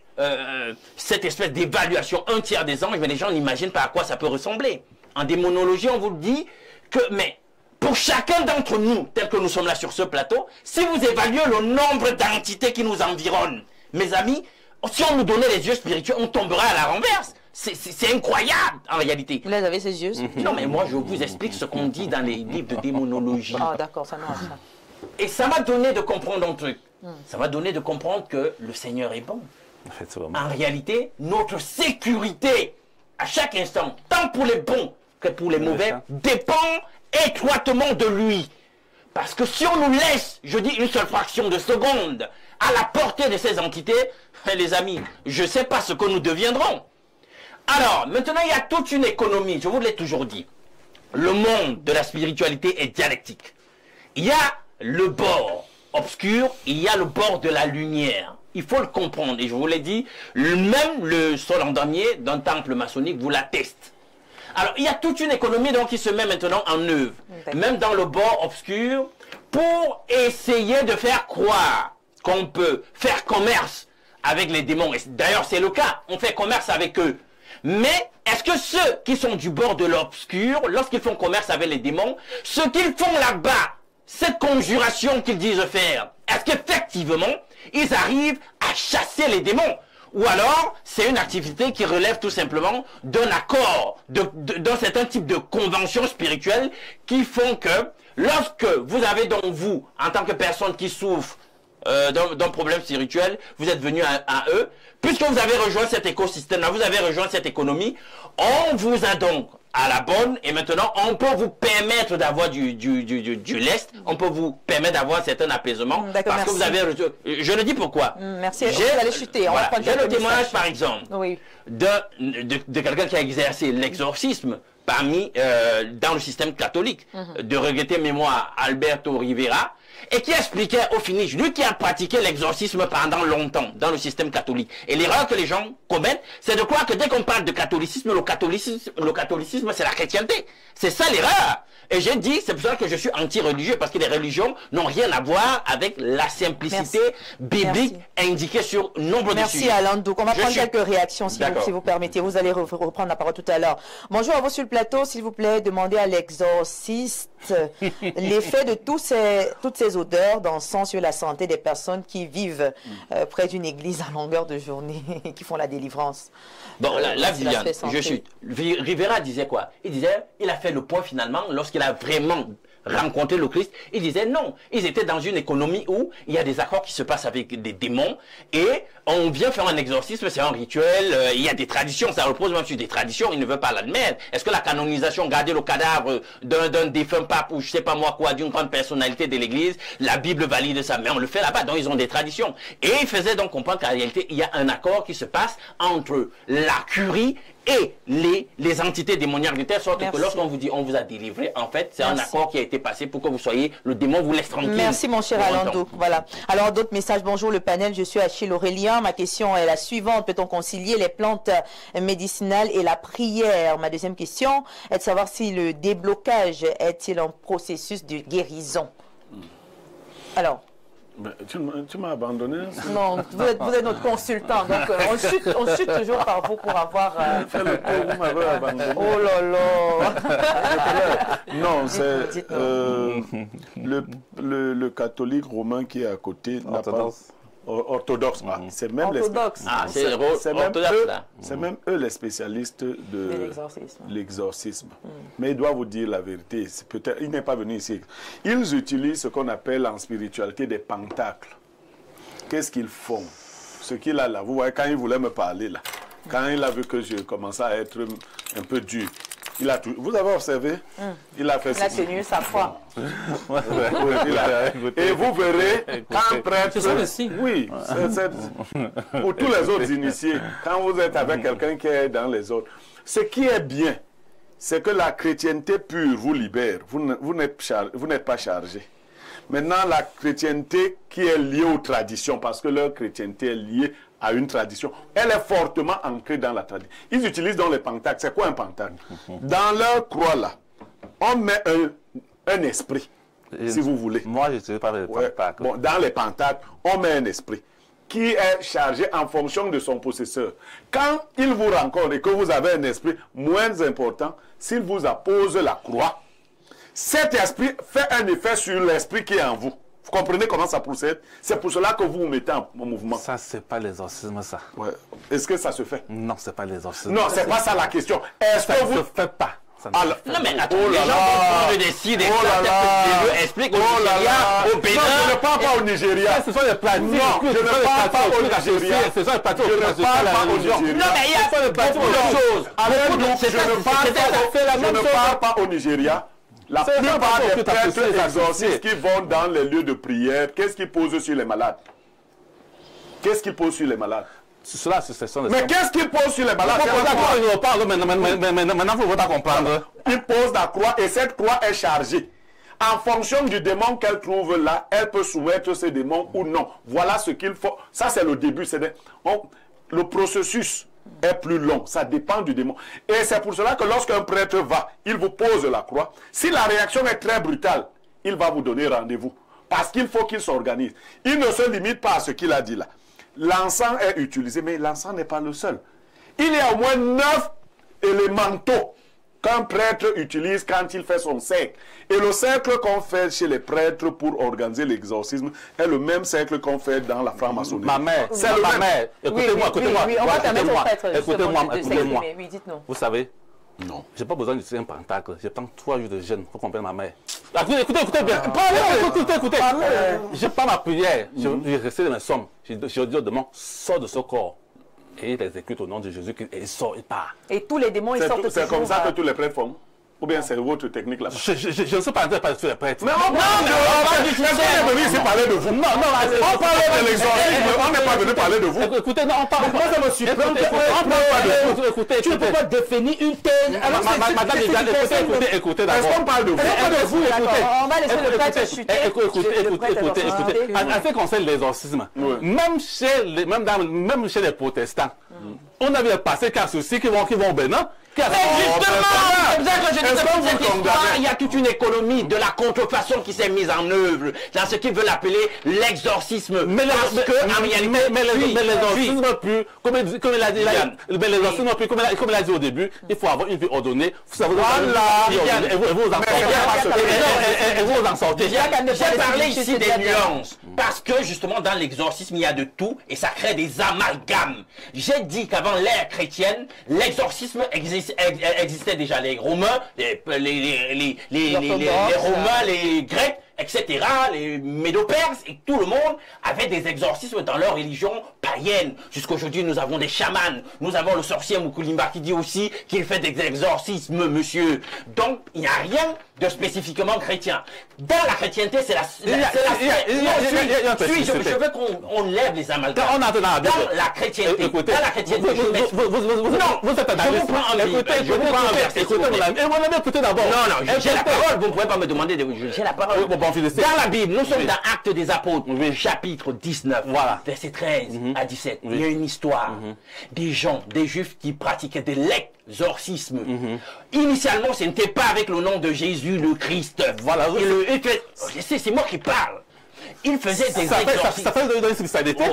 cette espèce d'évaluation un tiers des anges, mais les gens n'imaginent pas à quoi ça peut ressembler. En démonologie, on vous dit que, mais pour chacun d'entre nous, tel que nous sommes là sur ce plateau, si vous évaluez le nombre d'entités qui nous environnent, mes amis, si on nous donnait les yeux spirituels, on tomberait à la renverse. C'est incroyable en réalité. Vous les avez ces yeux? Non, mais moi je vous explique ce qu'on dit dans les livres de démonologie. Ah d'accord, ça marche. Et ça m'a donné de comprendre un truc. Ça m'a donné de comprendre que le Seigneur est bon. En réalité, notre sécurité, à chaque instant, tant pour les bons que pour les mauvais, dépend étroitement de lui. Parce que si on nous laisse, je dis une seule fraction de seconde, à la portée de ces entités, les amis, je ne sais pas ce que nous deviendrons. Alors, maintenant, il y a toute une économie, je vous l'ai toujours dit. Le monde de la spiritualité est dialectique. Il y a le bord obscur, il y a le bord de la lumière. Il faut le comprendre. Et je vous l'ai dit, même le sol en damier d'un temple maçonnique vous l'atteste. Alors, il y a toute une économie donc, qui se met maintenant en œuvre, même dans le bord obscur, pour essayer de faire croire qu'on peut faire commerce avec les démons. D'ailleurs, c'est le cas. On fait commerce avec eux. Mais est-ce que ceux qui sont du bord de l'obscur, lorsqu'ils font commerce avec les démons, ce qu'ils font là-bas, cette conjuration qu'ils disent faire, est-ce qu'effectivement, ils arrivent à chasser les démons? ou alors c'est une activité qui relève tout simplement d'un accord, d'un certain type de convention spirituelle qui font que lorsque vous avez donc vous, en tant que personne qui souffre d'un problème spirituel, vous êtes venu à eux, puisque vous avez rejoint cet écosystème-là, vous avez rejoint cette économie, on vous a donc à la bonne, et maintenant on peut vous permettre d'avoir du lest, on peut vous permettre d'avoir un certain apaisement, parce que vous avez rejoint. Je le dis pourquoi. Merci, vous allez chuter. Voilà, j'ai le témoignage par exemple de quelqu'un qui a exercé l'exorcisme parmi dans le système catholique, de regretter mémoire Alberto Rivera, et qui expliquait au finish, lui qui a pratiqué l'exorcisme pendant longtemps dans le système catholique. Et l'erreur que les gens commettent, c'est de croire que dès qu'on parle de catholicisme, le catholicisme c'est la chrétienté. C'est ça l'erreur. Et j'ai dit, c'est pour ça que je suis anti-religieux, parce que les religions n'ont rien à voir avec la simplicité biblique indiquée sur nombre de sujets. Merci Alain Douk. On va prendre quelques réactions si vous permettez. Vous allez reprendre la parole tout à l'heure. Bonjour à vous sur le plateau, s'il vous plaît. Demandez à l'exorciste l'effet de toutes ces odeurs d'encens sur la santé des personnes qui vivent près d'une église à longueur de journée et qui font la délivrance. Bon, là Viviane, je chute. Rivera disait quoi? Il disait, il a fait le point finalement lorsqu'il a vraiment rencontré le Christ. Il disait non, ils étaient dans une économie où il y a des accords qui se passent avec des démons et on vient faire un exorcisme, c'est un rituel, il y a des traditions, ça repose même sur des traditions, il ne veut pas l'admettre. Est-ce que la canonisation, garder le cadavre d'un défunt pape ou je sais pas moi quoi, d'une grande personnalité de l'église, la Bible valide ça, mais on le fait là-bas, donc ils ont des traditions. Et il faisait donc comprendre qu'en réalité, il y a un accord qui se passe entre la curie et les entités démoniaques, de telle sorte que lorsqu'on vous dit on vous a délivré, en fait c'est un accord qui a été passé pour que vous soyez, le démon vous laisse tranquille. Merci mon cher Alain Douk. Voilà. Alors d'autres messages. Bonjour le panel, je suis Achille Aurélien. Ma question est la suivante: peut-on concilier les plantes médicinales et la prière? Ma deuxième question est de savoir si le déblocage est-il un processus de guérison. Alors. Tu m'as abandonné. Non, vous êtes notre consultant, donc on chute toujours par vous pour avoir... Fais le tour, vous m'avez abandonné. Oh là là. Non, c'est le catholique romain qui est à côté n'a pas... Orthodoxe. C'est même orthodoxe. C'est même eux les spécialistes de l'exorcisme. Mais il doit vous dire la vérité. Il n'est pas venu ici. Ils utilisent ce qu'on appelle en spiritualité des pentacles. Qu'est-ce qu'ils font? Ce qu'il a là, vous voyez, quand il voulait me parler là, quand il a vu que je commençais à être un peu dur, il a tout, vous avez observé? Il a fait ça. Il a tenu sa foi. Et vous verrez, quand prêtre... Oui, pour tous les autres initiés, quand vous êtes avec quelqu'un qui est dans les autres, ce qui est bien, c'est que la chrétienté pure vous libère. Vous n'êtes pas chargé. Maintenant, la chrétienté qui est liée aux traditions, parce que leur chrétienté est liée à une tradition, elle est fortement ancrée dans la tradition. Ils utilisent donc les pentacles. C'est quoi un pentacle? Dans leur croix là, on met un esprit, si vous voulez. Moi, je ne sais pas les pentacles. Bon, dans les pentacles, on met un esprit qui est chargé en fonction de son possesseur. Quand il vous rencontre et que vous avez un esprit moins important, s'il vous appose la croix, cet esprit fait un effet sur l'esprit qui est en vous. Vous comprenez comment ça procède? C'est pour cela que vous vous mettez en mouvement. Ça, c'est pas l'exorcisme, ça. Ouais. Est-ce que ça se fait? Non, c'est pas l'exorcisme. Non, c'est pas ça la question. Est-ce que vous... Ça ne se fait pas. Alors, non mais attends, les gens vont prendre des signes, des expliquent au Nigeria, au Bénin. Non, je ne parle pas au Nigeria. Ce sont les pratiques. Non, je ne parle pas au Nigeria. Ce sont les pratiques. Je ne parle pas au Nigeria. Non mais il y a beaucoup de choses. Je ne parle pas au Nigeria. La plupart des prêtres exorcistes qui vont dans les lieux de prière, qu'est-ce qu'ils posent sur les malades? Qu'est-ce qu'ils posent sur les malades? Mais qu'est-ce qu'ils posent sur les malades? Maintenant, vous ne comprendre. Ils posent la croix et cette croix est chargée. En fonction du démon qu'elle trouve là, elle peut soumettre ce démon ou non. Voilà ce qu'il faut. Ça, c'est le début. Le processus est plus long. Ça dépend du démon. Et c'est pour cela que lorsqu'un prêtre va, il vous pose la croix. Si la réaction est très brutale, il va vous donner rendez-vous. Parce qu'il faut qu'il s'organise. Il ne se limite pas à ce qu'il a dit là. L'encens est utilisé, mais l'encens n'est pas le seul. Il y a au moins 9 élémentaux qu'un prêtre utilise quand il fait son cercle. Et le cercle qu'on fait chez les prêtres pour organiser l'exorcisme est le même cercle qu'on fait dans la franc-maçonnerie. Ma mère, écoutez-moi, écoutez-moi. Oui, on va permettre au prêtre Écoutez-moi. Oui, dites-nous. Vous savez, non, j'ai pas besoin d'utiliser un pentacle. Je prends 3 jours de jeûne pour comprendre ma mère. Écoutez bien. Écoutez. Je prends ma prière. Je récite mes sommes. Je dis au démon, sors de ce corps. Et il exécute au nom de Jésus, et il sort, il part. Et tous les démons, ils sortent. C'est comme ça que tous les prêtres font? Ou bien c'est votre technique là-bas? Je ne sais pas entrer sur les prêtres. Mais on est venu ici parler de vous. Non, on parle de l'exorcisme, on n'est pas venu parler de vous. Écoutez, non, on parle. Moi, ça me surprend. Écoutez, tu ne peux pas définir une thèse. Alors, madame, écoutez d'abord. Est-ce qu'on parle de vous? On va laisser le prêtre chuter. Écoutez. En ce qui concerne l'exorcisme, même chez les protestants, on a vu passer qu'un souci qui vont au Bénin. Mais justement, c'est ça que je dis dans cette histoire, il y a toute une économie de la contrefaçon qui s'est mise en œuvre dans ce qu'ils veulent appeler l'exorcisme. Mais l'exorcisme plus, comme il a dit, comme il a dit au début, il faut avoir une vie ordonnée. Vous en sortez. J'ai parlé ici des nuances, parce que justement dans l'exorcisme, il y a de tout et ça crée des amalgames. J'ai dit qu'avant l'ère chrétienne, l'exorcisme existait déjà. Les Romains, les Romains, les Grecs, etc., les Médo-Perses, et tout le monde avait des exorcismes dans leur religion païenne. Jusqu'aujourd'hui, nous avons des chamans. Nous avons le sorcier Mukulimba qui dit aussi qu'il fait des exorcismes, monsieur. Donc, il n'y a rien de spécifiquement chrétien. Dans la chrétienté, c'est la... Je veux qu'on lève les amalgames. Dans la chrétienté. Dans la chrétienté. Vous êtes un je vous prends un verset. Écoutez d'abord. Non, j'ai la parole. Vous ne pouvez pas me demander de... J'ai la parole. Dans la Bible, nous sommes dans Actes des Apôtres, chapitre 19, verset 13 à 17. Il y a une histoire des gens, des Juifs qui pratiquaient de l'exorcisme. Initialement, ce n'était pas avec le nom de Jésus le Christ. Voilà. C'est moi qui parle. Il faisait des exorcismes. Ça fait une spécialité.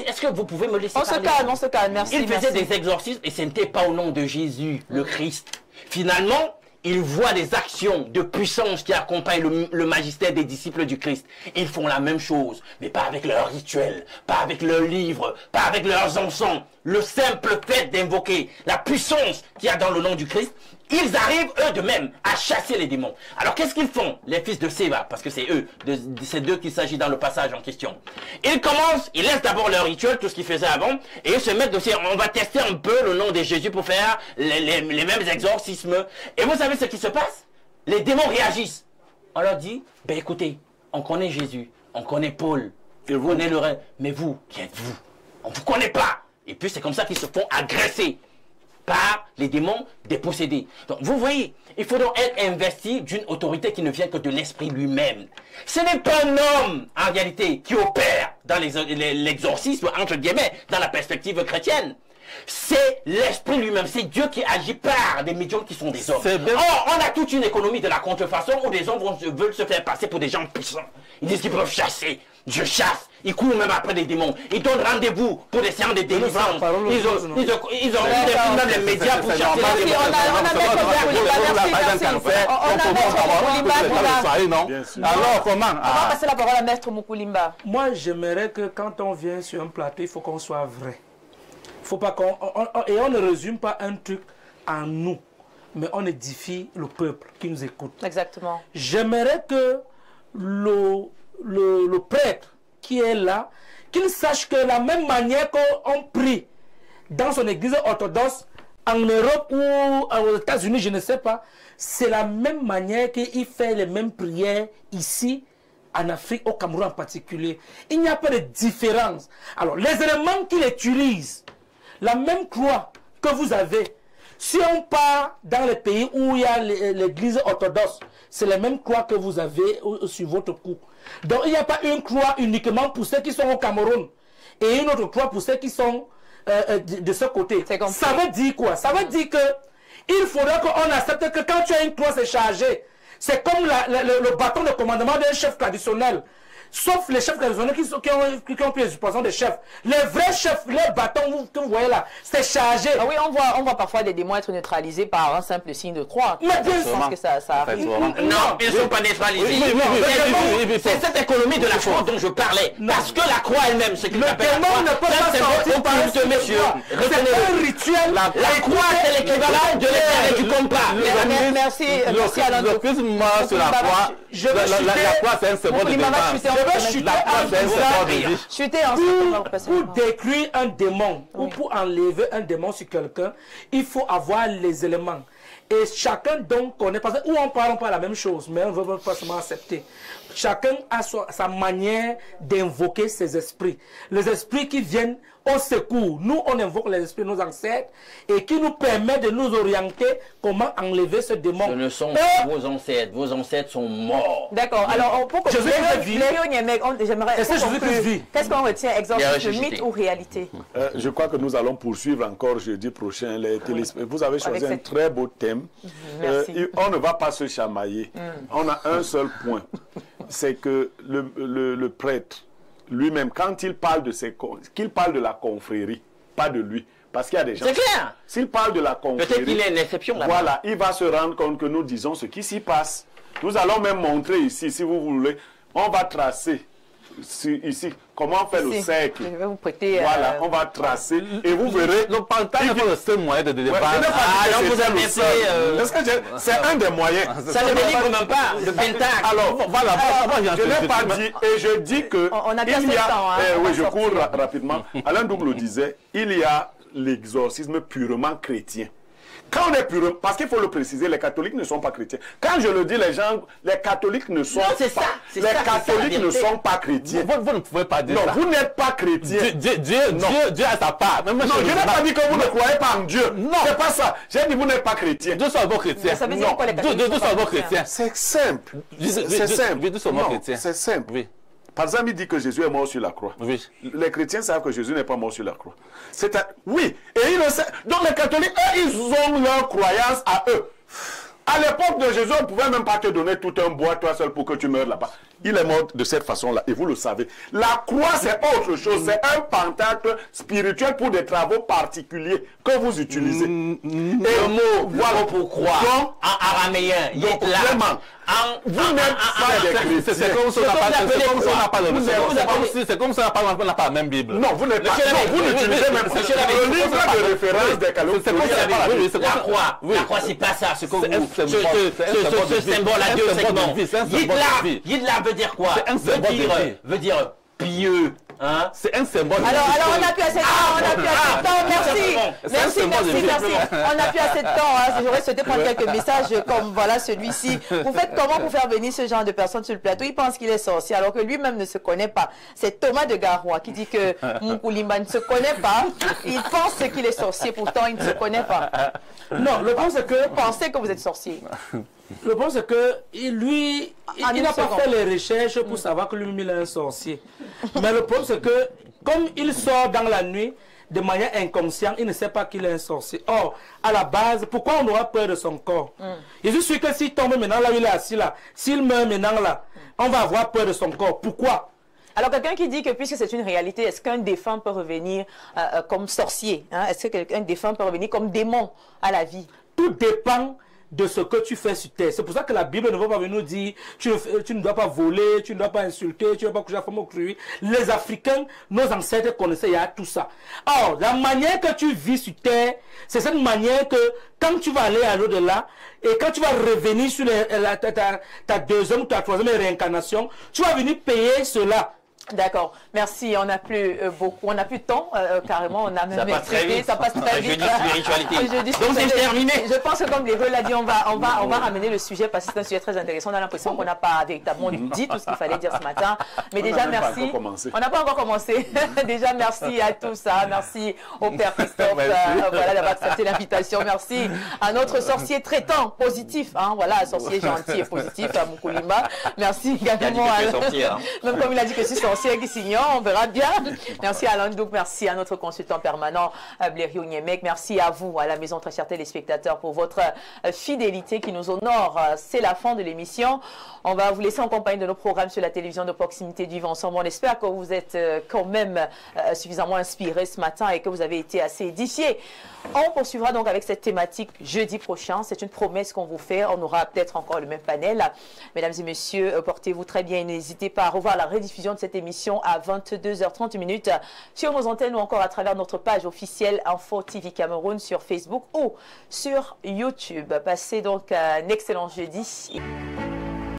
Est-ce que vous pouvez me laisser parler? On se calme, merci. Il faisait des exorcismes et ce n'était pas au nom de Jésus le Christ. Finalement, ils voient les actions de puissance qui accompagnent le magistère des disciples du Christ. Ils font la même chose, mais pas avec leurs rituels, pas avec leurs livres, pas avec leurs encens. Le simple fait d'invoquer la puissance qu'il y a dans le nom du Christ, ils arrivent eux de même à chasser les démons. Alors qu'est-ce qu'ils font, les fils de Séva, parce que c'est eux, c'est d'eux qu'il s'agit dans le passage en question. Ils commencent, ils laissent d'abord leur rituel, tout ce qu'ils faisaient avant, et ils se mettent de dire, on va tester un peu le nom de Jésus pour faire les mêmes exorcismes. Et vous savez ce qui se passe? Les démons réagissent. On leur dit, ben écoutez, on connaît Jésus, on connaît Paul, on connaît le reste, mais vous, qui êtes-vous? On ne vous connaît pas. Et puis c'est comme ça qu'ils se font agresser par les démons dépossédés. Donc vous voyez, il faut donc être investi d'une autorité qui ne vient que de l'esprit lui-même. Ce n'est pas un homme, en réalité, qui opère dans l'exorcisme, entre guillemets, dans la perspective chrétienne. C'est l'esprit lui-même, c'est Dieu qui agit par des médiums qui sont des hommes. Or, on a toute une économie de la contrefaçon où des hommes veulent se faire passer pour des gens puissants. Ils disent qu'ils peuvent chasser. Dieu chasse. Ils courent même après des démons. Ils donnent rendez-vous pour des séances de délivrance. Ils ont même les médias pour chasser les démons. Alors, comment? On va passer la parole à Maître Mukulimba. Moi, j'aimerais que quand on vient sur un plateau, il faut qu'on soit vrai. Faut pas et on ne résume pas un truc en nous, mais on édifie le peuple qui nous écoute. Exactement. J'aimerais que le prêtre qui est là, qu'il sache que la même manière qu'on prie dans son église orthodoxe, en Europe ou aux États-Unis, je ne sais pas, c'est la même manière qu'il fait les mêmes prières ici, en Afrique, au Cameroun en particulier. Il n'y a pas de différence. Alors, les éléments qu'il utilise, la même croix que vous avez, si on part dans les pays où il y a l'église orthodoxe, c'est la même croix que vous avez sur votre cou. Donc il n'y a pas une croix uniquement pour ceux qui sont au Cameroun et une autre croix pour ceux qui sont de ce côté. Ça veut dire quoi? Ça veut dire que il faudra qu'on accepte que quand tu as une croix, c'est chargé. C'est comme le bâton de commandement d'un chef traditionnel. Sauf les chefs traditionnels qui ont pris l'usurpation des chefs. Les vrais chefs, les bâtons que vous voyez là, c'est chargé. Ah oui, on voit parfois des démons être neutralisés par un simple signe de croix. Mais bien sûr. Je pense que ça arrive. Non, ils ne sont pas neutralisés. C'est cette économie de la croix dont je parlais. Parce que la croix elle-même, ce qu'il appelle la croix, ne peut pas sortir par un monsieur. C'est un rituel. La croix, c'est l'équivalent de l'éther et du compas. Merci Alain. Le Christ meurt sur la croix. La croix, c'est un symbole de défense. Pour détruire un démon ou pour enlever un démon sur quelqu'un, il faut avoir les éléments. Et chacun donc connaît, parce que où on parle la même chose, mais on ne veut pas seulement accepter. Chacun a sa manière d'invoquer ses esprits. Les esprits qui viennent au secours. Nous, on invoque les esprits de nos ancêtres et qui nous permettent de nous orienter comment enlever ce démon. Ce ne sont pas vos ancêtres sont morts. D'accord, alors pour Jésus vit. Qu'est-ce qu'on retient, exorcisme, mythe ou réalité? Je crois que nous allons poursuivre encore jeudi prochain. Vous avez choisi un très beau thème. On ne va pas se chamailler. On a un seul point. C'est que le prêtre lui-même, quand il parle qu'il parle de la confrérie, pas de lui. Parce qu'il y a des gens... C'est clair. S'il parle de la confrérie... Peut-être qu'il est une exception là-bas. Voilà, il va se rendre compte que nous disons ce qui s'y passe. Nous allons même montrer ici, si vous voulez, on va tracer ici comment on fait le cercle. Je vais vous prêter... Voilà, on va tracer et vous verrez... Le pantalon n'est pas le seul moyen de débat. C'est un des moyens. Ça ne délivre même pas le pentacle. Alors, voilà, je n'ai pas dit, et je dis que... On a bien ce temps. Oui, je cours rapidement. Alain Double disait, il y a l'exorcisme purement chrétien. Quand on est purement, parce qu'il faut le préciser, les catholiques ne sont pas chrétiens. Quand je le dis, les catholiques ne sont pas chrétiens. Vous ne pouvez pas dire ça. Non, vous n'êtes pas chrétien. Dieu a sa part. Non, je n'ai pas dit que vous ne croyez pas en Dieu. Non, c'est pas ça. J'ai dit vous n'êtes pas chrétien. Dieu soit bon chrétien. Ça veut dire quoi les catholiques? Dieu soit bon chrétien. C'est simple. C'est simple. Dieu soit bon chrétien. C'est simple. Oui. Par exemple, il dit que Jésus est mort sur la croix. Oui. Les chrétiens savent que Jésus n'est pas mort sur la croix. Oui, et ils le savent. Donc les catholiques, eux, ils ont leur croyance à eux. À l'époque de Jésus, on ne pouvait même pas te donner tout un bois, toi seul, pour que tu meurs là-bas. Il est mort de cette façon-là, et vous le savez. La croix, c'est autre chose. C'est un pentacle spirituel pour des travaux particuliers que vous utilisez. Le mot, voilà pourquoi, en araméen, vraiment, vous n'êtes pas des chrétiens. C'est comme si on n'a pas la même Bible. Non, vous n'êtes pas. Vous n'utilisez même pas le livre de référence des catholiques. La croix, c'est pas ça. Ce symbole à deux segments. Yidla veut dire quoi? Veut dire pieux. Hein? C'est un symbole. Alors on n'a plus assez de temps. Merci. On n'a plus assez de temps. J'aurais souhaité prendre quelques messages comme voilà celui-ci. Vous faites comment pour faire venir ce genre de personnes sur le plateau? Il pense qu'il est sorcier alors que lui-même ne se connaît pas. C'est Thomas de Garoua qui dit que Moukolimba ne se connaît pas. Il pense qu'il est sorcier, pourtant il ne se connaît pas. Non, le point c'est que... Vous pensez que vous êtes sorcier. Le point c'est que lui, il n'a pas fait les recherches pour savoir que lui-même il est un sorcier. Mais le problème c'est que comme il sort dans la nuit de manière inconsciente, il ne sait pas qu'il est un sorcier. Or, à la base, pourquoi on aura peur de son corps? Je suis sûr que s'il tombe maintenant là, il est assis là, s'il meurt maintenant là, on va avoir peur de son corps. Pourquoi? Alors quelqu'un qui dit que puisque c'est une réalité, est-ce qu'un défunt peut revenir comme sorcier, hein? Est-ce qu'un défunt peut revenir comme démon à la vie? Tout dépend de ce que tu fais sur terre. C'est pour ça que la Bible ne va pas venir nous dire tu ne dois pas voler, tu ne dois pas insulter, tu ne dois pas coucher à femme au cru. Les Africains, nos ancêtres connaissaient, il y a tout ça. Or, la manière que tu vis sur terre, c'est cette manière que quand tu vas aller à l'au-delà et quand tu vas revenir sur ta deuxième ou ta troisième réincarnation, tu vas venir payer cela. D'accord, merci. On n'a plus beaucoup, on n'a plus de temps, carrément, on a même ça passe très vite. Ça passe très vite. Donc c'est terminé. Je pense que comme Léveux l'a dit, on va ramener le sujet parce que c'est un sujet très intéressant. On a l'impression qu'on n'a pas véritablement dit tout ce qu'il fallait dire ce matin. Mais déjà merci. On n'a pas encore commencé. Déjà merci à tous. Merci au Père Christophe voilà, d'avoir accepté l'invitation. Merci à notre sorcier traitant positif. Hein, voilà, sorcier gentil et positif à Moukolimba. Merci également à... Même comme il a dit que c'est sorcier. Merci à Guissignon, on verra bien. Merci à Alain Douk, merci à notre consultant permanent Blériou Niemek. Merci à vous, à la maison, très chers téléspectateurs, pour votre fidélité qui nous honore. C'est la fin de l'émission. On va vous laisser en compagnie de nos programmes sur la télévision de proximité du Vivre Ensemble. On espère que vous êtes quand même suffisamment inspirés ce matin et que vous avez été assez édifiés. On poursuivra donc avec cette thématique jeudi prochain. C'est une promesse qu'on vous fait. On aura peut-être encore le même panel. Mesdames et messieurs, portez-vous très bien. N'hésitez pas à revoir la rediffusion de cette émission à 22h30 sur nos antennes ou encore à travers notre page officielle Info TV Cameroun sur Facebook ou sur YouTube. Passez donc un excellent jeudi.